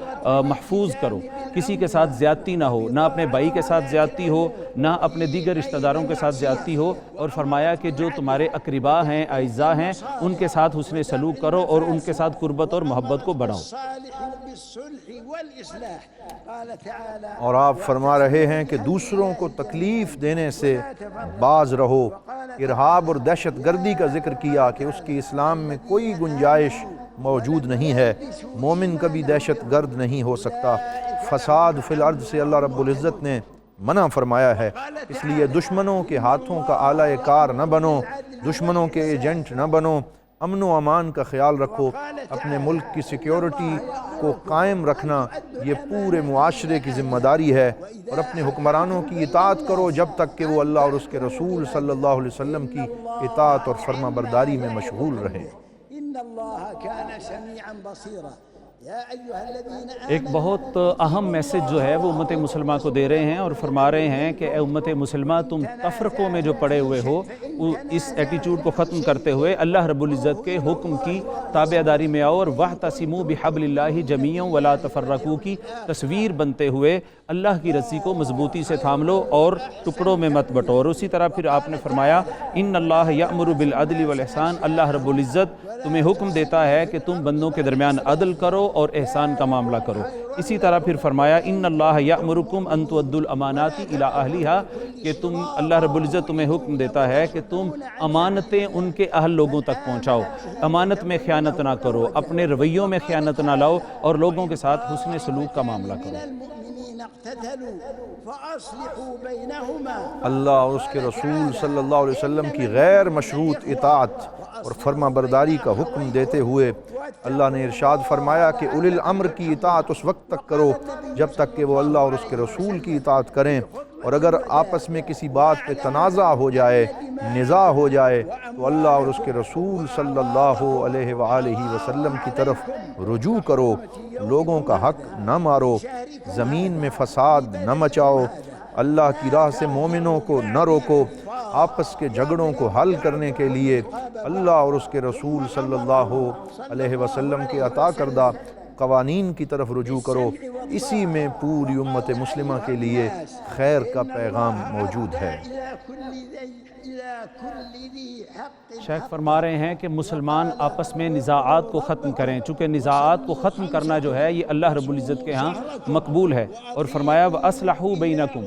محفوظ کرو، کسی کے ساتھ زیادتی نہ ہو، نہ اپنے بھائی کے ساتھ زیادتی ہو، نہ اپنے دیگر رشتہ داروں کے ساتھ زیادتی ہو، اور فرمایا کہ جو تمہارے اقربا ہیں، اعزاء ہیں، ان کے ساتھ حسن سلوک کرو اور ان کے ساتھ قربت اور محبت کو بڑھاؤ۔ اور آپ فرما رہے ہیں کہ دوسروں کو تکلیف دینے سے باز رہو۔ ارہاب اور دہشت گردی کا ذکر کیا کہ اس کی اسلام میں کوئی گنجائش موجود نہیں ہے، مومن کبھی دہشت گرد نہیں ہو سکتا۔ فساد فی الارض سے اللہ رب العزت نے منع فرمایا ہے، اس لیے دشمنوں کے ہاتھوں کا آلہ کار نہ بنو، دشمنوں کے ایجنٹ نہ بنو، امن و امان کا خیال رکھو، اپنے ملک کی سیکیورٹی کو قائم رکھنا یہ پورے معاشرے کی ذمہ داری ہے، اور اپنے حکمرانوں کی اطاعت کرو جب تک کہ وہ اللہ اور اس کے رسول صلی اللہ علیہ وسلم کی اطاعت اور فرما برداری میں مشغول رہیں۔ ایک بہت اہم میسج جو ہے وہ امت مسلمہ کو دے رہے ہیں، اور فرما رہے ہیں کہ اے امت مسلمہ، تم تفرقوں میں جو پڑے ہوئے ہو، اس ایٹیٹیوڈ کو ختم کرتے ہوئے اللہ رب العزت کے حکم کی تابعداری میں آؤ، اور وَاعْتَصِمُوا بِحَبْلِ اللَّهِ جَمِيعًا وَلَا تَفَرَّقُوا کی تصویر بنتے ہوئے اللہ کی رسی کو مضبوطی سے تھام لو اور ٹکڑوں میں مت بٹو۔ اور اسی طرح پھر آپ نے فرمایا ان اللہ یأمر بالعدل والاحسان، اللہ رب العزت تمہیں حکم دیتا ہے کہ تم بندوں کے درمیان عدل کرو اور احسان کا معاملہ کرو۔ اسی طرح پھر فرمایا ان اللہ یأمرکم ان تؤدوا الامانات الی اہلھا، کہ اللہ رب العزت تمہیں حکم دیتا ہے کہ تم امانتیں ان کے اہل لوگوں تک پہنچاؤ، امانت میں خیانت نہ کرو، اپنے رویوں میں خیانت نہ لاؤ، اور لوگوں کے ساتھ حسن سلوک کا معاملہ کرو۔ اللہ اور اس کے رسول صلی اللہ علیہ وسلم کی غیر مشروط اطاعت اور فرما برداری کا حکم دیتے ہوئے اللہ نے ارشاد فرمایا کہ اولی الامر کی اطاعت اس وقت تک کرو جب تک کہ وہ اللہ اور اس کے رسول کی اطاعت کریں، اور اگر آپس میں کسی بات پہ تنازع ہو جائے، نزاع ہو جائے، تو اللہ اور اس کے رسول صلی اللہ علیہ وآلہ وسلم کی طرف رجوع کرو، لوگوں کا حق نہ مارو، زمین میں فساد نہ مچاؤ، اللہ کی راہ سے مومنوں کو نہ روکو، آپس کے جھگڑوں کو حل کرنے کے لیے اللہ اور اس کے رسول صلی اللہ علیہ وسلم کے عطا کردہ قوانین کی طرف رجوع کرو۔ اسی میں پوری امت مسلمہ کے لیے خیر کا پیغام موجود ہے۔ شیخ فرما رہے ہیں کہ مسلمان آپس میں نزاعات کو ختم کریں، چونکہ نزاعات کو ختم کرنا جو ہے یہ اللہ رب العزت کے ہاں مقبول ہے، اور فرمایا وَأَصْلَحُوا بَيْنَكُمْ،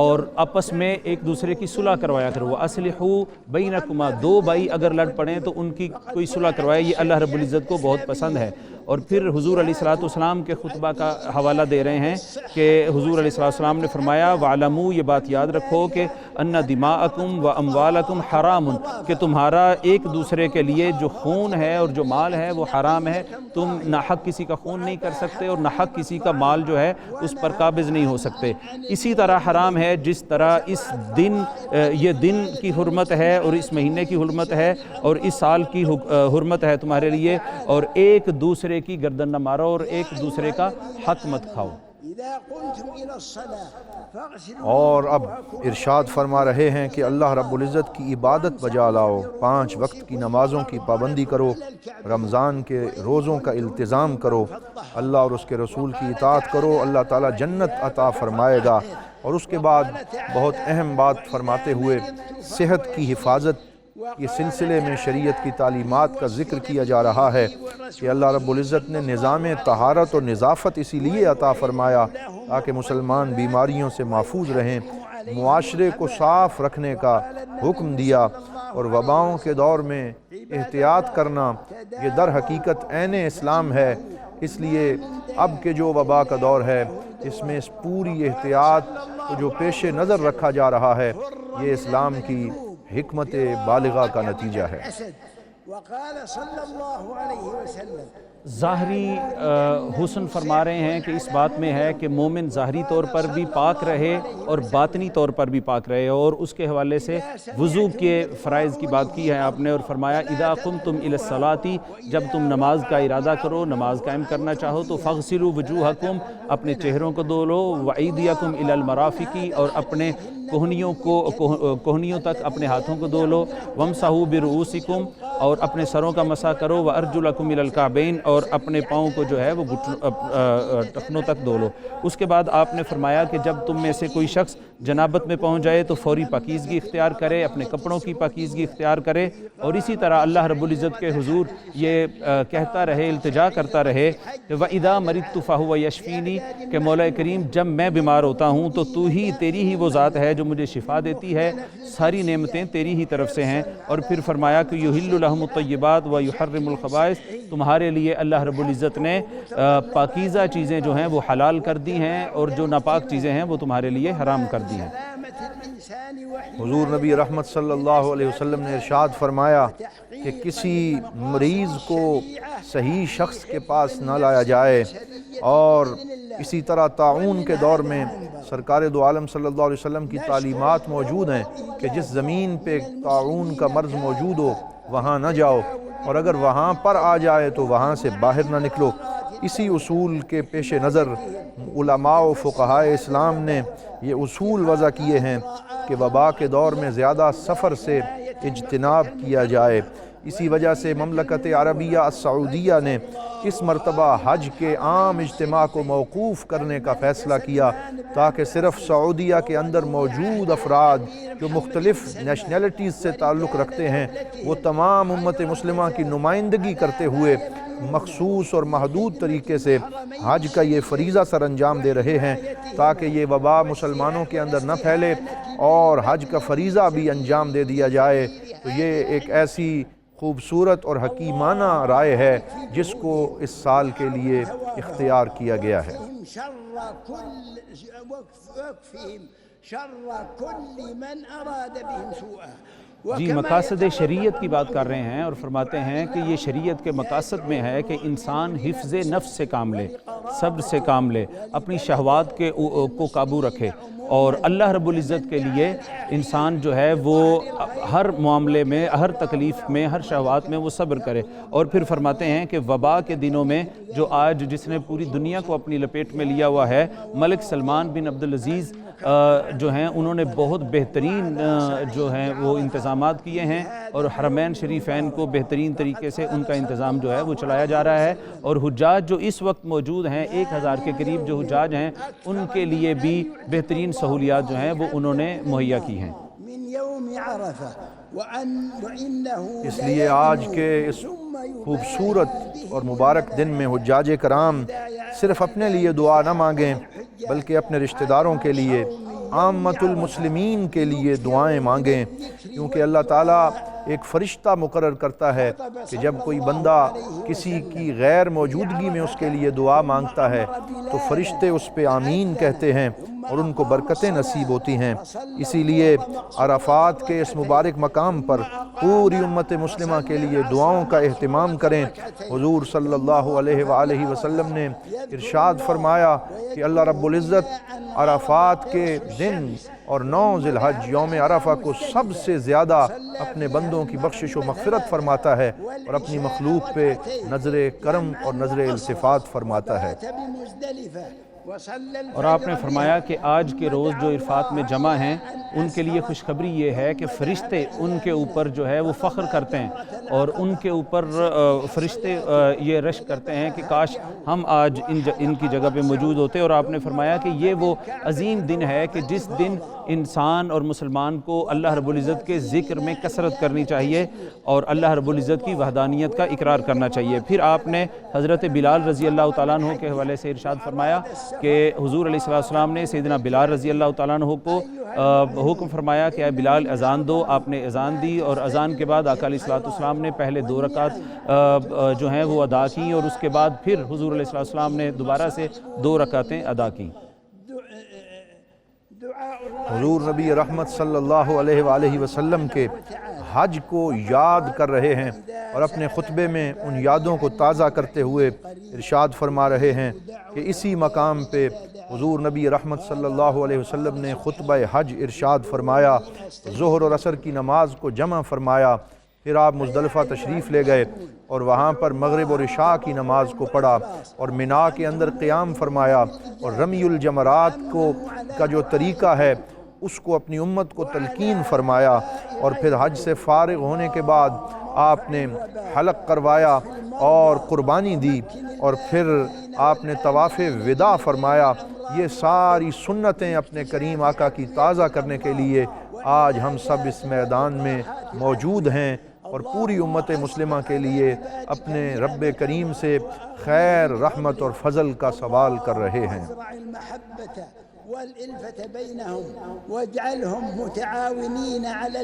اور آپس میں ایک دوسرے کی صلح کروایا کرو۔ وَأَصْلِحُوا بَيْنَكُمَا، دو بھائی اگر لڑ پڑیں تو ان کی کوئی صلح کروایا، یہ اللہ رب العزت کو بہت پسند ہے۔ اور پھر حضور علیہ السلام کے خطبہ کا حوالہ دے رہے ہیں کہ حضور علیہ السلام نے فرمایا وَعْلَمُوا، یہ بات یاد رکھو کہ أَنَّ دِمَاءَكُمْ وَأَمْوَالَكُمْ حَرَامٌ، کہ تمہارا ایک دوسرے کے لیے جو خون ہے اور جو مال ہے وہ حرام ہے، تم ناحق کسی کا خون نہیں کر سکتے، اور ناحق کسی کا مال جو ہے اس پر قابض نہیں ہو سکتے۔ اسی طرح حرام ہے جس طرح اس دن، یہ دن کی حرمت ہے اور اس مہینے کی حرمت ہے اور اس سال کی حرمت ہے تمہارے لیے، اور ایک دوسرے کی گردن نہ مارو اور ایک دوسرے کا حق مت کھاؤ۔ اور اب ارشاد فرما رہے ہیں کہ اللہ رب العزت کی عبادت بجا لاؤ، 5 وقت کی نمازوں کی پابندی کرو، رمضان کے روزوں کا التزام کرو، اللہ اور اس کے رسول کی اطاعت کرو، اللہ تعالیٰ جنت عطا فرمائے گا۔ اور اس کے بعد بہت اہم بات فرماتے ہوئے صحت کی حفاظت، یہ سلسلے میں شریعت کی تعلیمات کا ذکر کیا جا رہا ہے کہ اللہ رب العزت نے نظام طہارت اور نظافت اسی لیے عطا فرمایا تاکہ مسلمان بیماریوں سے محفوظ رہیں، معاشرے کو صاف رکھنے کا حکم دیا، اور وباؤں کے دور میں احتیاط کرنا یہ در حقیقت عین اسلام ہے۔ اس لیے اب کے جو وبا کا دور ہے اس میں اس پوری احتیاط کو جو پیش نظر رکھا جا رہا ہے یہ اسلام کی حکمت بالغہ کا نتیجہ ہے۔ ظاہری حسن فرما رہے ہیں کہ اس بات میں ہے کہ مومن ظاہری طور پر بھی پاک رہے اور باطنی طور پر بھی پاک رہے، اور اس کے حوالے سے وضو کے فرائض کی بات کی ہے آپ نے، اور فرمایا اذا قمتم الی الصلاۃ، جب تم نماز کا ارادہ کرو، نماز قائم کرنا چاہو تو فاغسلوا وجوہکم، اپنے چہروں کو دھو لو، وایدیکم الی المرافق، اور اپنے کوہنیوں تک اپنے ہاتھوں کو دھو لو، وامسحوا برؤوسکم، اور اپنے سروں کا مسح کرو، وارجلکم الی الکعبین، اور اپنے پاؤں کو جو ہے وہ ٹخنوں تک دھو لو۔ اس کے بعد آپ نے فرمایا کہ جب تم میں سے کوئی شخص جنابت میں پہنچ جائے تو فوری پاکیزگی اختیار کرے، اپنے کپڑوں کی پاکیزگی اختیار کرے، اور اسی طرح اللہ رب العزت کے حضور یہ کہتا رہے، التجا کرتا رہے کہ وَإِذَا مَرِضْتُ فَهُوَ يَشْفِينِي، کہ مولا کریم جب میں بیمار ہوتا ہوں تو تو ہی، تیری ہی وہ ذات ہے جو مجھے شفا دیتی ہے، ساری نعمتیں تیری ہی طرف سے ہیں۔ اور پھر فرمایا کہ يُحِلُّ لَهُمُ الطَّيِّبَاتِ وَيُحَرِّمُ الْخَبَائِثَ، تمہارے لیے اللہ رب العزت نے پاکیزہ چیزیں جو ہیں وہ حلال کر دی ہیں، اور جو ناپاک چیزیں ہیں وہ تمہارے لیے حرام کر دی ہیں۔ حضور نبی رحمت صلی اللہ علیہ وسلم نے ارشاد فرمایا کہ کسی مریض کو صحیح شخص کے پاس نہ لایا جائے، اور اسی طرح طاعون کے دور میں سرکار دو عالم صلی اللہ علیہ وسلم کی تعلیمات موجود ہیں کہ جس زمین پہ طاعون کا مرض موجود ہو وہاں نہ جاؤ، اور اگر وہاں پر آ جائے تو وہاں سے باہر نہ نکلو۔ اسی اصول کے پیش نظر علماء و فقہاء اسلام نے یہ اصول وضع کیے ہیں کہ وبا کے دور میں زیادہ سفر سے اجتناب کیا جائے۔ اسی وجہ سے مملکت عربیہ السعودیہ نے اس مرتبہ حج کے عام اجتماع کو موقوف کرنے کا فیصلہ کیا، تاکہ صرف سعودیہ کے اندر موجود افراد جو مختلف نیشنلٹیز سے تعلق رکھتے ہیں وہ تمام امت مسلمہ کی نمائندگی کرتے ہوئے مخصوص اور محدود طریقے سے حج کا یہ فریضہ سر انجام دے رہے ہیں، تاکہ یہ وبا مسلمانوں کے اندر نہ پھیلے اور حج کا فریضہ بھی انجام دے دیا جائے۔ تو یہ ایک ایسی خوبصورت اور حکیمانہ رائے ہے جس کو اس سال کے لیے اختیار کیا گیا ہے۔ جی، مقاصد شریعت کی بات کر رہے ہیں، اور فرماتے ہیں کہ یہ شریعت کے مقاصد میں ہے کہ انسان حفظ نفس سے کام لے، صبر سے کام لے، اپنی شہوات کو قابو رکھے، اور اللہ رب العزت کے لیے انسان جو ہے وہ ہر معاملے میں، ہر تکلیف میں، ہر شہوات میں وہ صبر کرے۔ اور پھر فرماتے ہیں کہ وبا کے دنوں میں جو آج جس نے پوری دنیا کو اپنی لپیٹ میں لیا ہوا ہے، ملک سلمان بن عبدالعزیز جو ہیں انہوں نے بہت بہترین جو ہیں وہ انتظامات کیے ہیں، اور حرمین شریفین کو بہترین طریقے سے ان کا انتظام جو ہے وہ چلایا جا رہا ہے، اور حجاج جو اس وقت موجود ہیں 1000 کے قریب جو حجاج ہیں ان کے لیے بھی بہترین سہولیات جو ہیں وہ انہوں نے مہیا کی ہیں۔ اس لیے آج کے اس خوبصورت اور مبارک دن میں حجاج کرام صرف اپنے لیے دعا نہ مانگیں بلکہ اپنے رشتہ داروں کے لیے، عامت المسلمین کے لیے دعائیں مانگیں، کیونکہ اللہ تعالیٰ ایک فرشتہ مقرر کرتا ہے کہ جب کوئی بندہ کسی کی غیر موجودگی میں اس کے لیے دعا مانگتا ہے تو فرشتے اس پہ آمین کہتے ہیں اور ان کو برکتیں نصیب ہوتی ہیں۔ اسی لیے عرفات کے اس مبارک مقام پر پوری امت مسلمہ کے لیے دعاؤں کا اہتمام کریں۔ حضور صلی اللہ علیہ وآلہ وسلم نے ارشاد فرمایا کہ اللہ رب العزت عرفات کے دن اور 9 ذی الحج یوم عرفہ کو سب سے زیادہ اپنے بندوں کی بخشش و مغفرت فرماتا ہے اور اپنی مخلوق پہ نظر کرم اور نظر التفات فرماتا ہے۔ اور آپ نے فرمایا کہ آج کے روز جو عرفات میں جمع ہیں ان کے لیے خوشخبری یہ ہے کہ فرشتے ان کے اوپر جو ہے وہ فخر کرتے ہیں، اور ان کے اوپر فرشتے یہ رشک کرتے ہیں کہ کاش ہم آج ان کی جگہ پہ موجود ہوتے۔ اور آپ نے فرمایا کہ یہ وہ عظیم دن ہے کہ جس دن انسان اور مسلمان کو اللہ رب العزت کے ذکر میں کثرت کرنی چاہیے اور اللہ رب العزت کی وحدانیت کا اقرار کرنا چاہیے۔ پھر آپ نے حضرت بلال رضی اللہ تعالیٰ عنہ کے حوالے سے ارشاد فرمایا کہ حضور علیہ السلام نے سیدنا بلال رضی اللہ تعالیٰ عنہ کو حکم فرمایا کہ اے بلال اذان دو۔ آپ نے اذان دی اور اذان کے بعد آقا علیہ السلام نے پہلے 2 رکعت جو ہیں وہ ادا کی، اور اس کے بعد پھر حضور علیہ السلام نے دوبارہ سے 2 رکعتیں ادا کی۔ حضور نبی رحمت صلی اللہ علیہ وآلہ وسلم کے حج کو یاد کر رہے ہیں اور اپنے خطبے میں ان یادوں کو تازہ کرتے ہوئے ارشاد فرما رہے ہیں کہ اسی مقام پہ حضور نبی رحمت صلی اللہ علیہ وسلم نے خطبہ حج ارشاد فرمایا، ظہر اور عصر کی نماز کو جمع فرمایا، پھر آپ مزدلفہ تشریف لے گئے اور وہاں پر مغرب اور عشاء کی نماز کو پڑھا اور مینا کے اندر قیام فرمایا اور رمی الجمرات کا جو طریقہ ہے اس کو اپنی امت کو تلقین فرمایا، اور پھر حج سے فارغ ہونے کے بعد آپ نے حلق کروایا اور قربانی دی، اور پھر آپ نے طواف وداع فرمایا۔ یہ ساری سنتیں اپنے کریم آقا کی تازہ کرنے کے لیے آج ہم سب اس میدان میں موجود ہیں اور پوری امت مسلمہ کے لیے اپنے رب کریم سے خیر، رحمت اور فضل کا سوال کر رہے ہیں۔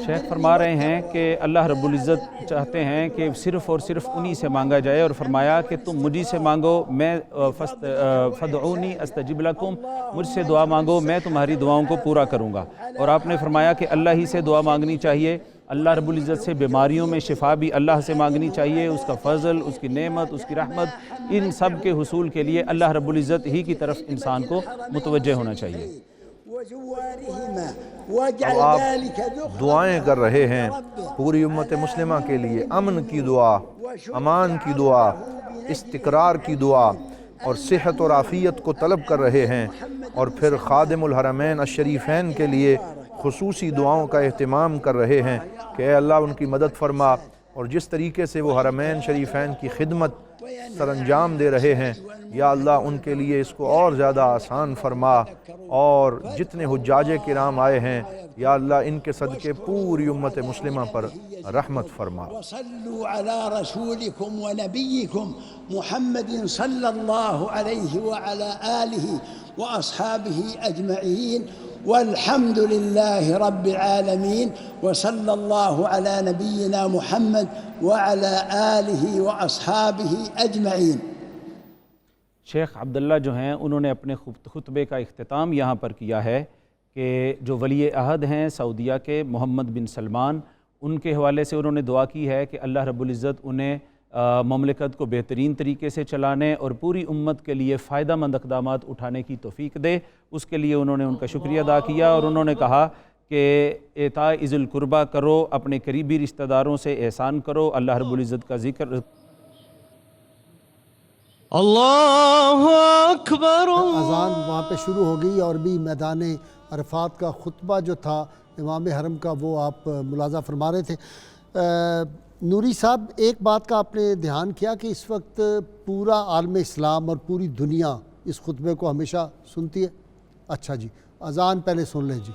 شیخ فرما رہے ہیں کہ اللہ رب العزت چاہتے ہیں کہ صرف اور صرف انہی سے مانگا جائے، اور فرمایا کہ تم مجھے سے مانگو، میں فادعونی استجب لکم، مجھ سے دعا مانگو میں تمہاری دعاؤں کو پورا کروں گا۔ اور آپ نے فرمایا کہ اللہ ہی سے دعا مانگنی چاہیے، اللہ رب العزت سے بیماریوں میں شفا بھی اللہ سے مانگنی چاہیے، اس کا فضل، اس کی نعمت، اس کی رحمت، ان سب کے حصول کے لیے اللہ رب العزت ہی کی طرف انسان کو متوجہ ہونا چاہیے۔ اب آپ دعائیں کر رہے ہیں پوری امت مسلمہ کے لیے، امن کی دعا، امان کی دعا، استقرار کی دعا اور صحت اور عافیت کو طلب کر رہے ہیں، اور پھر خادم الحرمین الشریفین کے لیے خصوصی دعاؤں کا اہتمام کر رہے ہیں کہ اے اللہ ان کی مدد فرما، اور جس طریقے سے وہ حرمین شریفین کی خدمت سر انجام دے رہے ہیں یا اللہ ان کے لیے اس کو اور زیادہ آسان فرما، اور جتنے حجاج کرام آئے ہیں یا اللہ ان کے صدقے پوری امت مسلمہ پر رحمت فرما۔ وصلوا على رسولكم ونبيكم محمد صلى الله عليه وعلى آله وأصحابه أجمعين والحمد لله رب العالمين وصلى الله على نبينا محمد وعلى آله وأصحابه أجمعين۔ شیخ عبداللہ جو ہیں انہوں نے اپنے خطبے کا اختتام یہاں پر کیا ہے کہ جو ولی عہد ہیں سعودیہ کے محمد بن سلمان، ان کے حوالے سے انہوں نے دعا کی ہے کہ اللہ رب العزت انہیں مملکت کو بہترین طریقے سے چلانے اور پوری امت کے لیے فائدہ مند اقدامات اٹھانے کی توفیق دے۔ اس کے لیے انہوں نے ان کا شکریہ ادا کیا، اور انہوں نے کہا کہ اعطاء ذی القربہ کرو، اپنے قریبی رشتہ داروں سے احسان کرو، اللہ رب العزت کا ذکر۔ اللہ اکبر۔ اذان وہاں پہ شروع ہو گئی اور بھی میدان عرفات کا خطبہ جو تھا امام حرم کا وہ آپ ملاحظہ فرما رہے تھے۔ نوری صاحب، ایک بات کا آپ نے دھیان کیا کہ اس وقت پورا عالم اسلام اور پوری دنیا اس خطبے کو ہمیشہ سنتی ہے؟ اچھا جی، اذان پہلے سن لیں جی۔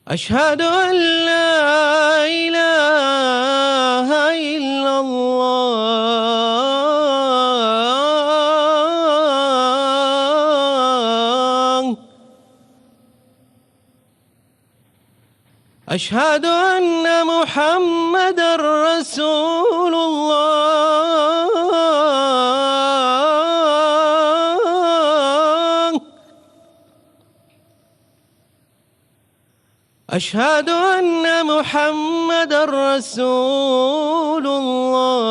اشہد ان لا الہ الا اللہ اشہد ان محمد رسول اللہ اشہد ان محمد رسول اللہ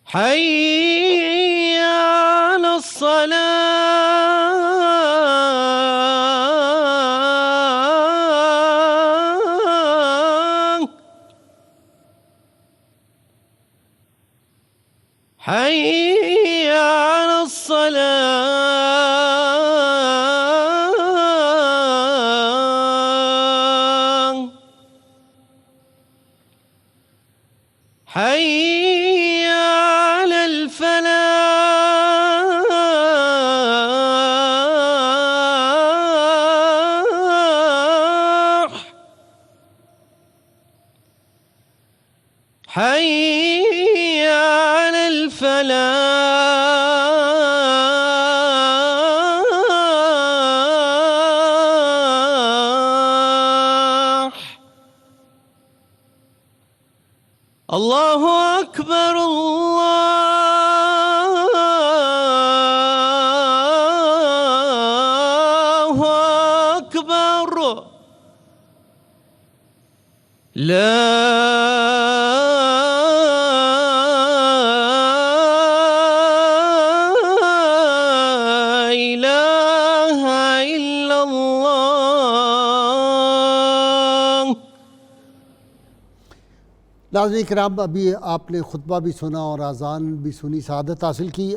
حی علی الصلاة حي على الصلاة حي على الفلاح حي على الفلاح الله أكبر الله أكبر لا إله إلا الله. ناظرین کرام، ابھی آپ نے خطبہ بھی سنا اور اذان بھی سنی، سعادت حاصل کی.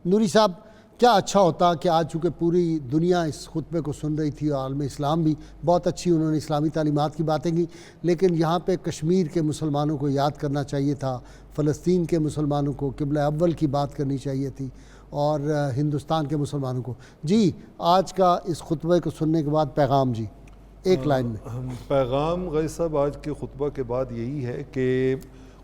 نوری صاحب، کیا اچھا ہوتا کہ آج چونکہ پوری دنیا اس خطبے کو سن رہی تھی اور عالم اسلام بھی بہت اچھی انہوں نے اسلامی تعلیمات کی باتیں کی، لیکن یہاں پہ کشمیر کے مسلمانوں کو یاد کرنا چاہیے تھا، فلسطین کے مسلمانوں کو قبلہ اول کی بات کرنی چاہیے تھی، اور ہندوستان کے مسلمانوں کو. جی آج کا اس خطبے کو سننے کے بعد پیغام، جی ایک لائن میں. پیغام غیث صاحب آج کے خطبہ کے بعد یہی ہے کہ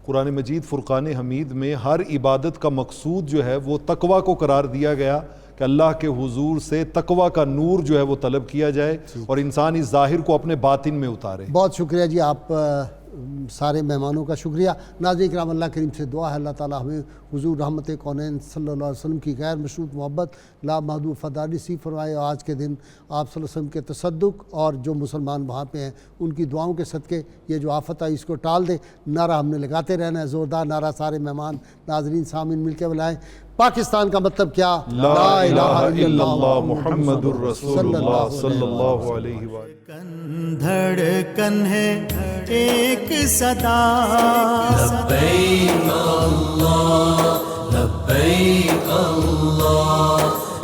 قرآن مجید فرقان حمید میں ہر عبادت کا مقصود جو ہے وہ تقوی کو قرار دیا گیا کہ اللہ کے حضور سے تقوی کا نور جو ہے وہ طلب کیا جائے اور انسان اس ظاہر کو اپنے باطن میں اتارے. بہت شکریہ جی، آپ سارے مہمانوں کا شکریہ. ناظرین کرام، اللہ کریم سے دعا ہے اللہ تعالیٰ ہمیں حضور رحمت کونین صلی اللہ علیہ وسلم کی غیر مشروط محبت لامحدود وفاداری نصیب فرمائے، اور آج کے دن آپ صلی اللہ علیہ وسلم کے تصدق اور جو مسلمان وہاں پہ ہیں ان کی دعاؤں کے صدقے یہ جو آفت آئی اس کو ٹال دے. نعرہ ہم نے لگاتے رہنا ہے، زوردار نعرہ. سارے مہمان ناظرین سامعین مل کے بلائیں. پاکستان کا مطلب کیا؟ لا الہ الا اللہ محمد الرسول اللہ صلی اللہ علیہ وآلہ. دھڑکن ہے ایک صدا، لبیک اللہ لبیک اللہ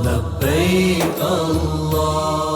لبیک اللہ.